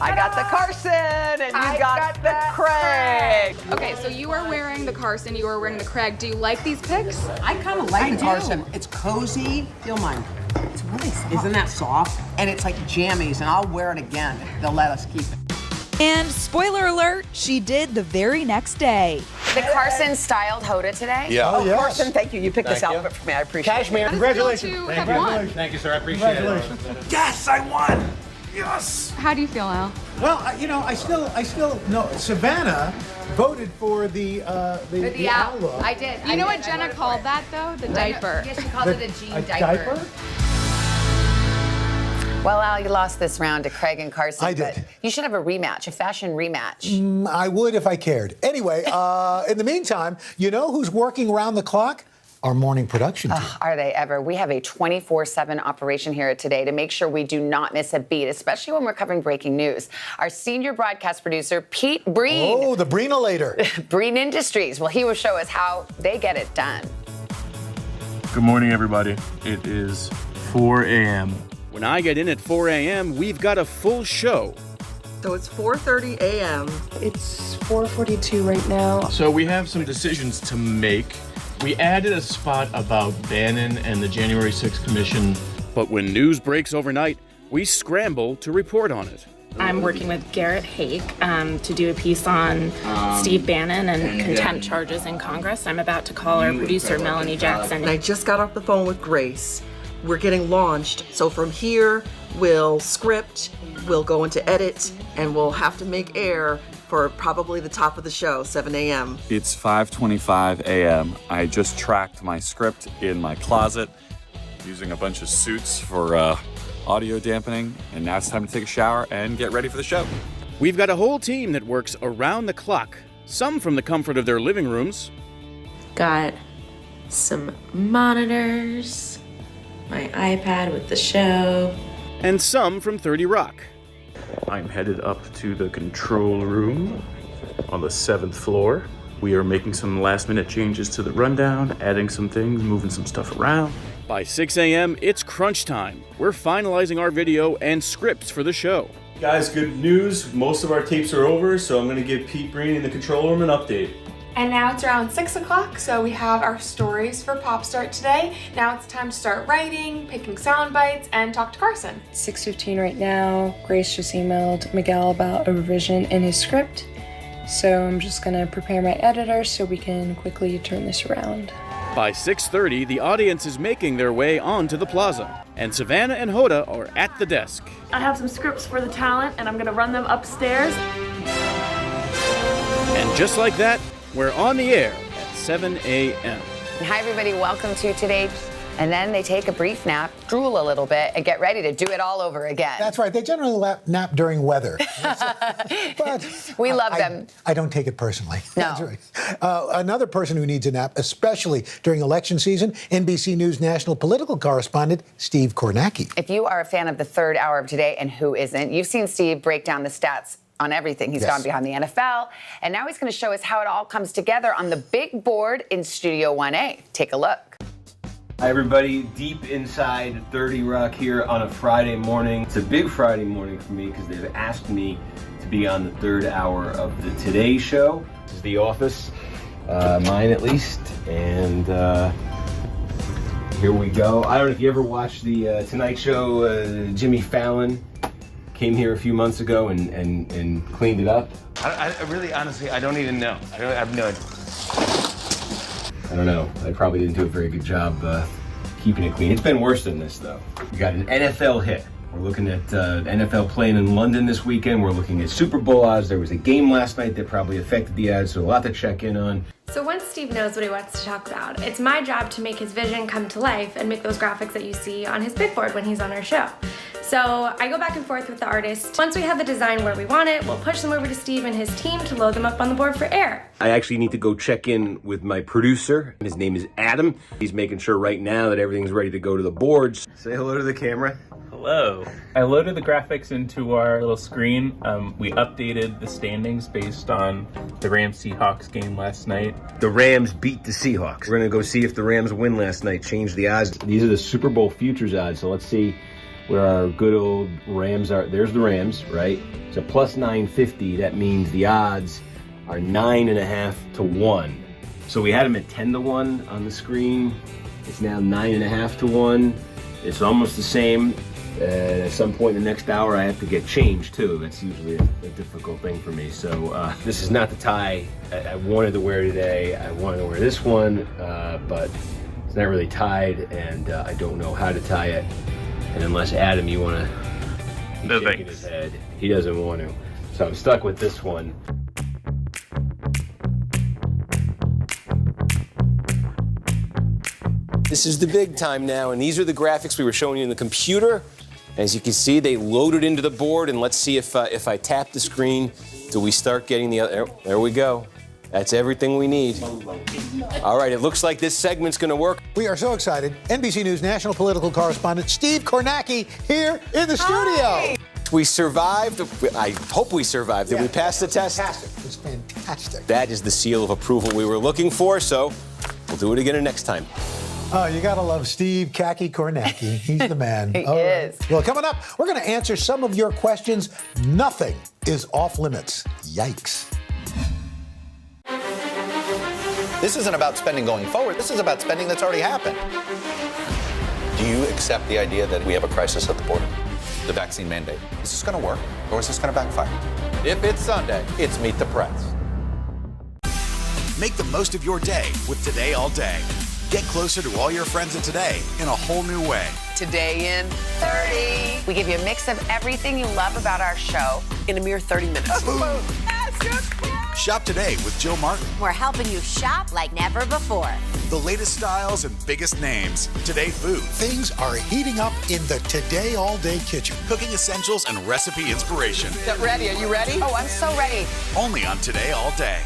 I got the Carson, and you got the Craig. Okay, so you are wearing the Carson, you are wearing the Craig. Do you like these picks? I kind of like the Carson. It's cozy. Feel mine. It's really soft. Isn't that soft? And it's like jammies, and I'll wear it again. They'll let us keep it. And spoiler alert, she did the very next day. The Carson styled Hoda today? Yeah. Oh, yes. Carson, thank you. You picked this outfit for me. I appreciate Cashmere. it. Congratulations. You have won. Thank you, sir. I appreciate it. Yes, I won. Yes. How do you feel, Al? Well, I still no. Savannah voted for the owl look. I did. You know what Jenna called that, though? The diaper. Yeah, she called it a jean diaper? Well, Al, you lost this round to Craig and Carson. I did. But you should have a rematch, a fashion rematch. I would if I cared. Anyway, in the meantime, you know who's working around the clock? Our morning production team. Are they ever? We have a 24/7 operation here at Today to make sure we do not miss a beat, especially when we're covering breaking news. Our senior broadcast producer, Pete Breen. Oh, the Breenolator. Breen Industries. Well, he will show us how they get it done. Good morning, everybody. It is 4 a.m. When I get in at 4 a.m., we've got a full show. So it's 4:30 a.m. It's 4:42 right now. So we have some decisions to make. We added a spot about Bannon and the January 6th Commission. But when news breaks overnight, we scramble to report on it. I'm working with Garrett Haake to do a piece on Steve Bannon and contempt charges in Congress. I'm about to call our producer, Melanie Jackson. And I just got off the phone with Grace. We're getting launched. So from here, we'll script, we'll go into edit, and we'll have to make air for probably the top of the show, 7 a.m. It's 5:25 a.m. I just tracked my script in my closet using a bunch of suits for audio dampening, and now it's time to take a shower and get ready for the show. We've got a whole team that works around the clock, some from the comfort of their living rooms. Got some monitors, my iPad with the show, and some from 30 Rock. I'm headed up to the control room on the 7th floor. We are making some last-minute changes to the rundown, adding some things, moving some stuff around. By 6 a.m., it's crunch time. We're finalizing our video and scripts for the show. Guys, good news. Most of our tapes are over, so I'm going to give Pete Breen in the control room an update. And now it's around 6 o'clock, so we have our stories for Pop Start today. Now it's time to start writing, picking sound bites, and talk to Carson. 6:15 right now. Grace just emailed Miguel about a revision in his script. So I'm just gonna prepare my editor so we can quickly turn this around. By 6:30, the audience is making their way onto the plaza, and Savannah and Hoda are at the desk. I have some scripts for the talent, and I'm gonna run them upstairs. And just like that, we're on the air at 7 a.m. Hi, everybody. Welcome to Today. And then they take a brief nap, drool a little bit, and get ready to do it all over again. That's right. They generally nap during weather. But we love them. I don't take it personally. No. That's right. Another person who needs a nap, especially during election season, NBC News national political correspondent Steve Kornacki. If you are a fan of the third hour of Today, and who isn't, you've seen Steve break down the stats on everything. He's gone behind the NFL, and now he's going to show us how it all comes together on the big board in Studio 1A. Take a look. Hi everybody, deep inside 30 Rock here on a Friday morning. It's a big Friday morning for me because they've asked me to be on the third hour of the Today Show. This is The Office, mine at least, and here we go. I don't know if you ever watched the Tonight Show. Jimmy Fallon came here a few months ago and cleaned it up. I really, honestly, I don't even know. I have no idea. I don't know. I probably didn't do a very good job keeping it clean. It's been worse than this, though. We got an NFL hit. We're looking at NFL playing in London this weekend. We're looking at Super Bowl odds. There was a game last night that probably affected the odds, so a lot to check in on. So once Steve knows what he wants to talk about, it's my job to make his vision come to life and make those graphics that you see on his big board when he's on our show. So I go back and forth with the artist. Once we have the design where we want it, we'll push them over to Steve and his team to load them up on the board for air. I actually need to go check in with my producer. His name is Adam. He's making sure right now that everything's ready to go to the boards. Say hello to the camera. Hello. I loaded the graphics into our little screen. We updated the standings based on the Rams-Seahawks game last night. The Rams beat the Seahawks. We're gonna go see if the Rams win last night, change the odds. These are the Super Bowl futures odds, so let's see where our good old Rams are. There's the Rams, right? So plus 950, that means the odds are 9.5 to 1. So we had them at 10 to 1 on the screen. It's now 9.5 to 1. It's almost the same. At some point in the next hour, I have to get changed too. That's usually a difficult thing for me. So this is not the tie I wanted to wear today. I wanted to wear this one, but it's not really tied, and I don't know how to tie it. And unless Adam, you want to, he's shaking his head. He doesn't want to. So I'm stuck with this one. This is the big time now, and these are the graphics we were showing you in the computer. As you can see, they loaded into the board, and let's see if I tap the screen, do we start getting the other, there we go. That's everything we need. All right, it looks like this segment's gonna work. We are so excited. NBC News national political correspondent Steve Kornacki here in the studio. We survived. I hope we survived. Did we pass the test? Fantastic. It's fantastic. That is the seal of approval we were looking for, so we'll do it again next time. Oh, you gotta love Steve Khaki Kornacki. He's the man. He is. Well, coming up, we're gonna answer some of your questions. Nothing is off limits. Yikes. This isn't about spending going forward. This is about spending that's already happened. Do you accept the idea that we have a crisis at the border? The vaccine mandate. Is this going to work, or is this going to backfire? If it's Sunday, it's Meet the Press. Make the most of your day with Today All Day. Get closer to all your friends at Today in a whole new way. Today in 30. We give you a mix of everything you love about our show in a mere 30 minutes. Shop today with Jill Martin. We're helping you shop like never before. The latest styles and biggest names. Today food. Things are heating up in the Today All Day kitchen. Cooking essentials and recipe inspiration. Get ready. Are you ready? Oh, I'm so ready. Only on Today All Day.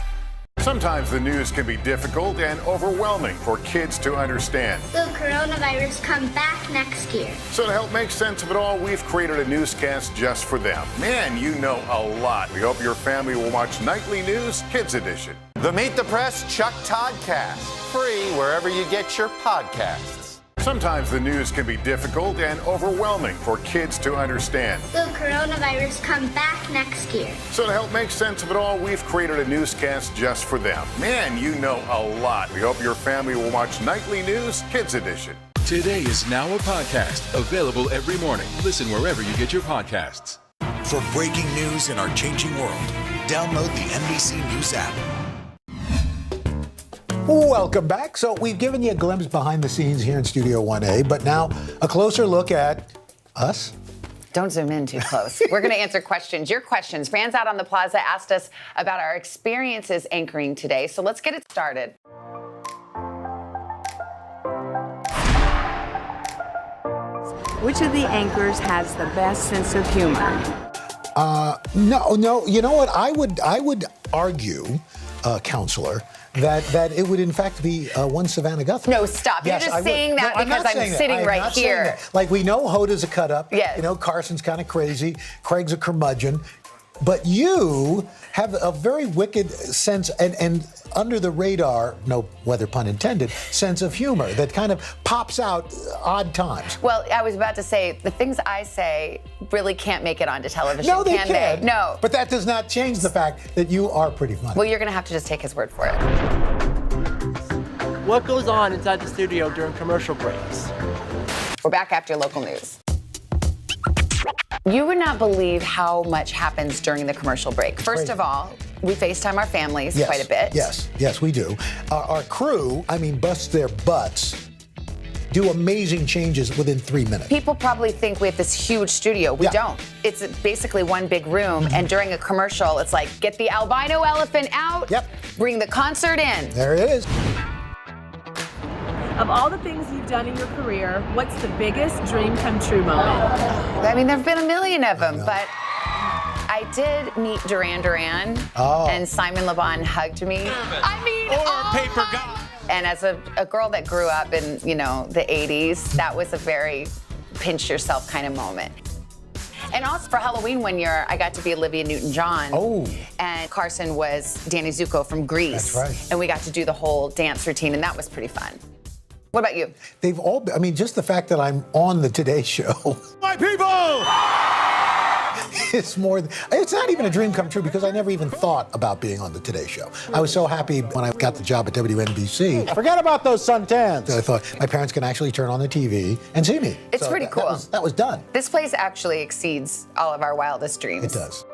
Sometimes the news can be difficult and overwhelming for kids to understand. Will coronavirus come back next year? So to help make sense of it all, we've created a newscast just for them. Man, you know a lot. We hope your family will watch Nightly News Kids Edition. The Meet the Press Chuck Toddcast. Free wherever you get your podcasts. Sometimes the news can be difficult and overwhelming for kids to understand. Will coronavirus come back next year? So to help make sense of it all, we've created a newscast just for them. Man, you know a lot. We hope your family will watch Nightly News Kids Edition. Today is now a podcast available every morning. Listen wherever you get your podcasts. For breaking news in our changing world, download the NBC News app. Welcome back. So we've given you a glimpse behind the scenes here in Studio 1A, but now a closer look at us. Don't zoom in too close. We're going to answer questions. Your questions. Fans out on the plaza asked us about our experiences anchoring today. So let's get it started. Which of the anchors has the best sense of humor? No. You know what? I would argue, counselor, that it would in fact be one Savannah Guthrie. No, stop. Yes, You're just saying that because I'm sitting right here. Like, we know Hoda's a cut up. Yes. You know, Carson's kind of crazy. Craig's a curmudgeon. But you have a very wicked sense and under the radar, no weather pun intended, sense of humor that kind of pops out odd times. Well, I was about to say, the things I say really can't make it onto television, No, they can can't. they? No. But that does not change the fact that you are pretty funny. Well, you're going to have to just take his word for it. What goes on inside the studio during commercial breaks? We're back after local news. You would not believe how much happens during the commercial break. First of all, we FaceTime our families quite a bit. Yes, we do. Our crew, busts their butts, do amazing changes within 3 minutes. People probably think we have this huge studio. We don't. It's basically one big room, and during a commercial, it's like, get the albino elephant out, bring the concert in. There it is. Of all the things you've done in your career, what's the biggest dream come true moment? I mean, there have been a million of them, but I did meet Duran Duran, and Simon Le Bon hugged me. Paper God. And as a girl that grew up in, the 80s, that was a very pinch yourself kind of moment. And also for Halloween one year, I got to be Olivia Newton-John. Oh. And Carson was Danny Zuko from Grease. That's right. And we got to do the whole dance routine, and that was pretty fun. What about you? They've all been, just the fact that I'm on the Today Show. My people! It's not even a dream come true because I never even thought about being on the Today Show. I was so happy when I got the job at WNBC. Forget about those suntans. I thought my parents can actually turn on the TV and see me. It's pretty cool. That was done. This place actually exceeds all of our wildest dreams. It does.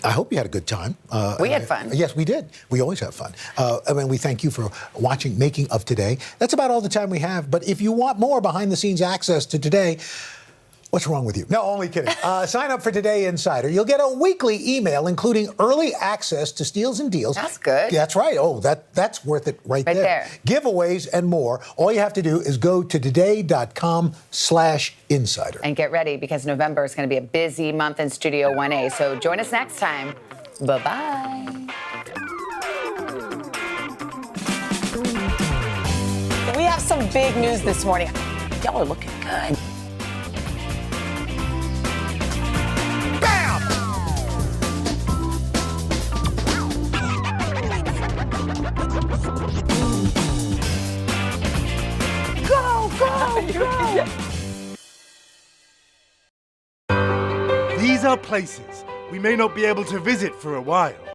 I hope you had a good time. We had fun. Yes, we did. We always have fun. We thank you for watching Making of Today. That's about all the time we have. But if you want more behind-the-scenes access to Today, what's wrong with you? No, only kidding. Sign up for Today Insider. You'll get a weekly email, including early access to Steals and Deals. That's good. That's right. Oh, that's worth it right there. Giveaways and more. All you have to do is go to today.com/insider. And get ready, because November is going to be a busy month in Studio 1A. So join us next time. Bye-bye. We have some big news this morning. Y'all are looking good. These are places we may not be able to visit for a while.